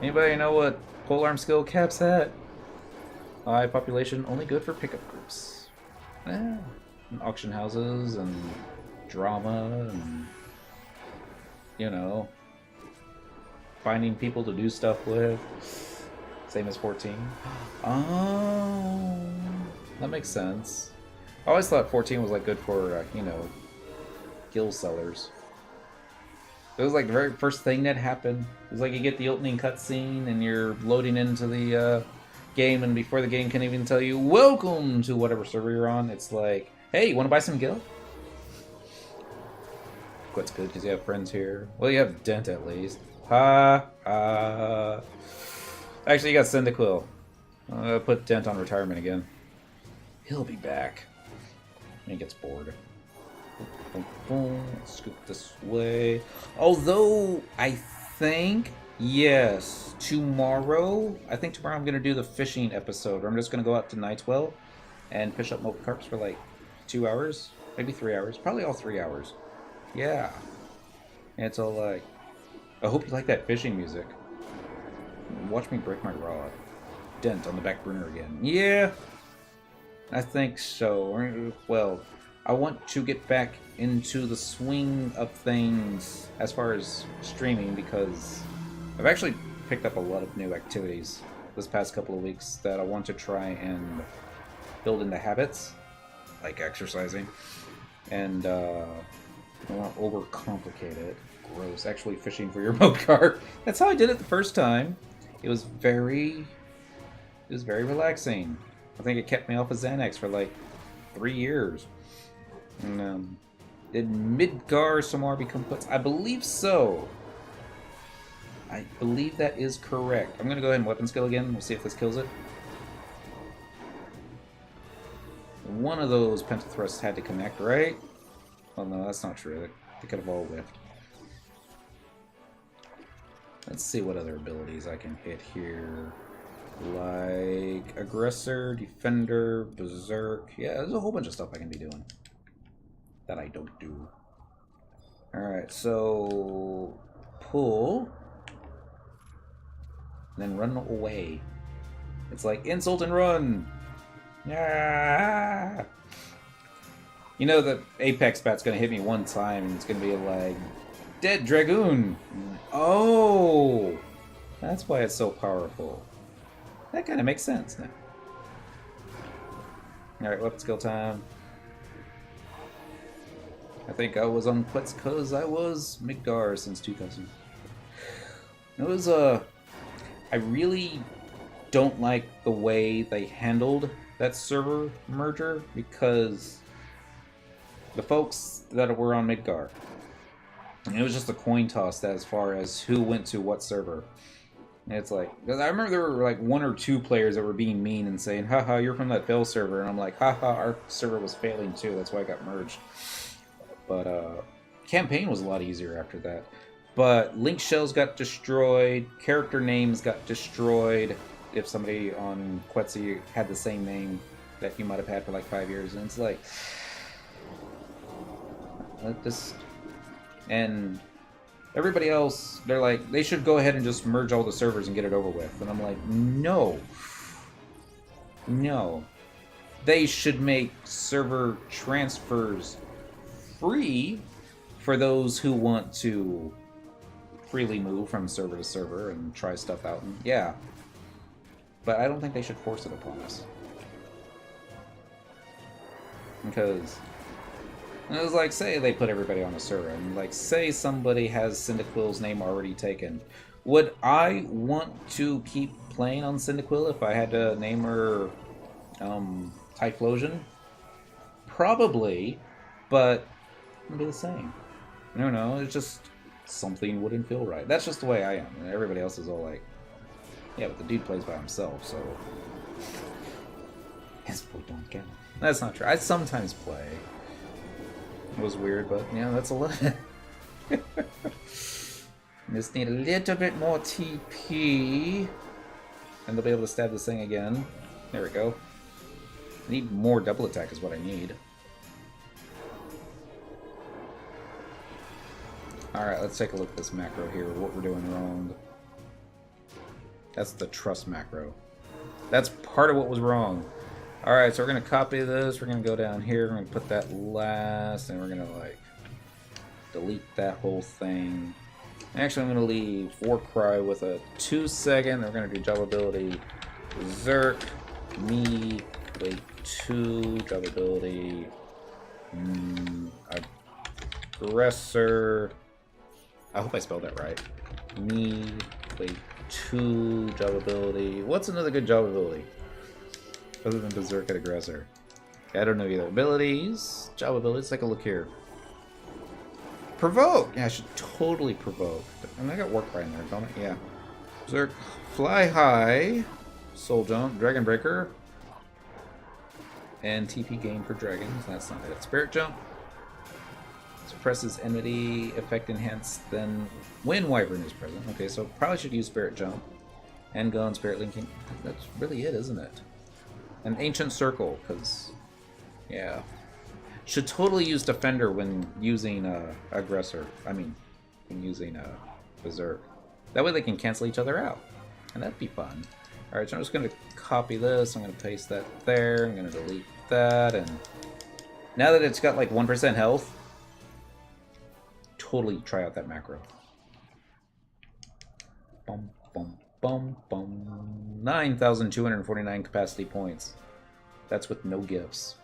Anybody know what polearm skill cap's at? High population, only good for pickup groups. And auction houses and drama and, you know, finding people to do stuff with. Same as 14. Oh, that makes sense. I always thought 14 was like good for, you know, guild sellers. It was like the very first thing that happened. It was like you get the opening cutscene and you're loading into the game, and before the game can even tell you welcome to whatever server you're on, it's like, hey, you want to buy some guild? Quite good because you have friends here. Well, you have Dent at least. Actually, you got Cyndaquil. Put Dent on retirement again. He'll be back. He gets bored. Boom, boom. Scoop this way. Although I think, yes, tomorrow. I think tomorrow I'm gonna do the fishing episode. Where I'm just gonna go out to Nightwell and fish up Mocha-Carps for like 2 hours, maybe 3 hours, probably all 3 hours. Yeah, and it's all like, I hope you like that fishing music. Watch me break my rod. Dent on the back burner again. Yeah, I think so. Well, I want to get back into the swing of things as far as streaming, because I've actually picked up a lot of new activities this past couple of weeks that I want to try and build into habits, like exercising, and I don't want to overcomplicate it. Gross. Actually fishing for your remote car. That's how I did it the first time. It was very relaxing. I think it kept me off of Xanax for like 3 years. And did Midgar Samar become Quetz? I believe so. I believe that is correct. I'm gonna go ahead and weapon skill again. We'll see if this kills it. One of those pentathrusts had to connect, right? Well, no, that's not true. They could have all whiffed. Let's see what other abilities I can hit here. Like Aggressor, Defender, Berserk. Yeah, there's a whole bunch of stuff I can be doing that I don't do. Alright, so pull, then run away. It's like insult and run. Yeah. You know the Apex bat's gonna hit me one time and it's gonna be like, dead Dragoon. Oh, that's why it's so powerful. That kind of makes sense now. Alright, weapon skill time. I think I was on Quetz because I was Migdar since 2000. It was I really don't like the way they handled that server merger because the folks that were on Midgar, it was just a coin toss as far as who went to what server. And it's like, because I remember there were like 1 or 2 players that were being mean and saying, haha, you're from that fail server. And I'm like, haha, our server was failing too. That's why I got merged. But campaign was a lot easier after that. But link shells got destroyed, character names got destroyed if somebody on Quetzy had the same name that you might have had for like 5 years. And it's like, and everybody else, they're like, they should go ahead and just merge all the servers and get it over with. And I'm like, no. No. They should make server transfers free for those who want to freely move from server to server and try stuff out. And yeah. But I don't think they should force it upon us. Because it was like, say they put everybody on a server, and like, say somebody has Cyndaquil's name already taken. Would I want to keep playing on Cyndaquil if I had to name her Typhlosion? Probably, but it would be the same. I don't know, it's just something wouldn't feel right. That's just the way I am. And everybody else is all like, yeah, but the dude plays by himself, so his boy don't count. That's not true. I sometimes play. It was weird, but yeah, that's a lot. Just need a little bit more TP, and they'll be able to stab this thing again. There we go. I need more double attack is what I need. Alright, let's take a look at this macro here, what we're doing wrong. That's the trust macro. That's part of what was wrong. Alright, so we're going to copy this, we're going to go down here, we're going to put that last, and we're going to, like, delete that whole thing. Actually, I'm going to leave Warcry with a 2-second, we're going to do job ability, Berserk, me, wait, 2, job ability, Aggressor, I hope I spelled that right, me, wait, 2, job ability, what's another good job ability? Other than Berserk and Aggressor. I don't know either. Abilities. Job abilities. Take a look here. Provoke! Yeah, I should totally provoke. And I got work right in there, don't I? Yeah. Berserk. Fly high. Soul jump. Dragon breaker. And TP gain for dragons. That's not it. Spirit jump. Suppresses enmity. Effect enhanced. Then when Wyvern is present. Okay, so probably should use Spirit jump. And go on Spirit linking. That's really it, isn't it? An Ancient Circle, because, yeah. Should totally use Defender when using Aggressor. I mean, when using Berserk. That way they can cancel each other out. And that'd be fun. Alright, so I'm just going to copy this. I'm going to paste that there. I'm going to delete that. And now that it's got like 1% health, totally try out that macro. Bum, bum. Bum, bum. 9,249 capacity points. That's with no gifts.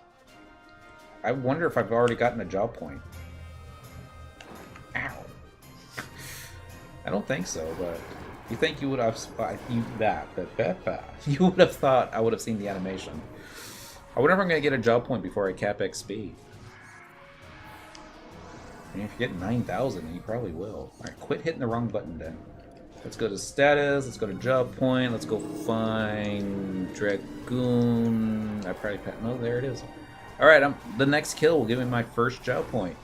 I wonder if I've already gotten a job point. Ow. I don't think so, but you think you would have you would have thought I would have seen the animation. I wonder if I'm gonna get a job point before I cap XP. And if you get 9,000, then you probably will. Alright, quit hitting the wrong button then. Let's go to status, let's go to job point, let's go find Dragoon. I probably no, there it is. Alright, the next kill will give me my first job point.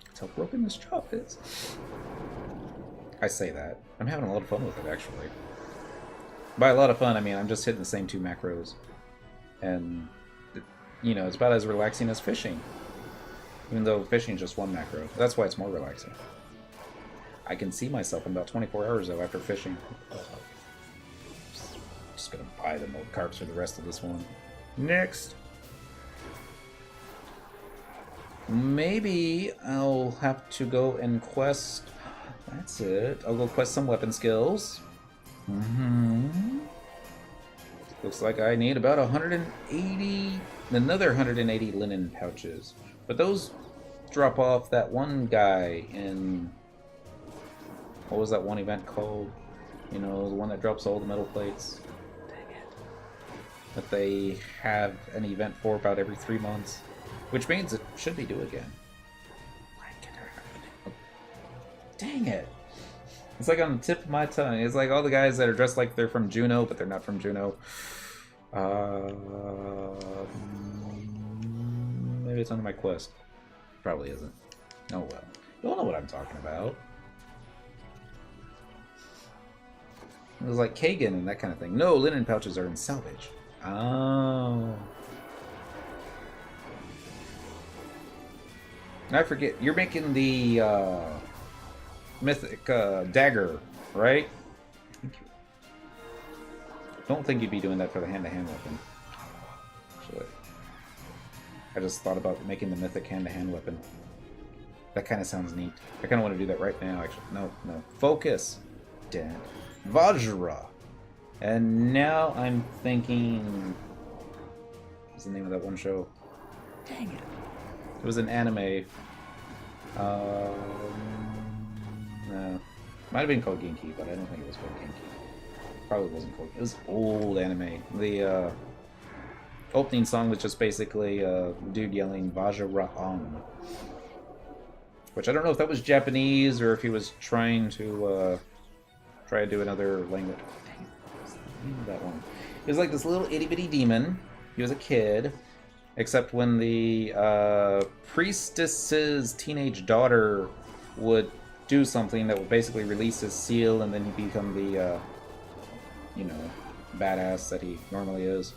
That's how broken this job is. I say that. I'm having a lot of fun with it, actually. By a lot of fun, I mean I'm just hitting the same 2 macros. And, you know, it's about as relaxing as fishing. Even though fishing is just 1 macro. That's why it's more relaxing. I can see myself in about 24 hours, though, after fishing. Just gonna buy the mold carps for the rest of this one. Next! Maybe I'll have to go and quest... That's it. I'll go quest some weapon skills. Looks like I need about 180 another 180 linen pouches. But those drop off that one guy in... What was that one event called? You know, the one that drops all the metal plates. Dang it. That they have an event for about every 3 months. Which means it should be due again. Dang it. It's like on the tip of my tongue. It's like all the guys that are dressed like they're from Juneau, but they're not from Juneau. Maybe it's under my quest. Probably isn't. Oh well. You all know what I'm talking about. It was like Kagan and that kind of thing. No, linen pouches are in salvage. Oh. I forget. You're making the mythic dagger, right? Don't think you'd be doing that for the hand-to-hand weapon. Actually, I just thought about making the mythic hand-to-hand weapon. That kind of sounds neat. I kind of want to do that right now, actually. No, no. Focus. Dead. Vajra. And now I'm thinking... What's the name of that one show? Dang it. It was an anime. No. Might have been called Genki, but I don't think it was called Genki. Probably wasn't called... It was old anime. The opening song was just basically a dude yelling Vajra-on. Which I don't know if that was Japanese or if he was trying to try to do another language. Dang, what's the name of that one? He was like this little itty-bitty demon. He was a kid. Except when the priestess's teenage daughter would do something that would basically release his seal, and then he'd become the, you know, badass that he normally is.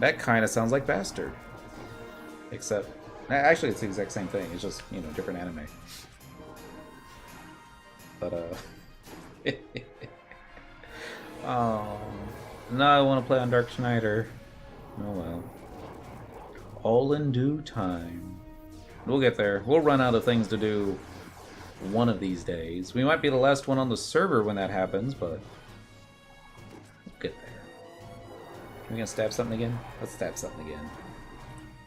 That kind of sounds like Bastard. Except, actually it's the exact same thing. It's just, you know, different anime. But, oh, now I want to play on Dark Schneider. Oh well. All in due time. We'll get there. We'll run out of things to do one of these days. We might be the last one on the server when that happens, but we'll get there. Are we gonna stab something again? Let's stab something again.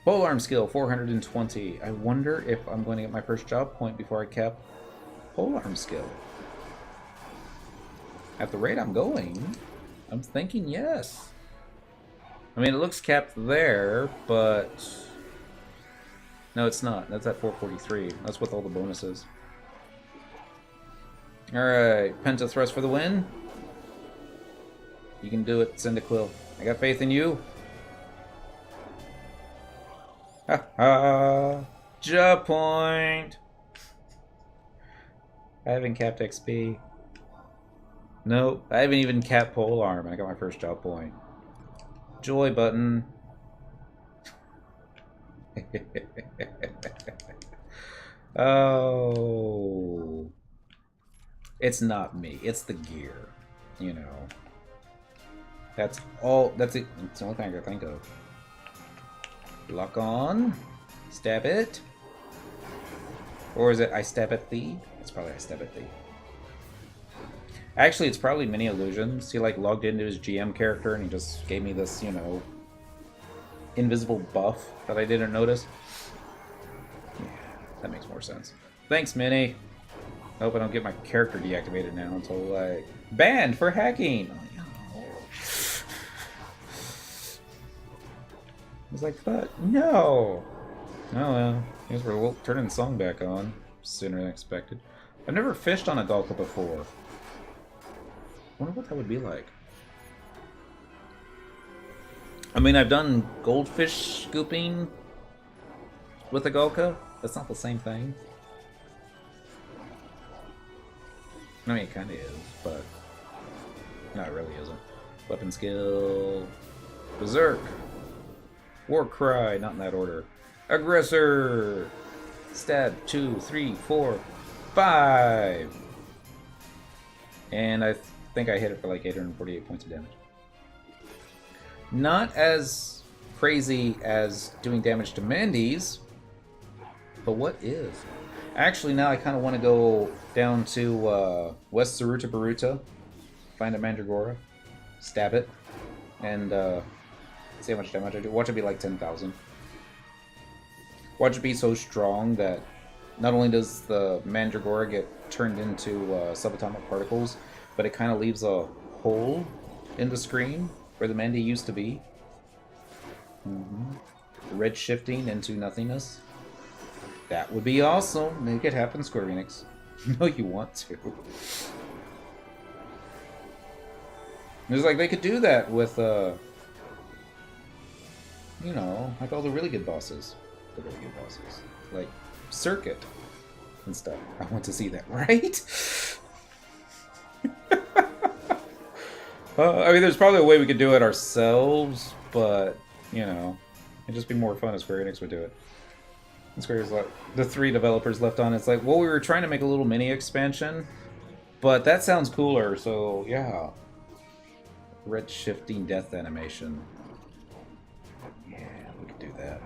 Polearm skill, 420. I wonder if I'm going to get my first job point before I cap polearm skill. At the rate I'm going, I'm thinking yes. I mean, it looks capped there, but... No, it's not. That's at 443. That's with all the bonuses. Alright, Penta Thrust for the win. You can do it, Cyndaquil. I got faith in you. Ha ha! Job point! I haven't capped XP. Nope, I haven't even capped polearm. I got my first job point. Joy button. Oh. It's not me. It's the gear. You know. That's all. That's it. It's the only thing I can think of. Lock on. Stab it. Or is it I stab at thee? It's probably I stab at thee. Actually, it's probably Mini Illusions. He like logged into his GM character and he just gave me this, you know, invisible buff that I didn't notice. Yeah, that makes more sense. Thanks, Mini. I hope I don't get my character deactivated now until like banned for hacking. I was like, but no. Oh well, I guess we're turning the song back on sooner than expected. I've never fished on a Galka before. I wonder what that would be like. I mean, I've done goldfish scooping with a Galka. That's not the same thing. I mean, it kind of is, but no, it really isn't. Weapon skill, Berserk, War Cry, not in that order. Aggressor, stab 2, 3, 4, 5, and I think I hit it for like 848 points of damage. Not as crazy as doing damage to Mandy's, but what is? Actually, now I kind of want to go down to West Saruta Baruta, find a Mandragora, stab it, and See how much damage I do. Watch it be like 10,000. Watch it be so strong that not only does the Mandragora get turned into subatomic particles, but it kind of leaves a hole in the screen where the Mandy used to be. Red shifting into nothingness. That would be awesome. Make it happen, Square Enix. You know you want to. It's like they could do that with, you know, like all the really good bosses. The really good bosses. Like Circuit and stuff. I want to see that, right? I mean, there's probably a way we could do it ourselves, but, you know, it'd just be more fun if Square Enix would do it. And Square's like, the 3 developers left on, it's like, well, we were trying to make a little mini expansion, but that sounds cooler, so, yeah. Red shifting death animation. Yeah, we could do that.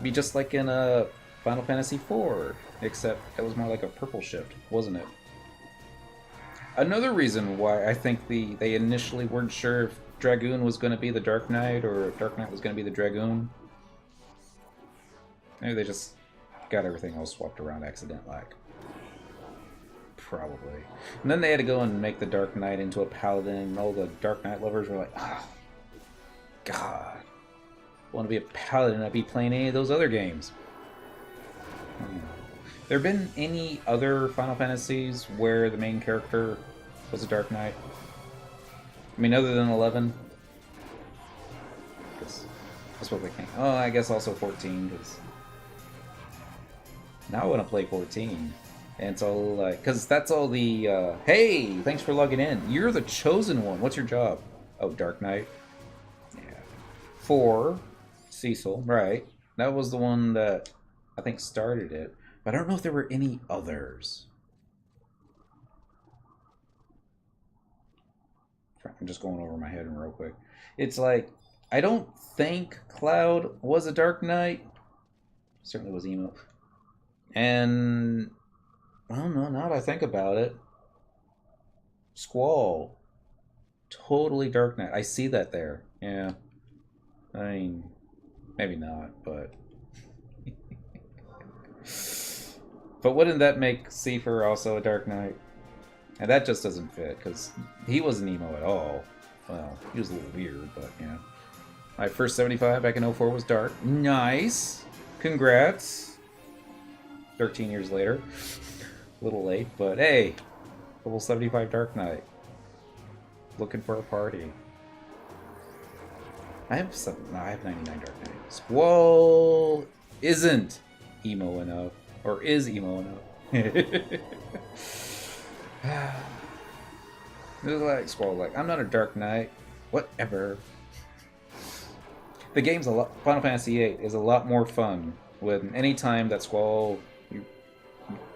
Be just like in Final Fantasy IV, except it was more like a purple shift, wasn't it? Another reason why I think they initially weren't sure if Dragoon was going to be the Dark Knight or if Dark Knight was going to be the Dragoon. Maybe they just got everything all swapped around accident-like. Probably. And then they had to go and make the Dark Knight into a paladin, and all the Dark Knight lovers were like, oh, God. I want to be a paladin, I'd be playing any of those other games. There been any other Final Fantasies where the main character was a Dark Knight? I mean, other than 11? Because that's what they can't. Oh, I guess also 14, because now I want to play 14. And it's all like, because that's all the, hey, thanks for logging in. You're the chosen one. What's your job? Oh, Dark Knight. Yeah. 4, Cecil, right. That was the one that I think started it. But I don't know if there were any others. I'm just going over my head real quick. It's like, I don't think Cloud was a Dark Knight. Certainly was emo. And I don't know, now that I think about it, Squall, totally Dark Knight. I see that there. Yeah. I mean, maybe not, but... But wouldn't that make Seifer also a Dark Knight? And that just doesn't fit, because he wasn't emo at all. Well, he was a little weird, but, you know. My first 75 back in 04 was dark. Nice! Congrats! 13 years later. A little late, but hey! Level 75 Dark Knight. Looking for a party. I have 99 Dark Knight. Squall isn't emo enough. Or is emo enough. It was like Squall, like, I'm not a Dark Knight. Whatever. The game's a lot. Final Fantasy VIII is a lot more fun with any time that Squall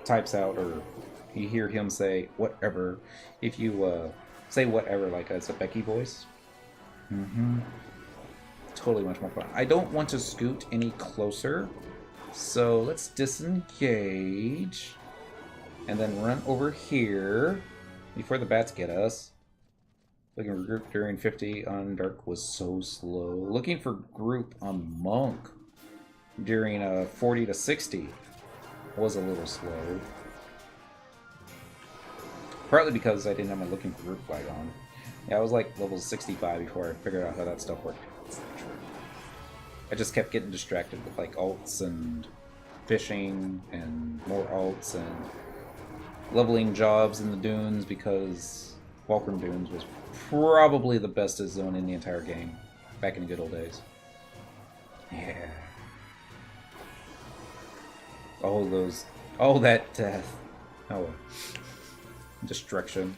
types out or you hear him say whatever. If you say whatever like it's a Becky voice. Totally much more fun. I don't want to scoot any closer. So let's disengage and then run over here before the bats get us. Looking for group during 50 on Dark was so slow. Looking for group on Monk during 40 to 60 was a little slow. Partly because I didn't have my looking for group flag on. Yeah, I was like level 65 before I figured out how that stuff worked. That's not true. I just kept getting distracted with like alts and fishing and more alts and leveling jobs in the dunes because Walkern Dunes was probably the bestest zone in the entire game back in the good old days. Yeah. All that death. Oh, destruction.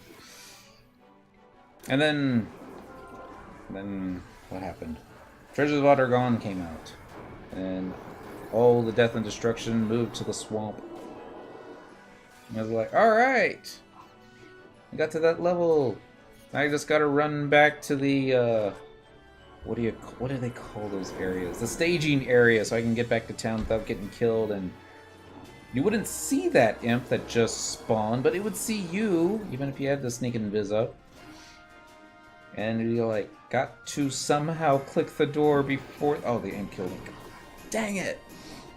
And then what happened? Treasures of Dragoon came out, and all the death and destruction moved to the swamp. And I was like, alright! I got to that level. I just gotta run back to the, what do they call those areas? The staging area, so I can get back to town without getting killed, and you wouldn't see that imp that just spawned, but it would see you, even if you had the sneak and viz up. And you like got to somehow click the door before. Oh, the imp killed him. Dang it!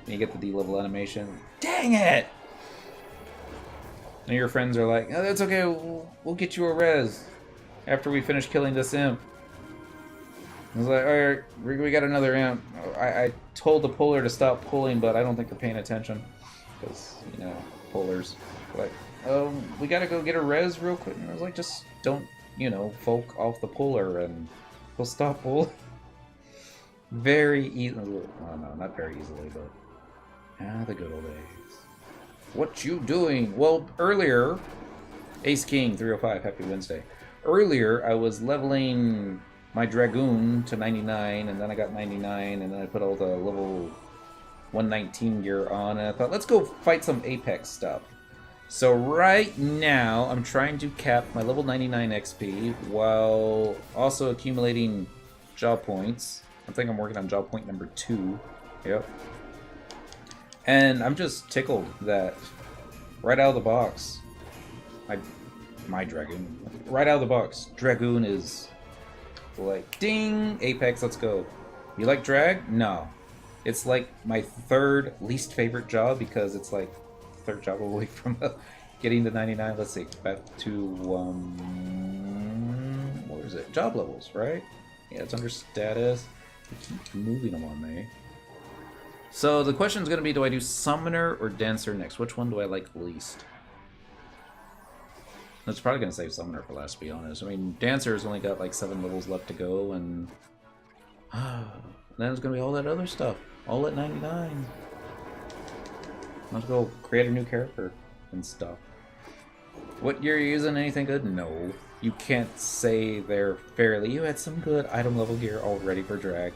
And you get the D level animation. Dang it! And your friends are like, oh, that's okay, we'll get you a res after we finish killing this imp. I was like, alright, we got another imp. I told the puller to stop pulling, but I don't think they're paying attention. Because, you know, pullers. Like, we gotta go get a res real quick. And I was like, just don't, you know, folk off the puller and we'll stop pulling. Very easily. Well, no, not very easily, but. The good old days. What you doing? Well, earlier, Ace King 305, happy Wednesday. Earlier, I was leveling my Dragoon to 99, and then I got 99, and then I put all the level 119 gear on, and I thought, let's go fight some Apex stuff. So right now, I'm trying to cap my level 99 XP while also accumulating job points. I think I'm working on job point number 2. Yep. And I'm just tickled that right out of the box, my Dragoon, right out of the box, Dragoon is like, ding, Apex, let's go. You like drag? No. It's like my third least favorite job because it's like third job away from getting to 99. Let's see, back to, where is it? Job levels, right? Yeah, it's under status. They keep moving them on me. So the question is going to be, do I do Summoner or Dancer next? Which one do I like least? That's probably going to save Summoner for last, to be honest. I mean, Dancer's only got like 7 levels left to go, and then it's going to be all that other stuff. All at 99. Let's go create a new character and stuff. What year are you using? Anything good? No. You can't say they're fairly. You had some good item level gear already for drag.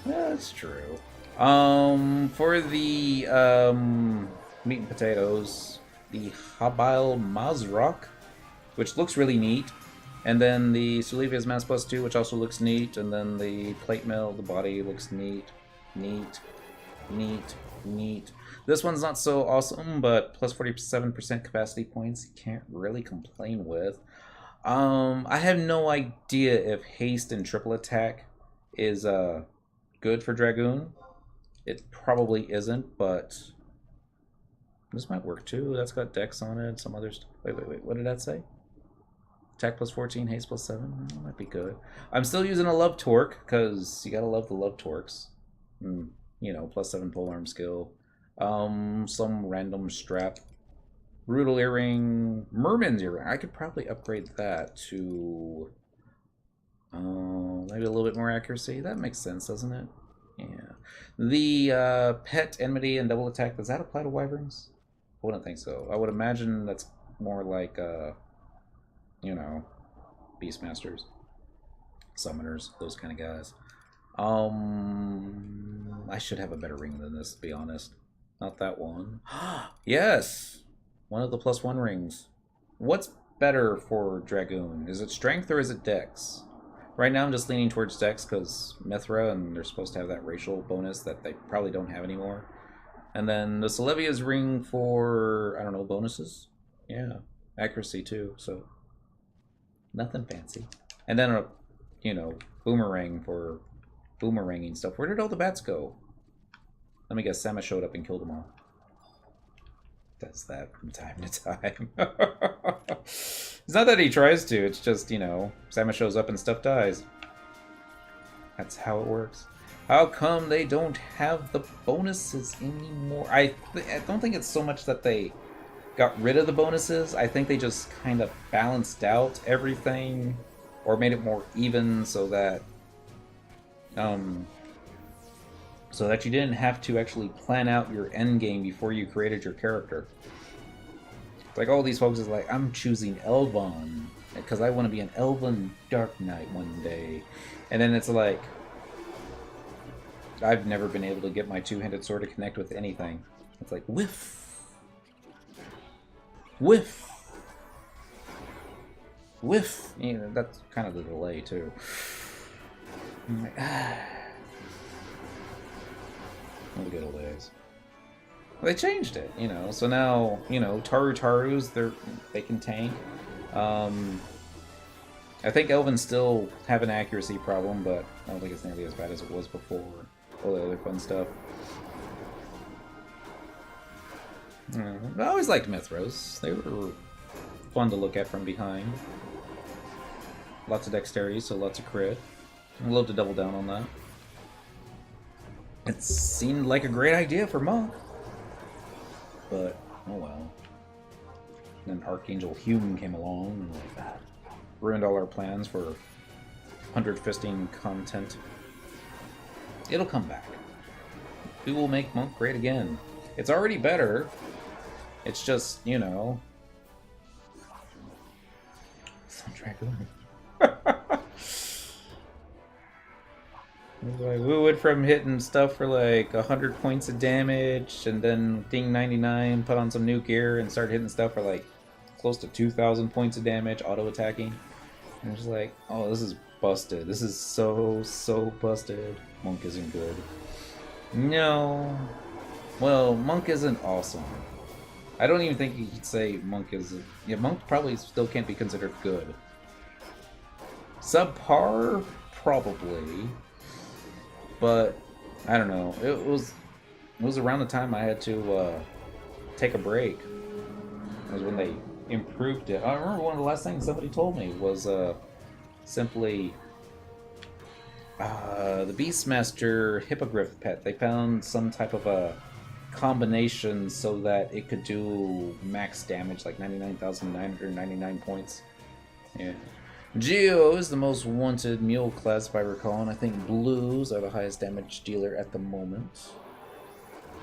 That's true. For the meat and potatoes, the Habil Mazrock, which looks really neat, and then the Sulevia's Mass Plus 2, which also looks neat, and then the plate mill, the body looks neat. This one's not so awesome, but plus 47% capacity points, you can't really complain with. I have no idea if haste and triple attack is good for Dragoon. It probably isn't, but this might work too. That's got dex on it, some other stuff. Wait, what did that say? Attack plus 14, haste plus 7? That might be good. I'm still using a love torque, because you gotta love the love torques. You know, plus 7 polearm skill. Some random strap. Brutal earring. Merman's earring. I could probably upgrade that to maybe a little bit more accuracy. That makes sense, doesn't it? Yeah. The pet, enmity, and double attack, does that apply to wyverns? I wouldn't think so. I would imagine that's more like, you know, beastmasters, summoners, those kind of guys. I should have a better ring than this, to be honest. Not that one. Yes! One of the +1 rings. What's better for Dragoon? Is it strength or is it dex? Right now I'm just leaning towards dex because Mithra, and they're supposed to have that racial bonus that they probably don't have anymore. And then the Sulevia's ring for, I don't know, bonuses? Yeah, accuracy too, so nothing fancy. And then a, you know, boomerang for boomeranging stuff. Where did all the bats go? Let me guess, Sama showed up and killed them all. Does that from time to time. It's not that he tries to, it's just, you know, Sama shows up and stuff dies. That's how it works. How come they don't have the bonuses anymore? I don't think it's so much that they got rid of the bonuses. I think they just kind of balanced out everything, or made it more even so that you didn't have to actually plan out your end game before you created your character. Like all these folks is like, I'm choosing Elvon because I want to be an Elven Dark Knight one day, and then it's like, I've never been able to get my two-handed sword to connect with anything. It's like whiff, whiff, whiff. You know, that's kind of the delay too. I'm like, All the good old days. Well, they changed it, you know. So now, you know, Tarus, they can tank. I think Elvins still have an accuracy problem, but I don't think it's nearly as bad as it was before. All the other fun stuff. I always liked Mithras. They were fun to look at from behind. Lots of dexterity, so lots of crit. I'd love to double down on that. It seemed like a great idea for Monk. But, oh well. And then Archangel Hume came along and like that. Ruined all our plans for 100 fisting content. It'll come back. We will make Monk great again. It's already better. It's just, you know... Some Dragoon. Like, we went from hitting stuff for like 100 points of damage and then ding 99, put on some new gear and start hitting stuff for like close to 2,000 points of damage, auto-attacking. And it's like, oh, this is busted. This is so busted. Monk isn't good. No. Well, Monk isn't awesome. I don't even think you could say Monk is... Yeah, Monk probably still can't be considered good. Subpar? Probably. But, I don't know. It was around the time I had to take a break. It was when they improved it. I remember one of the last things somebody told me was simply the Beastmaster Hippogriff pet. They found some type of a combination so that it could do max damage, like 99,999 points. Yeah. Geo is the most wanted mule class, if I recall, and I think blues are the highest damage dealer at the moment.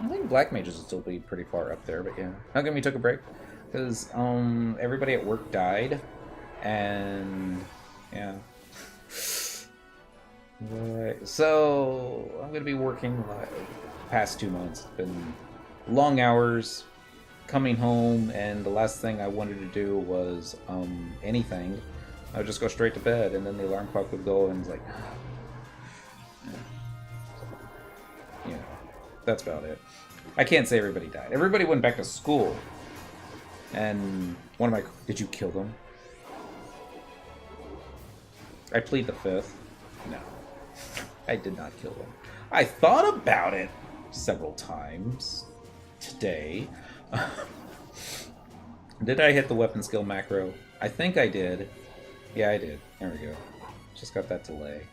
I think black mages will still be pretty far up there, but yeah. How come we took a break? Because everybody at work died, and yeah. Right. So I'm gonna be working the past 2 months. It's been long hours, coming home, and the last thing I wanted to do was anything. I would just go straight to bed, and then the alarm clock would go, and it's like, yeah, that's about it. I can't say everybody died. Everybody went back to school, and one of my... Did you kill them? I plead the fifth. No, I did not kill them. I thought about it several times today. Did I hit the weapon skill macro? I think I did. Yeah, I did. There we go. Just got that delay.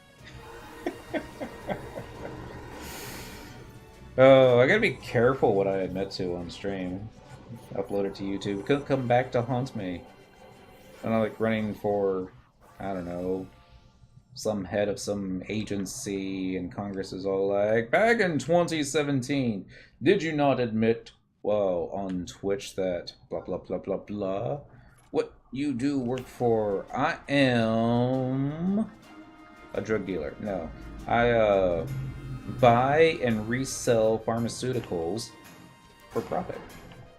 Oh, I gotta be careful what I admit to on stream. Upload it to YouTube. It could come back to haunt me. I'm not like running for, I don't know, some head of some agency, and Congress is all like, back in 2017, did you not admit, well, on Twitch that blah blah blah blah blah? What you do work for? I am a drug dealer. No, I buy and resell pharmaceuticals for profit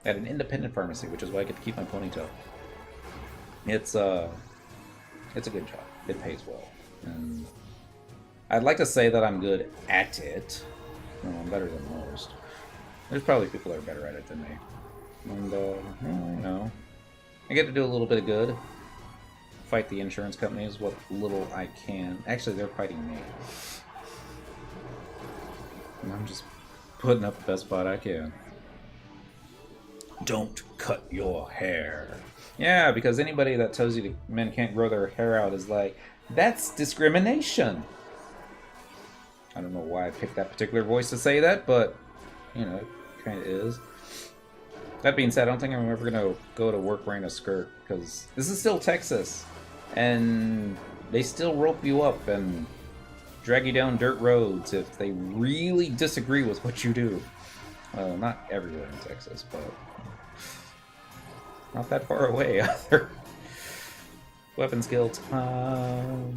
at an independent pharmacy, which is why I get to keep my ponytail. It's a good job. It pays well, and I'd like to say that I'm good at it. No, I'm better than most. There's probably people that are better at it than me, and you know. I get to do a little bit of good. Fight the insurance companies, what little I can. Actually, they're fighting me. And I'm just putting up the best spot I can. Don't cut your hair. Yeah, because anybody that tells you that men can't grow their hair out is like, that's discrimination. I don't know why I picked that particular voice to say that, but, you know, it kind of is. That being said, I don't think I'm ever going to go to work wearing a skirt, because this is still Texas, and they still rope you up and drag you down dirt roads if they really disagree with what you do. Well, not everywhere in Texas, but not that far away either. Weapon skill time.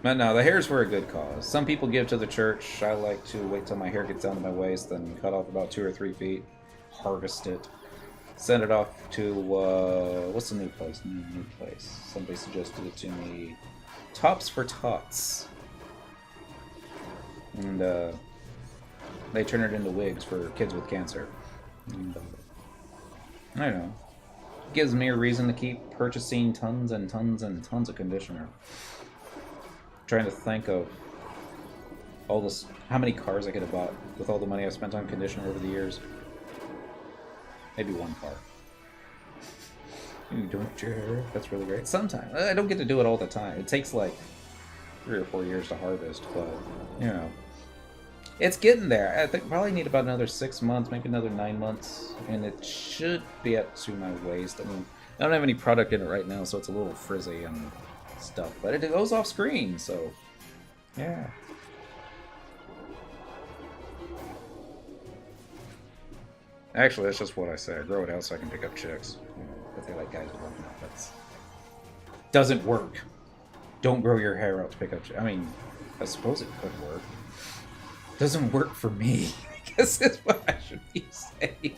But no, the hair's for a good cause. Some people give to the church. I like to wait till my hair gets down to my waist, then cut off about 2 or 3 feet, harvest it, send it off to, what's the new place? New place. Somebody suggested it to me. Tops for Tots. And, they turn it into wigs for kids with cancer. And, I don't know. Gives me a reason to keep purchasing tons and tons and tons of conditioner. Trying to think of all this, how many cars I could have bought with all the money I spent on conditioner over the years. Maybe one car. You don't care. That's really great. Sometimes. I don't get to do it all the time. It takes like 3 or 4 years to harvest, but, you know. It's getting there. I think probably need about another 6 months, maybe another 9 months, and it should be up to my waist. I mean, I don't have any product in it right now, so it's a little frizzy and stuff, but it goes off screen, so yeah. Actually, that's just what I say. I grow it out so I can pick up chicks. You know, but they like guys with long enough. That's doesn't work. Don't grow your hair out to pick up chicks. I mean, I suppose it could work. Doesn't work for me. I guess that's what I should be saying.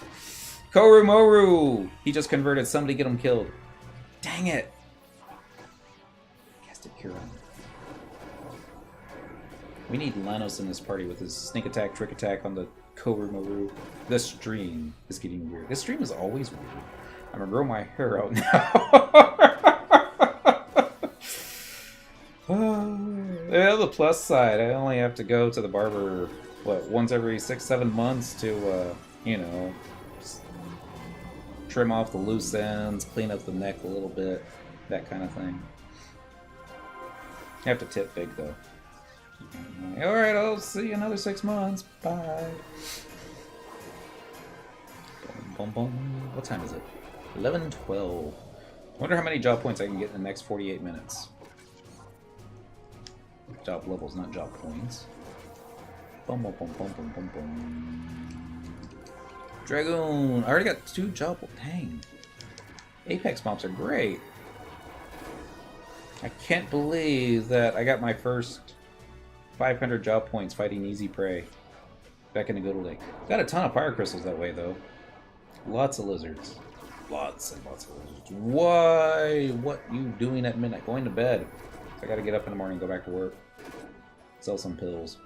Korumoru! He just converted. Somebody get him killed. Dang it! Casted Cure on. We need Lanos in this party with his sneak attack, trick attack on the Korumoru. This stream is getting weird. This stream is always weird. I'm gonna grow my hair out now. Yeah, the plus side, I only have to go to the barber, what, once every 6-7 months to, you know, trim off the loose ends, clean up the neck a little bit, that kind of thing. I have to tip big, though. Alright, I'll see you another 6 months. Bye. Boom, boom, boom. What time is it? 11:12. Wonder how many job points I can get in the next 48 minutes. Job levels, not job points. Boom, boom, boom, boom, boom, boom, boom. Dragoon! I already got 2 job... Dang. Apex mobs are great. I can't believe that I got my first 500 job points fighting easy prey back in the good old day. Got a ton of fire crystals that way, though. Lots of lizards. Lots and lots of lizards. Why? What you doing at midnight? Going to bed. I gotta get up in the morning and go back to work. Sell some pills.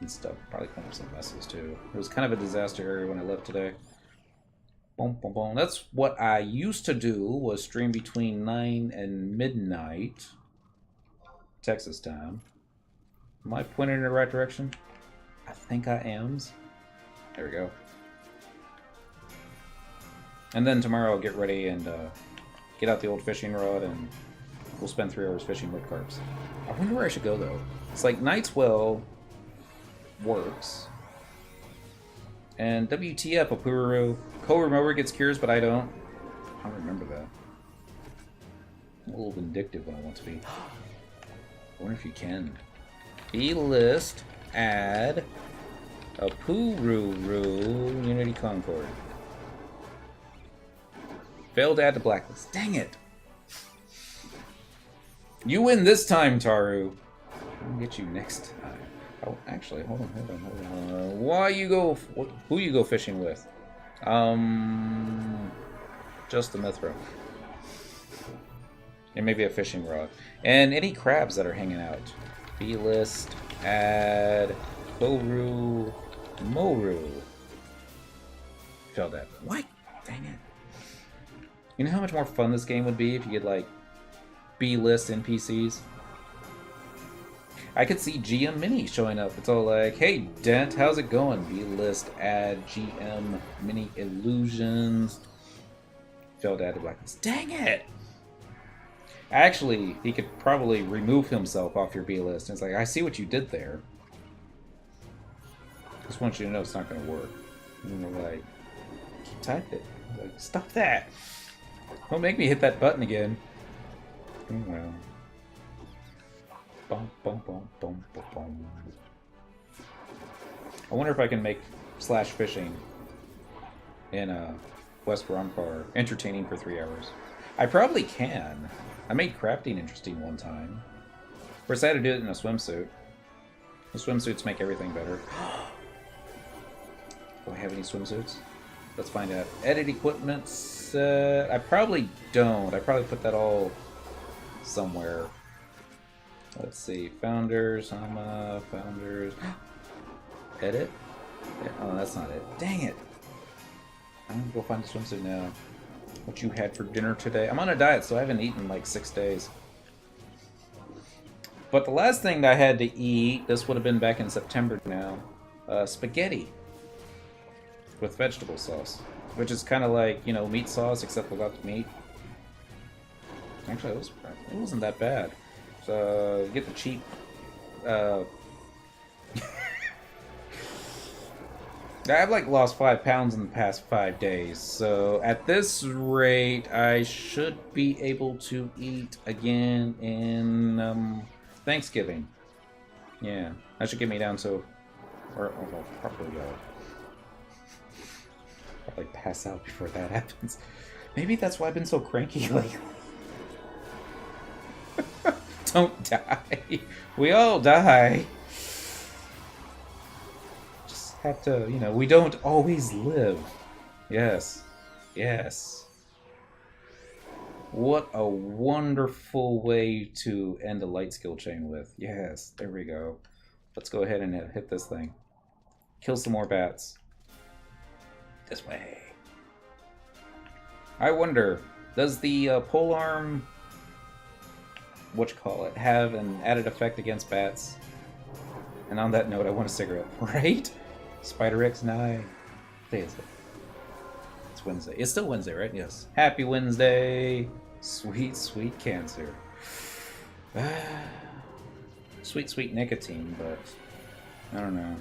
And stuff. Probably clean up some messes, too. It was kind of a disaster area when I left today. Boom, boom, boom. That's what I used to do, was stream between 9 and midnight. Texas time. Am I pointing in the right direction? I think I am. There we go. And then tomorrow I'll get ready and get out the old fishing rod and we'll spend 3 hours fishing with carps. I wonder where I should go, though. It's like Nightswell works. And WTF, Apuru. Korumoru gets cures, but I don't. I don't remember that. I'm a little vindictive when I want to be. I wonder if you can. B-list, add, Apuru, Unity Concord. Failed to add to blacklist. Dang it! You win this time, Taru. I'll get you next time. Oh, actually, hold on. Why you go? Who you go fishing with? Just the Mithra. And maybe a fishing rod. And any crabs that are hanging out. B-list, add, Koru, Moru. Failed that. What? Dang it. You know how much more fun this game would be if you could, like, B-list NPCs? I could see GM Mini showing up. It's all like, hey, Dent, how's it going? B-list, add, GM Mini Illusions. Failed to add to blacklist. Dang it! Actually, he could probably remove himself off your B-list. And it's like, I see what you did there. Just want you to know it's not going to work. And you're like, type it. Like, stop that! Don't make me hit that button again. Oh, well. Bum, bum, bum, bum, bum, bum. I wonder if I can make slash fishing in West Romcar entertaining for 3 hours. I probably can. I made crafting interesting one time. Of course, I had to do it in a swimsuit. The swimsuits make everything better. Do I have any swimsuits? Let's find out. Edit equipment set. I probably don't. I probably put that all somewhere. Let's see. Founders. Founders. Edit? Oh, that's not it. Dang it. I'm gonna go find the swimsuit now. What you had for dinner today? I'm on a diet, so I haven't eaten in like 6 days. But the last thing that I had to eat, this would have been back in September now, spaghetti with vegetable sauce, which is kind of like, you know, meat sauce except without the meat. Actually, it wasn't that bad. So get the cheap. I've like lost 5 pounds in the past 5 days, so at this rate, I should be able to eat again in Thanksgiving. Yeah, that should get me down to, or well, probably pass out before that happens. Maybe that's why I've been so cranky lately. Don't die. We all die. Just have to, you know, we don't always live. Yes. Yes. What a wonderful way to end a light skill chain with. Yes, there we go. Let's go ahead and hit this thing. Kill some more bats. This way. I wonder, does the polearm, whatchamacallit, have an added effect against bats? And on that note, I want a cigarette, right? Spider X9. What day is it? It's Wednesday. It's still Wednesday, right? Yes. Happy Wednesday. Sweet, sweet cancer. Sweet, sweet nicotine, but I don't know.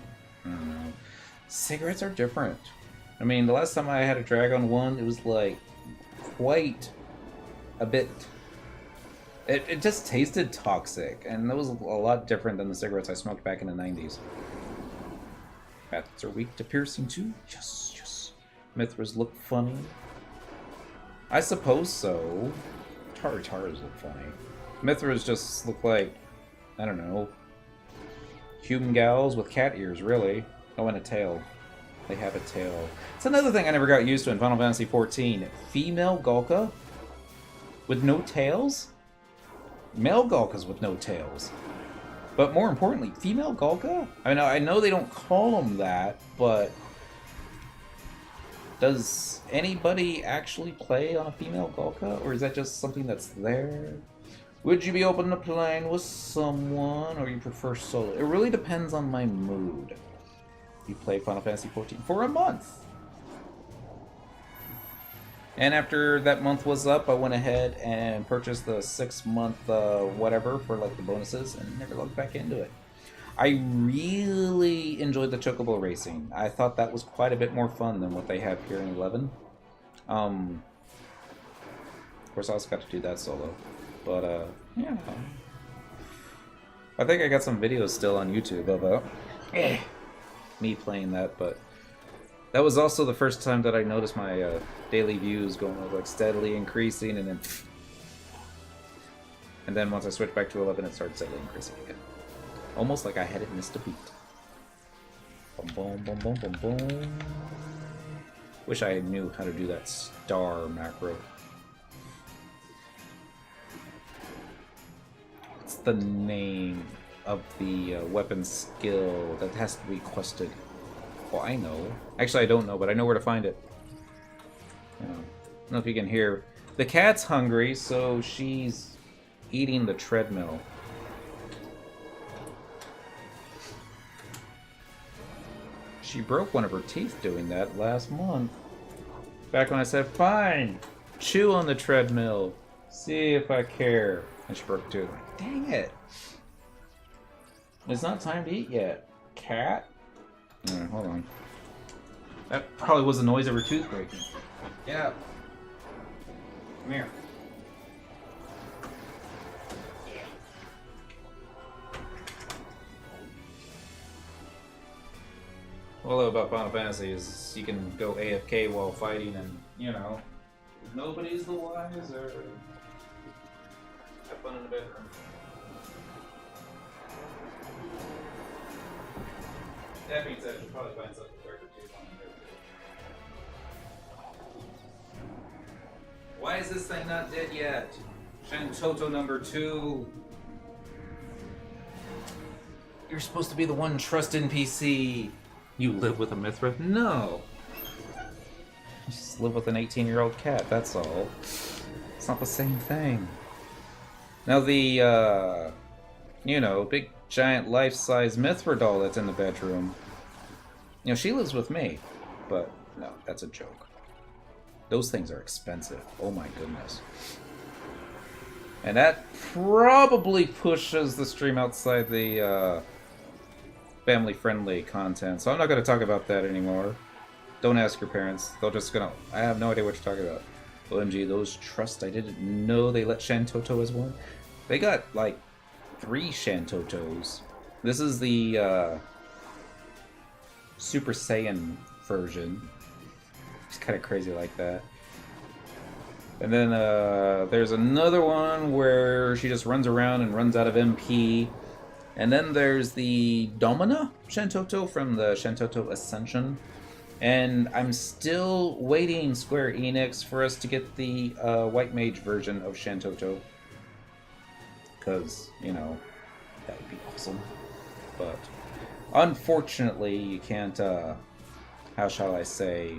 Cigarettes are different. I mean, the last time I had a Dragoon one, it was like quite a bit. It just tasted toxic, and that was a lot different than the cigarettes I smoked back in the 90s. Bats are weak to piercing too? Yes, yes. Mithras look funny. I suppose so. Taras look funny. Mithras just look like, I don't know, human gals with cat ears, really. Oh, and a tail. They have a tail. It's another thing I never got used to in Final Fantasy XIV. Female Golka with no tails? Male Golkas with no tails. But more importantly, female Golka? I know they don't call them that, but does anybody actually play on a female Golka? Or is that just something that's there? Would you be open to playing with someone, or you prefer solo? It really depends on my mood. You play Final Fantasy XIV for a month. And after that month was up, I went ahead and purchased the 6-month whatever for like the bonuses and never looked back into it. I really enjoyed the Chocobo racing. I thought that was quite a bit more fun than what they have here in 11. Of course, I also got to do that solo. But, yeah. I think I got some videos still on YouTube of me playing that, but that was also the first time that I noticed my daily views going like steadily increasing, and then once I switched back to 11, it started steadily increasing again. Almost like I hadn't missed a beat. Boom, boom, boom, boom, boom, boom. Wish I knew how to do that star macro. What's the name of the weapon skill that has to be quested? Well, I know. Actually, I don't know, but I know where to find it. I don't know if you can hear. The cat's hungry, so she's eating the treadmill. She broke one of her teeth doing that last month. Back when I said, fine, chew on the treadmill. See if I care. And she broke a tooth. Like, dang it. It's not time to eat yet. Cat? Alright, hold on. That probably was the noise of her tooth breaking. Yeah. Come here. What I love about Final Fantasy is you can go AFK while fighting, and, you know, nobody's the wiser. Have fun in the bedroom. That being said, you'll probably find something darker too on there. Why is this thing not dead yet? Shantoto number 2. You're supposed to be the one trust NPC. You live with a Mithra? No. just live with an 18-year-old cat, that's all. It's not the same thing. Now the, you know, big, giant, life-size Mithra doll that's in the bedroom, you know, she lives with me. But, no, that's a joke. Those things are expensive. Oh my goodness. And that probably pushes the stream outside the, family-friendly content. So I'm not going to talk about that anymore. Don't ask your parents. They're just gonna... I have no idea what you're talking about. OMG, those trusts, I didn't know they let Shantoto as one. They got, like, 3 Shantotos. This is the, Super Saiyan version. It's kind of crazy like that. And then, there's another one where she just runs around and runs out of MP. And then there's the Domina Shantoto from the Shantoto Ascension. And I'm still waiting, Square Enix, for us to get the White Mage version of Shantoto. Because, you know, that would be awesome. But, unfortunately, you can't, how shall I say,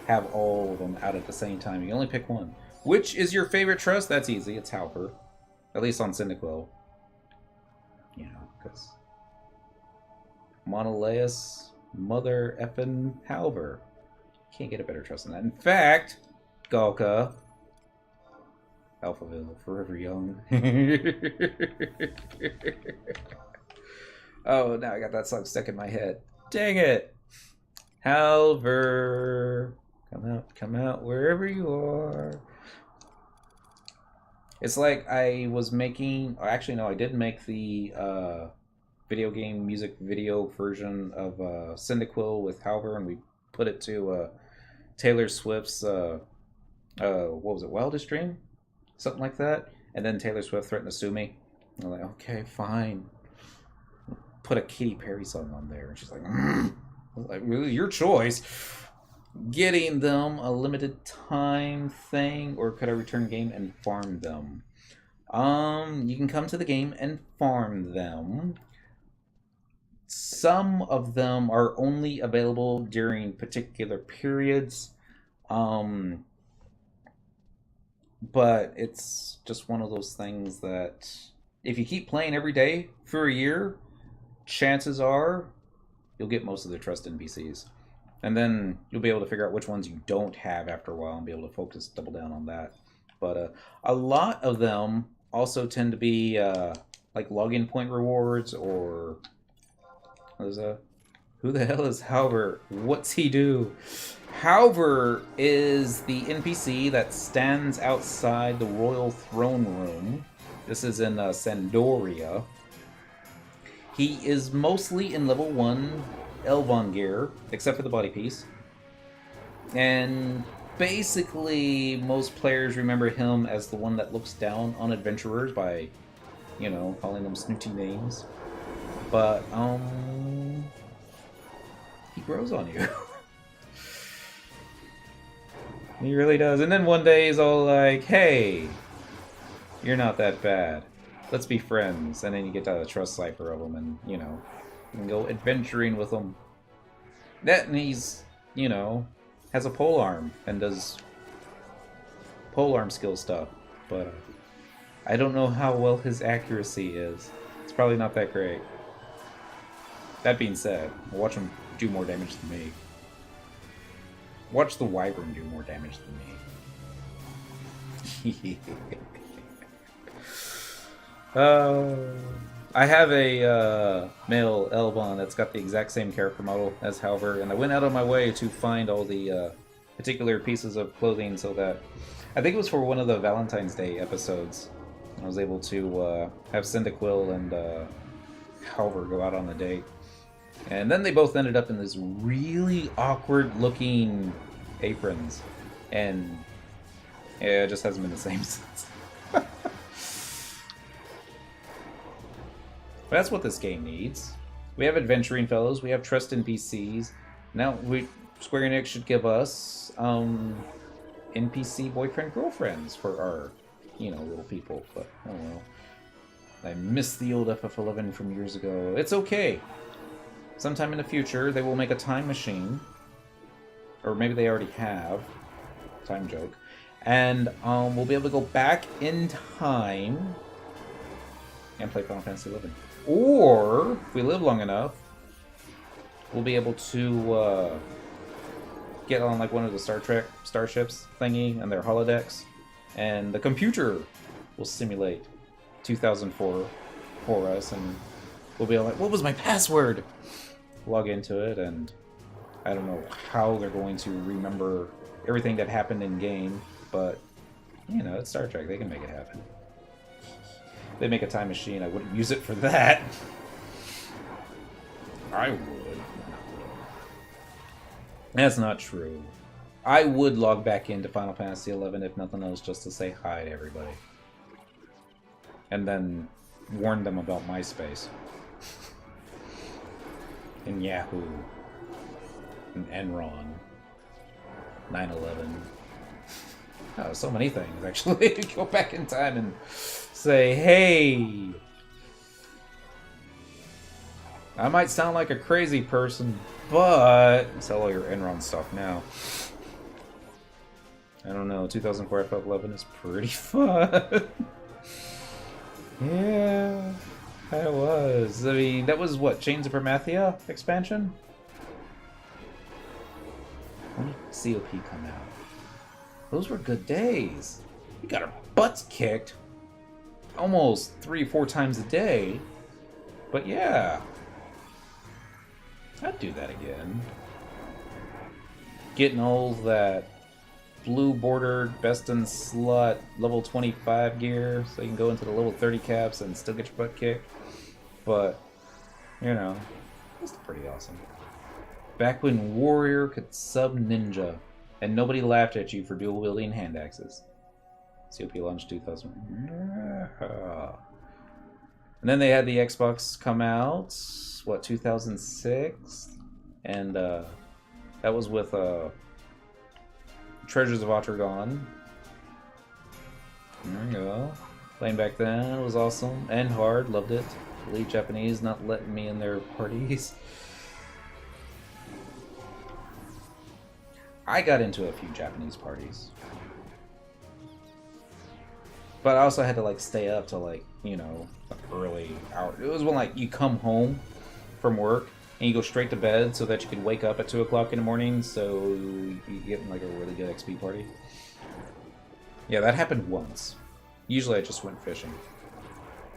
have all of them out at the same time. You can only pick one. Which is your favorite trust? That's easy. It's Halper. At least on Cyndaquil. You know, because Monolaus, Mother effin' Halver. Can't get a better trust than that. In fact, Galka, Alphaville, forever young. Oh, now I got that song stuck in my head. Dang it! Halver, come out wherever you are. It's like I was making... Actually, no, I did make the video game music video version of Cyndaquil with Halver, and we put it to Taylor Swift's, what was it, Wildest Dream? Something like that. And then Taylor Swift threatened to sue me. I'm like, okay, fine. Put a Katy Perry song on there. And she's like, I was like, really, your choice. Getting them a limited time thing, or could I return game and farm them? You can come to the game and farm them. Some of them are only available during particular periods. But it's just one of those things that if you keep playing every day for a year, chances are you'll get most of the trust NPCs. And then you'll be able to figure out which ones you don't have after a while and be able to focus, double down on that. But a lot of them also tend to be like login point rewards, or... What is that? Who the hell is Halver? What's he do? Halver is the NPC that stands outside the Royal Throne Room. This is in Sandoria. He is mostly in level 1 Elvon gear, except for the body piece. And basically, most players remember him as the one that looks down on adventurers by, you know, calling them snooty names. But, he grows on you. He really does. And then one day he's all like, hey, you're not that bad. Let's be friends. And then you get to the trust cipher of him, and, you know, you can go adventuring with him. That, and he's, you know, has a polearm and does polearm skill stuff. But I don't know how well his accuracy is. It's probably not that great. That being said, I'll watch him do more damage than me. Watch the Wyvern do more damage than me. I have a male Elvon that's got the exact same character model as Halver, and I went out of my way to find all the particular pieces of clothing so that... I think it was for one of the Valentine's Day episodes. I was able to have Cyndaquil and Halver go out on a date. And then they both ended up in this really awkward-looking aprons. And yeah, it just hasn't been the same since. But that's what this game needs. We have adventuring fellows, we have trust NPCs. Now, Square Enix should give us NPC boyfriend-girlfriends for our, you know, little people. But, oh well. I miss the old FF11 from years ago. It's okay. Sometime in the future, they will make a time machine, or maybe they already have. Time joke. And we'll be able to go back in time and play Final Fantasy XI. Or, if we live long enough, we'll be able to get on like one of the Star Trek starships thingy and their holodecks, and the computer will simulate 2004 for us, and we'll be like, what was my password? Log into it, and I don't know how they're going to remember everything that happened in game, but you know, it's Star Trek, they can make it happen. If they make a time machine, I wouldn't use it for that. I would. That's not true. I would log back into Final Fantasy XI if nothing else, just to say hi to everybody. And then warn them about MySpace. And Yahoo. And Enron. 9/11. Oh, so many things, actually. Go back in time and say, hey! I might sound like a crazy person, but sell all your Enron stuff now. I don't know, 2004 FF11 is pretty fun. Yeah, it was. I mean, that was what, Chains of Prometheia expansion? When did COP come out? Those were good days. We got our butts kicked almost 3-4 times a day. But yeah, I'd do that again. Getting all that blue bordered best in slot level 25 gear so you can go into the level 30 caps and still get your butt kicked. But, you know, it's pretty awesome. Back when Warrior could sub Ninja and nobody laughed at you for dual wielding hand axes. COP launched 2000. And then they had the Xbox come out, what, 2006? And that was with Treasures of Otragon. There you go. Playing back then, it was awesome. And hard, loved it. Elite Japanese not letting me in their parties. I got into a few Japanese parties. But I also had to like stay up till like, you know, early hour. It was when like you come home from work and you go straight to bed so that you can wake up at 2 o'clock in the morning, so you get like a really good XP party. Yeah, that happened once. Usually I just went fishing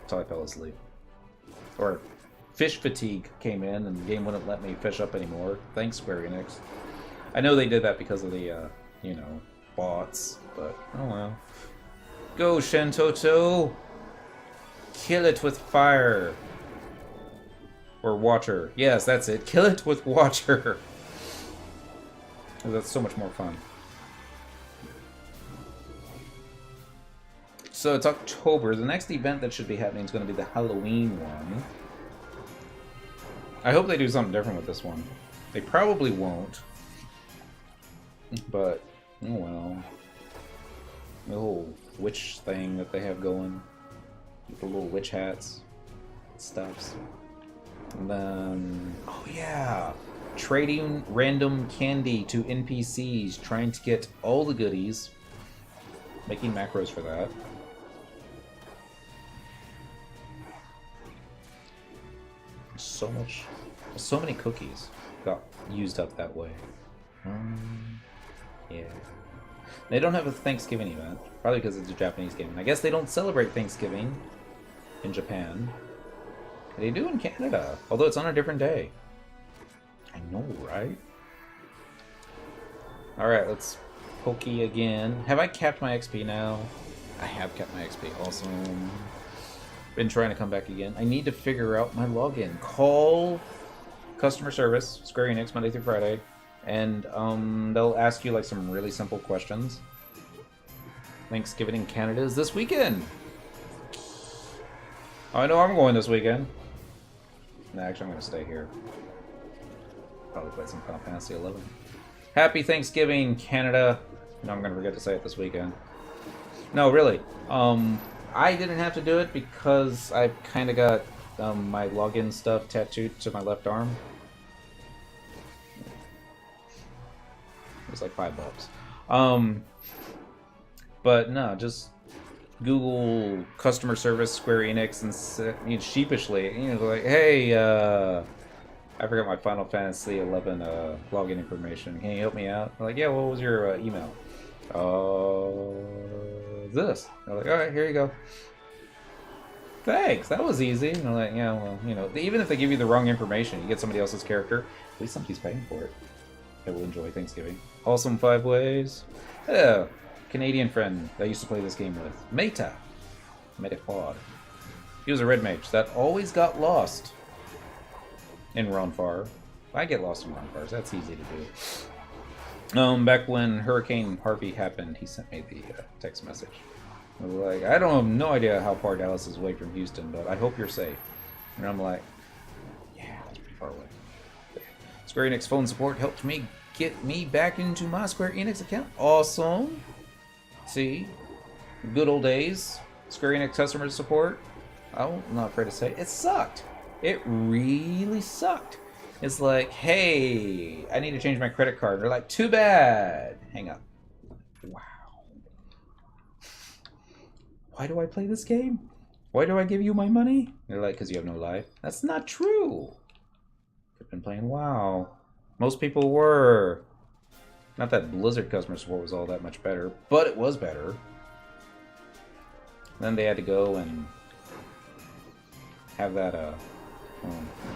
until I fell asleep. Or fish fatigue came in and the game wouldn't let me fish up anymore. Thanks, Square Enix. I know they did that because of the, you know, bots, but oh well. Go, Shentoto! Kill it with fire! Or water. Yes, that's it. Kill it with water! That's so much more fun. So it's October. The next event that should be happening is going to be the Halloween one. I hope they do something different with this one. They probably won't. But, oh well. The whole witch thing that they have going. With the little witch hats. Stuffs. And then, oh yeah! Trading random candy to NPCs, trying to get all the goodies. Making macros for that. So many cookies got used up that way. Yeah. They don't have a Thanksgiving event, probably because it's a Japanese game. I guess they don't celebrate Thanksgiving in Japan. They do in Canada, although it's on a different day. I know, right? Alright, let's pokey again. Have I capped my XP now? I have kept my XP. Awesome. Been trying to come back again. I need to figure out my login. Call customer service, Square Enix, Monday through Friday, and they'll ask you like some really simple questions. Thanksgiving in Canada is this weekend. Oh, I know I'm going this weekend. No, actually, I'm going to stay here. Probably play some Final Fantasy XI. Happy Thanksgiving, Canada. No, I'm going to forget to say it this weekend. No, really. I didn't have to do it because I've kind of got my login stuff tattooed to my left arm. was like $5. But no, just Google customer service Square Enix and sheepishly, like, hey, I forgot my Final Fantasy 11 login information. Can you help me out? I'm like, yeah, what was your email? This. I'm like, all right, here you go. Thanks, that was easy. And I'm like, yeah, well, even if they give you the wrong information, you get somebody else's character, at least somebody's paying for it. They will enjoy Thanksgiving. Awesome 5 ways. Yeah, Canadian friend that I used to play this game with. Mithra. Mithra. He was a red mage that always got lost in Ronfar. I get lost in Ronfars, that's easy to do. Back when Hurricane Harvey happened, he sent me the text message. I was like, I don't have no idea how far Dallas is away from Houston, but I hope you're safe. And I'm like, yeah, that's pretty far away. Square Enix phone support helped me get me back into my Square Enix account. Awesome. See, good old days. Square Enix customer support. I'm not afraid to say it sucked. It really sucked. It's like, hey, I need to change my credit card. They're like, too bad. Hang up. Wow. Why do I play this game? Why do I give you my money? They're like, because you have no life. That's not true. I've been playing WoW. Most people were. Not that Blizzard customer support was all that much better, but it was better. Then they had to go and have that,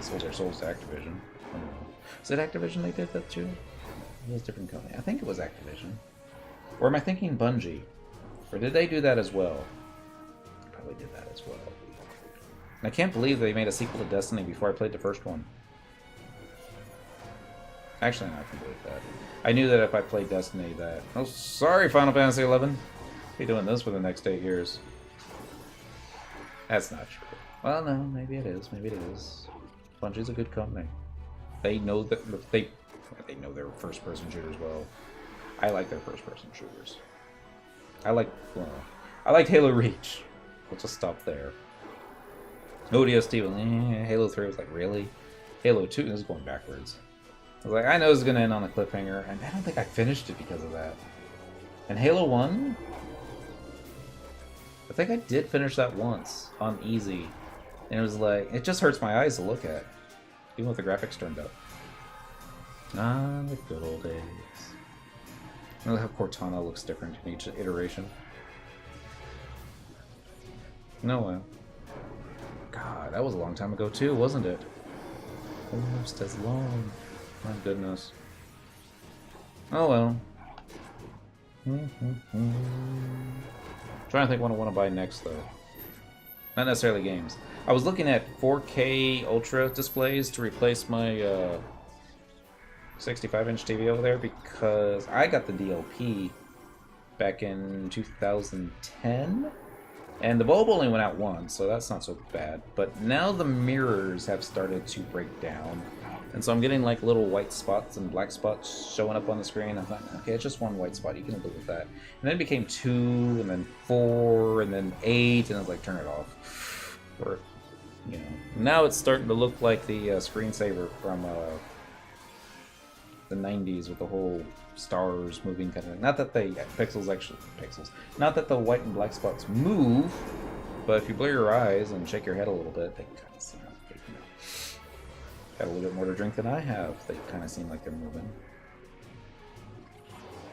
sold their souls to Activision. I don't know. Is it Activision they did that too? It was a different company. I think it was Activision. Or am I thinking Bungie? Or did they do that as well? They probably did that as well. And I can't believe they made a sequel to Destiny before I played the first one. Actually, no, I can believe that. I knew that if I played Destiny that... Oh, sorry, Final Fantasy 11. Be doing this for the next 8 years. That's not true. Well, no, maybe it is. Maybe it is. Bungie's a good company. They know that they know their first-person shooters well. I like their first-person shooters. I liked Halo Reach. We'll just stop there. ODST was Halo 3 was like, really? Halo 2 this is going backwards. I was like, I know this is gonna end on a cliffhanger, and I don't think I finished it because of that. And Halo 1, I think I did finish that once on easy. And it was like, it just hurts my eyes to look at. Even with the graphics turned up. Ah, the good old days. I love how Cortana looks different in each iteration. No way. God, that was a long time ago too, wasn't it? Almost as long. My goodness. Oh well. Trying to think what I want to buy next though. Not necessarily games. I was looking at 4K Ultra displays to replace my 65-inch TV over there because I got the DLP back in 2010. And the bulb only went out once, so that's not so bad. But now the mirrors have started to break down. And so I'm getting like little white spots and black spots showing up on the screen. I thought, okay, it's just one white spot. You can live with that. And then it became 2, and then 4, and then 8, and I was like, turn it off. Or, now it's starting to look like the screensaver from the 90s with the whole stars moving kind of thing. Not that the pixels. Not that the white and black spots move, but if you blur your eyes and shake your head a little bit, they kind of seem like they got a little bit more to drink than I have. They kind of seem like they're moving.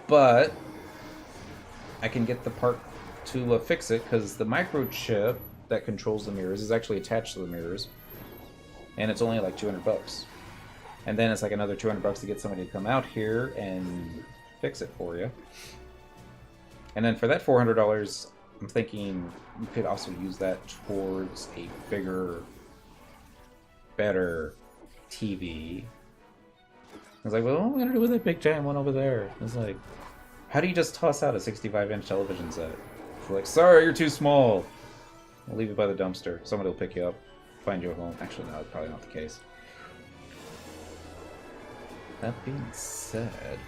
But I can get the part to fix it because the microchip that controls the mirrors is actually attached to the mirrors, and it's only like $200. And then it's like another $200 to get somebody to come out here and fix it for you. And then for that $400, I'm thinking you could also use that towards a bigger, better TV. I was like, well, what am I going to do with that big giant one over there? It's like, how do you just toss out a 65-inch television set? It's like, sorry, you're too small. I'll leave it by the dumpster. Somebody will pick you up, find you a home. Actually, no, that's probably not the case. That being said,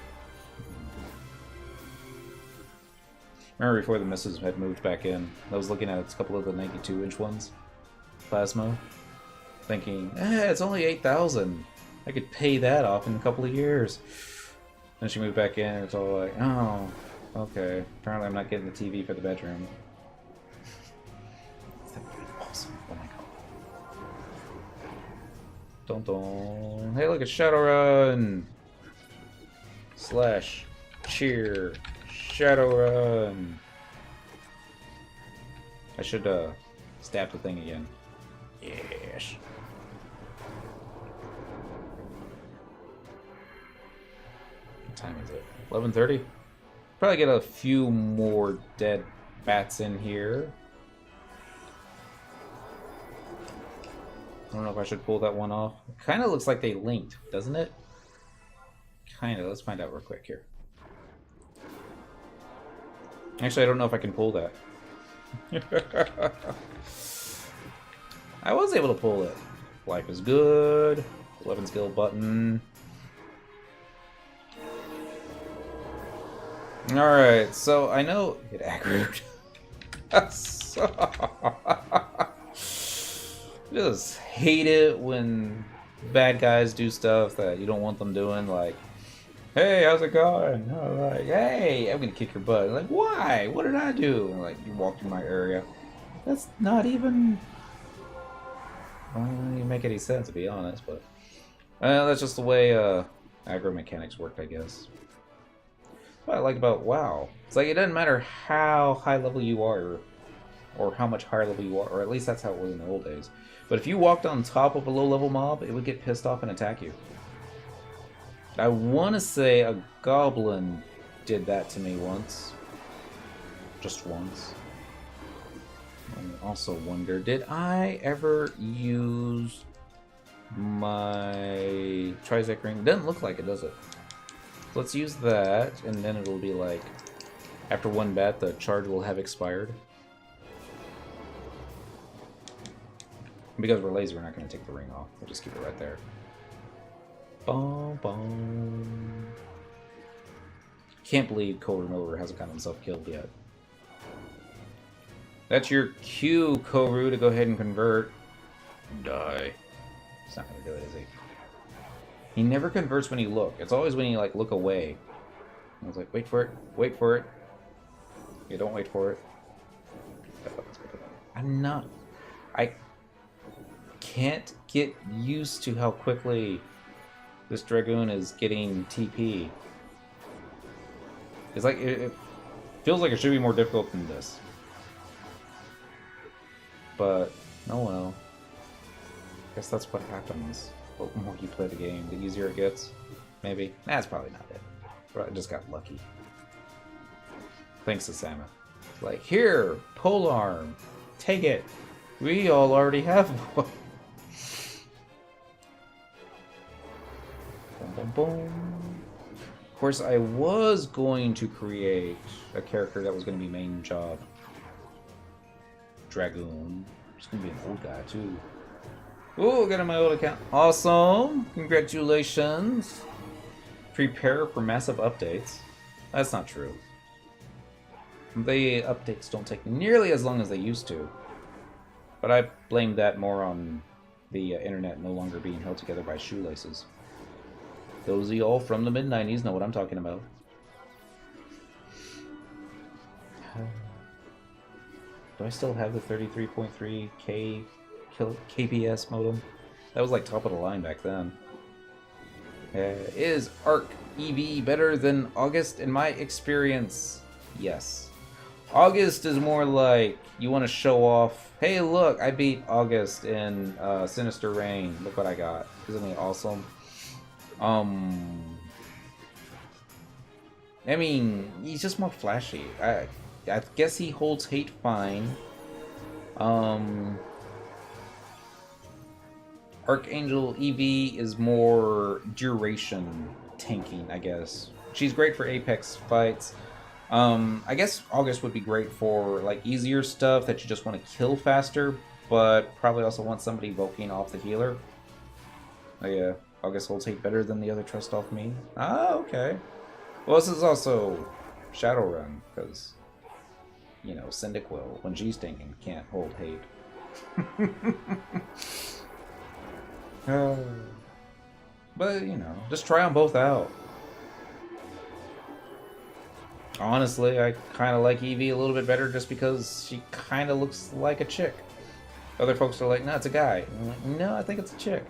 remember before the misses had moved back in, I was looking at a couple of the 92-inch ones, plasma, thinking, it's only $8,000. I could pay that off in a couple of years. Then she moved back in, and it's all like, oh, okay. Apparently I'm not getting the TV for the bedroom. That would be awesome. Oh my god. Dun dun. Hey, look at Shadowrun! Slash. Cheer. Shadowrun. I should, stab the thing again. Yes. What time is it? 11:30? Probably get a few more dead bats in here. I don't know if I should pull that one off. It kind of looks like they linked, doesn't it? Kind of. Let's find out real quick here. Actually, I don't know if I can pull that. I was able to pull it. Life is good. 11 skill button. Alright, so I know it aggroed. Just hate it when bad guys do stuff that you don't want them doing, like, hey, how's it going? Like, hey, I'm gonna kick your butt. Like, why? What did I do? And like, you walked in my area. That's not even... I don't even make any sense, to be honest, but... that's just the way aggro mechanics work, I guess. What I like about WoW. It's like, it doesn't matter how high level you are, or how much higher level you are, or at least that's how it was in the old days. But if you walked on top of a low level mob, it would get pissed off and attack you. I want to say a goblin did that to me once. Just once. I also wonder, did I ever use my Trizac ring? It doesn't look like it, does it? Let's use that, and then it'll be like, after one bat, the charge will have expired. Because we're lazy, we're not going to take the ring off. We'll just keep it right there. Boom, boom. Can't believe Cobra Miller hasn't gotten himself killed yet. That's your cue, Koru, to go ahead and convert. Die. He's not going to do it, is he? He never converts when you look. It's always when you, like, look away. I was like, wait for it. Wait for it. Yeah, don't wait for it. I'm not... I can't get used to how quickly this Dragoon is getting TP. It's like, it feels like it should be more difficult than this. But, oh well. Guess that's what happens. The more you play the game, the easier it gets. Maybe. That's probably not it. But I just got lucky. Thanks to Samus. Like, here, polearm. Take it. We all already have one. Boom, boom, boom. Of course, I was going to create a character that was going to be main job. Dragoon. He's going to be an old guy, too. Ooh, got on my old account. Awesome! Congratulations! Prepare for massive updates. That's not true. The updates don't take nearly as long as they used to. But I blame that more on the internet no longer being held together by shoelaces. Those of y'all from the mid-90s know what I'm talking about. Do I still have the 33.3K KPS modem? That was like top of the line back then. Is Arc EV better than August? In my experience, yes. August is more like you want to show off, hey look, I beat August in Sinister Reign. Look what I got. Isn't he awesome? I mean, he's just more flashy. I guess he holds hate fine. Archangel EV is more duration tanking, I guess. She's great for Apex fights. I guess August would be great for like easier stuff that you just want to kill faster, but probably also want somebody evoking off the healer. Oh yeah, August holds hate better than the other trust off me. Ah, okay. Well, this is also Shadowrun, because, you know, Cyndaquil, when she's tanking, can't hold hate. But, you know, just try them both out. Honestly, I kind of like Evie a little bit better just because she kind of looks like a chick. Other folks are like, no, it's a guy. And I'm like, no, I think it's a chick.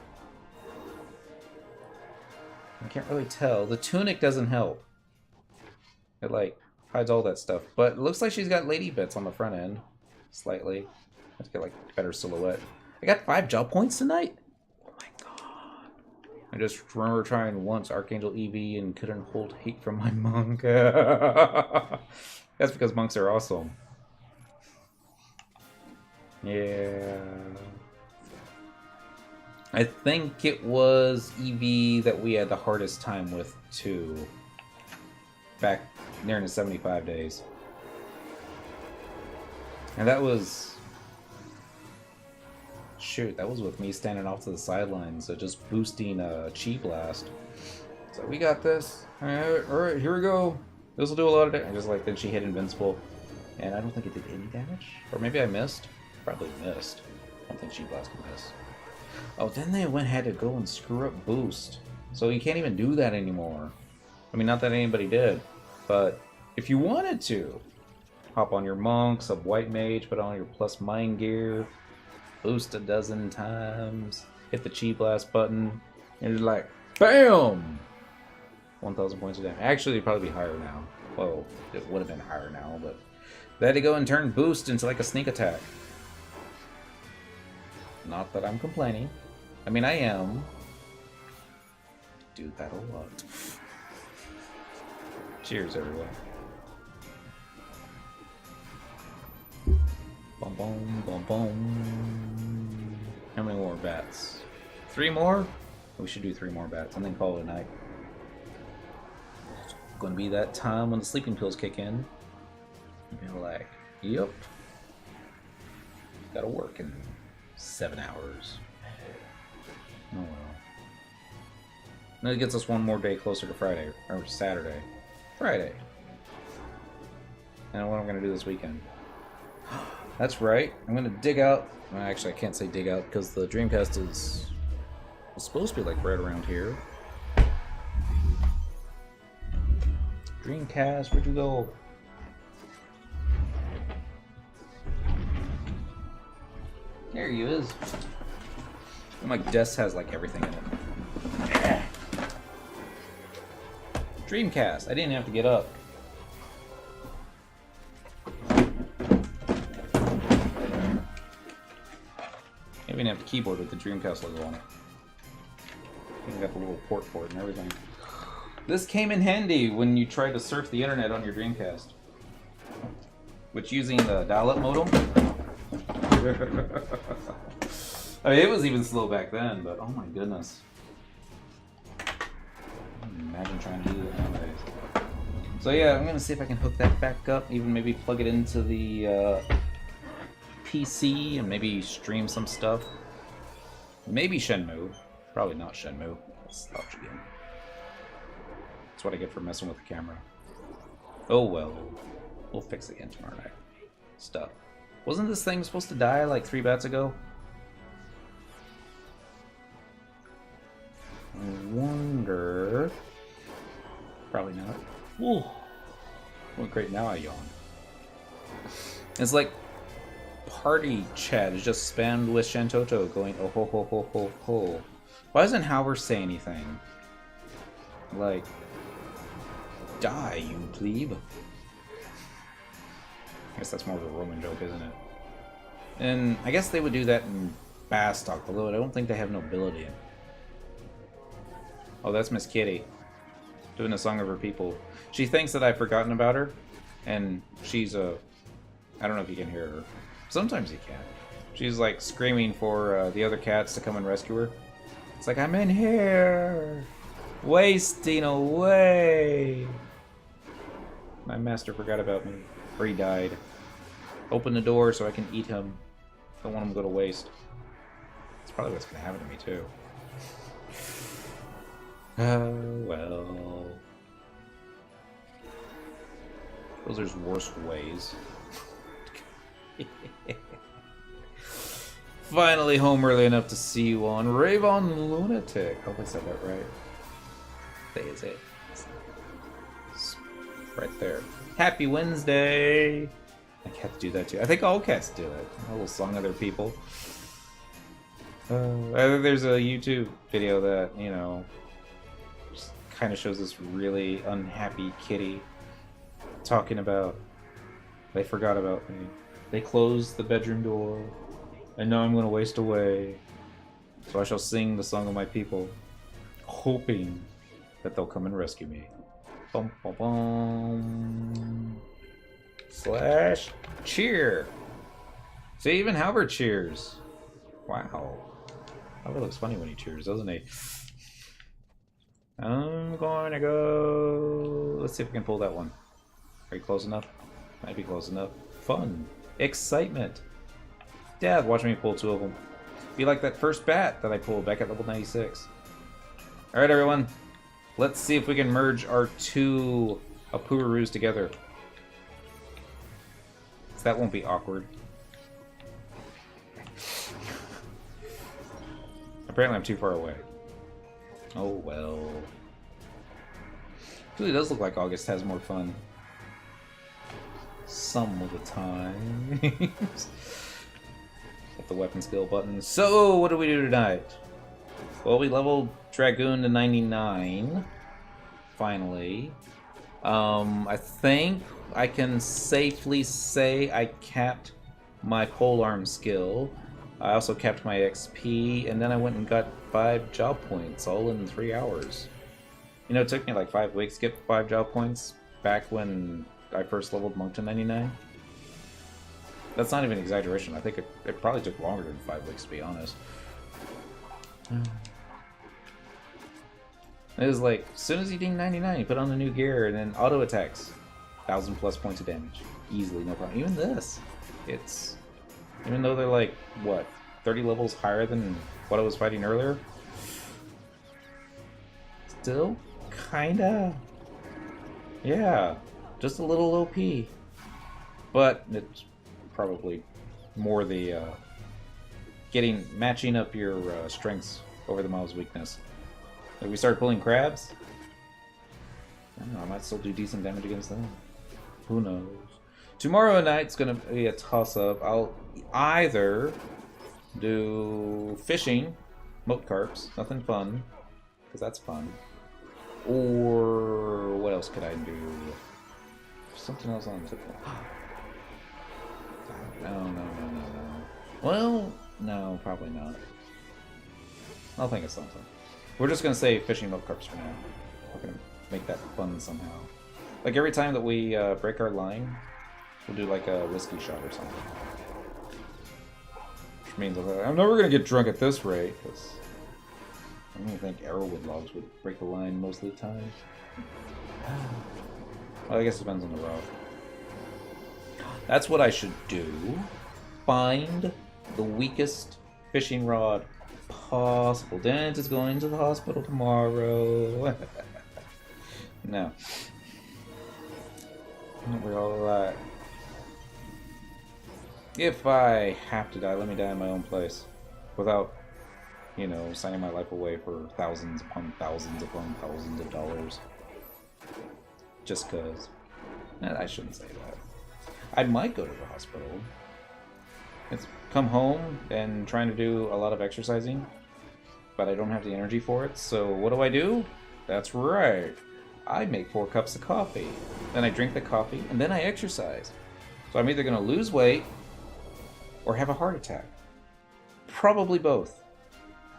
I can't really tell. The tunic doesn't help. It, like, hides all that stuff. But it looks like she's got lady bits on the front end. Slightly. Let's get, like, better silhouette. I got 5 job points tonight? Oh my god. I just remember trying once Archangel Eevee and couldn't hold hate from my monk. That's because monks are awesome. Yeah. I think it was Eevee that we had the hardest time with, too. Back near the 75 days. And that was... Shoot, that was with me standing off to the sidelines, so just boosting a Chi Blast. So we got this. Alright, here we go. This will do a lot of damage. Just like, then she hit Invincible. And I don't think it did any damage. Or maybe I missed. Probably missed. I don't think Chi Blast can miss. Oh, then they had to go and screw up boost. So you can't even do that anymore. I mean, not that anybody did. But if you wanted to, hop on your monk, sub white mage, put on your plus mind gear, boost a dozen times, hit the Chi Blast button, and you're like, BAM! 1,000 points of damage. Actually, it'd probably be higher now. Well, it would have been higher now, but they had to go and turn boost into like a sneak attack. Not that I'm complaining. I mean, I am. Do that a lot. Cheers, everyone. Boom, boom, boom, boom. How many more bats? 3 more? We should do 3 more bats and then call it a night. It's gonna be that time when the sleeping pills kick in. You're like, yep. Gotta work in 7 hours. Oh well. That gets us one more day closer to Friday, or Saturday. Friday. And what I'm gonna do this weekend. That's right. I'm gonna dig out. Well, actually, I can't say dig out because the Dreamcast is supposed to be like right around here. Dreamcast, where'd you go? There he is. And my desk has like everything in it. Dreamcast. I didn't have to get up. I even have the keyboard with the Dreamcast logo on it. I got the little port for it and everything. This came in handy when you tried to surf the internet on your Dreamcast. Which, using the dial-up modem. I mean, it was even slow back then, but oh my goodness. Imagine trying to do that nowadays. So yeah, I'm gonna see if I can hook that back up, even maybe plug it into the PC and maybe stream some stuff. Maybe Shenmue. Probably not Shenmue. That's a slouch again. That's what I get for messing with the camera. Oh well. We'll fix it again tomorrow night. Stuff. Wasn't this thing supposed to die like 3 bats ago? I wonder... Probably not. Ooh. Well, great, now I yawn. It's like party chat is just spammed with Shantoto going oh ho ho ho ho ho. Why doesn't Howard say anything? Like, die, you plebe. I guess that's more of a Roman joke, isn't it? And I guess they would do that in Bastock, although I don't think they have nobility. Oh, that's Miss Kitty. Doing a song of her people. She thinks that I've forgotten about her, and she's a... I don't know if you can hear her. Sometimes you can. She's like screaming for the other cats to come and rescue her. It's like, I'm in here! Wasting away! My master forgot about me. Or he died. Open the door so I can eat him. Don't want him to go to waste. That's probably what's gonna happen to me too. Oh, well. Suppose there's worse ways. Finally home early enough to see you on Ravon Lunatic. I hope I said that right. That is it. It's right there. Happy Wednesday! I have to do that too. I think all cats do it. A little song other people. There's a YouTube video that, you know, just kind of shows this really unhappy kitty talking about they forgot about me. They closed the bedroom door, and now I'm going to waste away. So I shall sing the song of my people, hoping that they'll come and rescue me. Bum, bum, bum. Slash cheer. See, even Halbert cheers. Wow. Halbert looks funny when he cheers, doesn't he? I'm going to go... Let's see if we can pull that one. Are you close enough? Might be close enough. Fun. Excitement. Dad, watch me pull two of them. Be like that first bat that I pulled back at level 96. Alright, everyone. Let's see if we can merge our two Apuru's together. So that won't be awkward. Apparently I'm too far away. Oh well. It really does look like August has more fun. Some of the time. Hit the weapon skill button. So, what do we do tonight? Well, we leveled Dragoon to 99. Finally. I think I can safely say I capped my polearm skill. I also capped my XP, and then I went and got 5 job points, all in 3 hours. You know, it took me like 5 weeks to get 5 job points back when I first leveled Monk to 99. That's not even an exaggeration. I think it probably took longer than 5 weeks, to be honest. It was like, as soon as you ding 99, you put on the new gear, and then auto attacks. 1,000 plus points of damage. Easily, no problem. Even this, it's... Even though they're like, what, 30 levels higher than what I was fighting earlier? Still, kinda... Yeah, just a little OP. But it's probably more the matching up your strengths over the mob's weakness. If we start pulling crabs, I don't know, I might still do decent damage against them. Who knows? Tomorrow night's gonna be a toss-up. I'll either do fishing, moat carps, nothing fun, because that's fun. Or what else could I do? Something else on the tip. No. Well, no, probably not. I'll think of something. We're just gonna say fishing moat carps for now. We're gonna make that fun somehow. Like every time that we break our line, we'll do like a whiskey shot or something. Which means I'm never gonna get drunk at this rate, because I don't even think arrowwood logs would break the line most of the time. Well, I guess it depends on the route. That's what I should do. Find the weakest fishing rod possible. Dent is going to the hospital tomorrow. No. We're alright. If I have to die, let me die in my own place. Without, you know, signing my life away for thousands upon thousands upon thousands of dollars. Just cause. I shouldn't say that. I might go to the hospital. It's come home and trying to do a lot of exercising, but I don't have the energy for it, so what do? That's right. I make 4 cups of coffee. Then I drink the coffee, and then I exercise. So I'm either going to lose weight or have a heart attack. Probably both.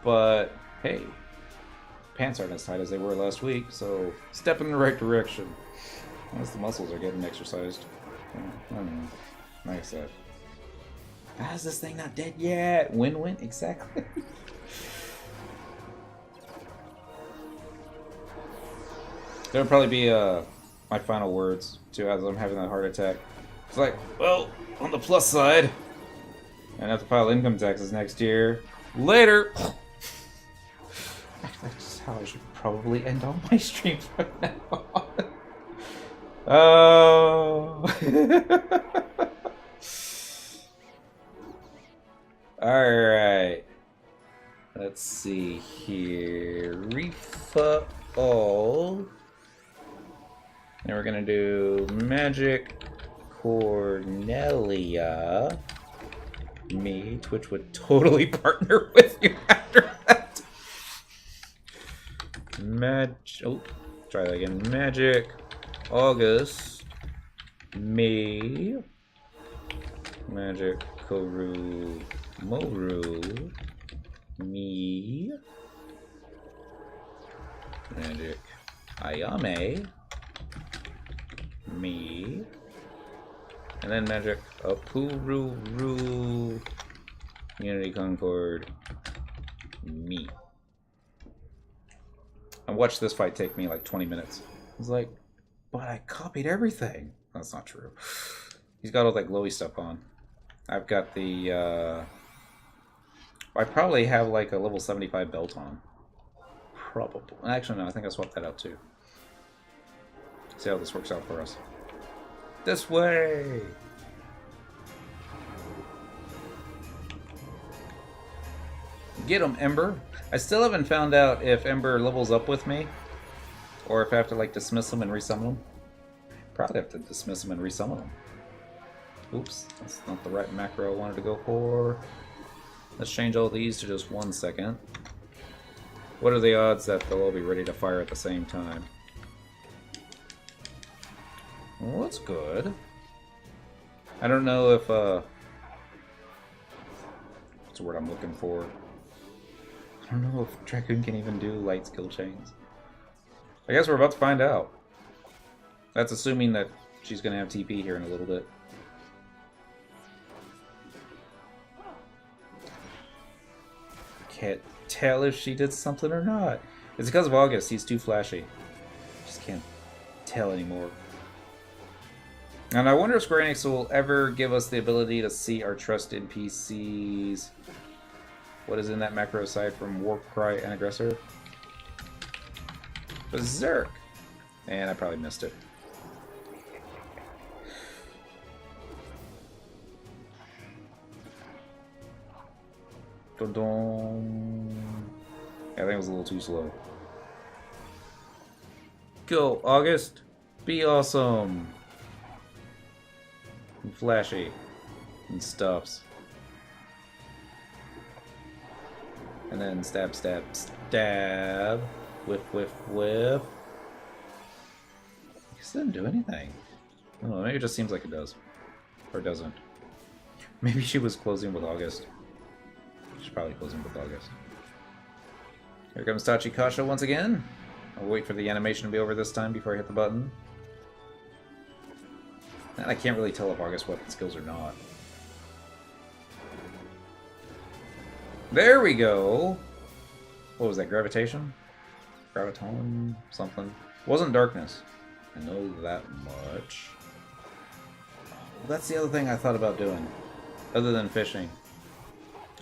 But, hey, pants aren't as tight as they were last week, so step in the right direction. Unless the muscles are getting exercised. I don't know. Like I said. How's this thing not dead yet? Win-win? Exactly. That'll probably be my final words, too, as I'm having that heart attack. It's like, well, on the plus side, I have to file income taxes next year. Later! That's how I should probably end all my streams from now on. Oh. Alright. Let's see here. Reef up all. And we're gonna do Magic Cornelia. Me. Twitch would totally partner with you after that. Oh, try that again. Magic August. Me. Magic Koru. Moru. Me. Magic Ayame. Me. And then Magic Apururu. Unity Concord. Me. I watched this fight take me like 20 minutes. I was like, but I copied everything. That's not true. He's got all that glowy stuff on. I've got the, I probably have like a level 75 belt on. Probably. Actually, no, I think I swapped that out too. See how this works out for us. This way! Get him, Ember. I still haven't found out if Ember levels up with me, or if I have to like dismiss him and resummon him. Probably have to dismiss him and resummon him. Oops, that's not the right macro I wanted to go for. Let's change all these to just 1 second. What are the odds that they'll all be ready to fire at the same time? Well, that's good. I don't know if, what's the word I'm looking for? I don't know if Dragoon can even do light skill chains. I guess we're about to find out. That's assuming that she's going to have TP here in a little bit. Can't tell if she did something or not. It's because of August. He's too flashy. Just can't tell anymore. And I wonder if Square Enix will ever give us the ability to see our trusted PCs. What is in that macro aside from Warp Cry and Aggressor? Berserk! And I probably missed it. Dun-dun. I think it was a little too slow. Go, August! Be awesome! And flashy. And stuffs. And then stab, stab, stab. Whiff, whiff, whiff. I guess it didn't do anything. I don't know, maybe it just seems like it does. Or it doesn't. Maybe she was closing with August. She's probably closing with August. Here comes Tachikasha once again. I'll wait for the animation to be over this time before I hit the button. And I can't really tell if August weapon skills or not. There we go! What was that, gravitation? Graviton? Something. Wasn't darkness. I know that much. Well, that's the other thing I thought about doing. Other than fishing.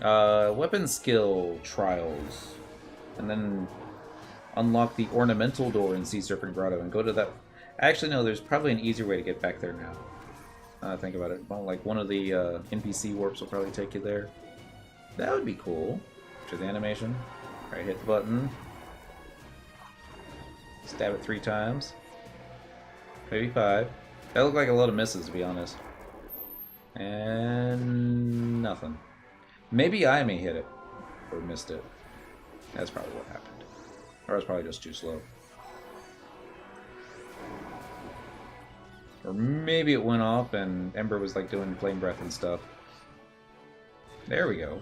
Weapon skill trials. And then unlock the ornamental door in Sea Serpent Grotto and go to that. Actually, no, there's probably an easier way to get back there now. Think about it. Well, like one of the NPC warps will probably take you there. That would be cool. To the animation. Alright, hit the button. Stab it 3 times. Maybe 5. That looked like a lot of misses, to be honest. And nothing. Maybe I may hit it. Or missed it. That's probably what happened. Or I was probably just too slow. Or maybe it went off and Ember was like doing flame breath and stuff. There we go.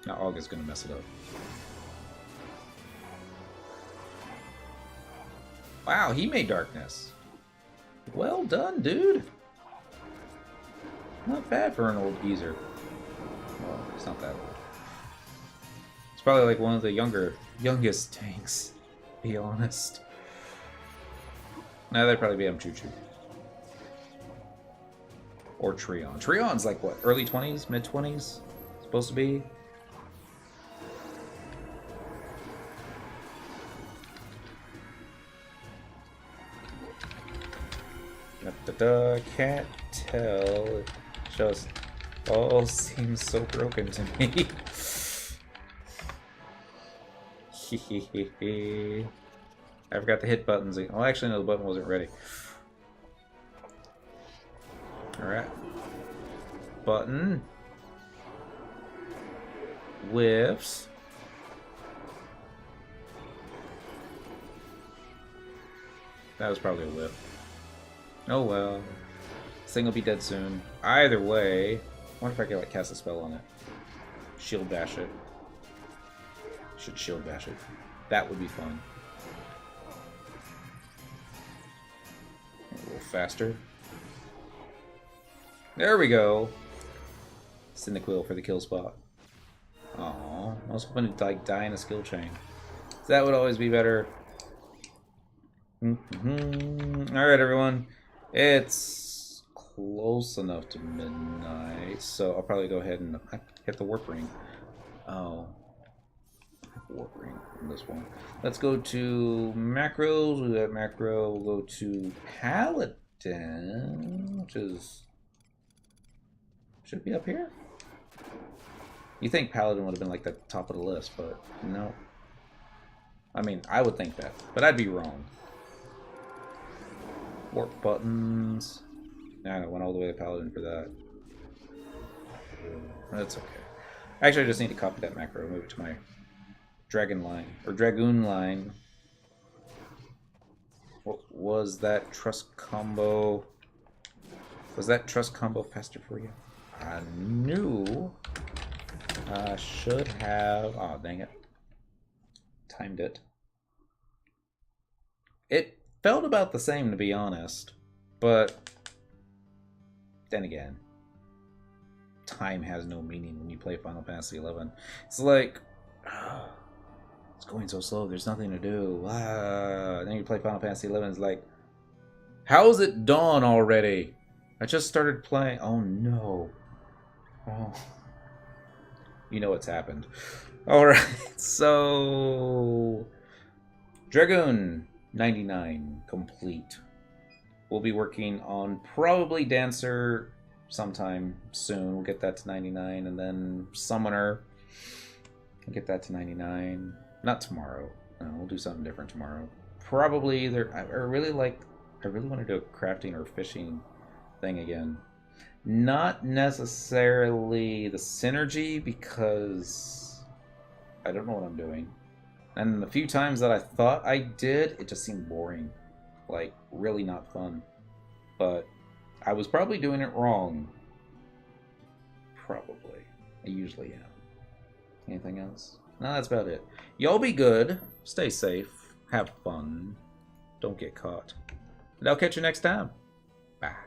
Now August's gonna mess it up. Wow, he made darkness. Well done, dude. Not bad for an old geezer. Well, it's not that old. It's probably like one of the youngest tanks, to be honest. Nah, that'd probably be Choo-Choo. Or Treon. Treon's like what, early 20s, mid 20s? Supposed to be? Can't tell. It just all seems so broken to me. I forgot to hit buttons. Oh, actually, no, the button wasn't ready. Alright. Button. Whiffs. That was probably a whiff. Oh well. This thing will be dead soon. Either way, I wonder if I could like cast a spell on it. Shield bash it. Should shield bash it. That would be fun. A little faster. There we go. Cyndaquil for the kill spot. Aww, I was hoping to like die in a skill chain. So that would always be better. Alright, everyone. It's close enough to midnight, so I'll probably go ahead and hit the warp ring. Oh. Warp ring on this one. Let's go to macros. We'll do that macro. We'll go to Paladin, which is... should be up here. You think Paladin would have been like the top of the list, but no. I mean, I would think that, but I'd be wrong. Warp buttons. Nah, I went all the way to Paladin for that. That's okay. Actually, I just need to copy that macro, move it to my Dragon line, or Dragoon line. What was that trust combo? Was that trust combo faster for you? I knew I should have... oh, dang it. Timed it. It felt about the same, to be honest. But then again, time has no meaning when you play Final Fantasy XI. It's like... it's going so slow, there's nothing to do. Then you play Final Fantasy XI, it's like... how is it dawn already? I just started playing... oh no. Oh. You know what's happened. Alright, so... Dragoon 99 complete. We'll be working on probably Dancer sometime soon. We'll get that to 99, and then Summoner. We'll get that to 99. Not tomorrow. No, we'll do something different tomorrow. Probably either... I really want to do a crafting or fishing thing again. Not necessarily the synergy, because I don't know what I'm doing. And the few times that I thought I did, it just seemed boring. Like, really not fun. But I was probably doing it wrong. Probably. I usually am. Anything else? No, that's about it. Y'all be good. Stay safe. Have fun. Don't get caught. And I'll catch you next time. Bye.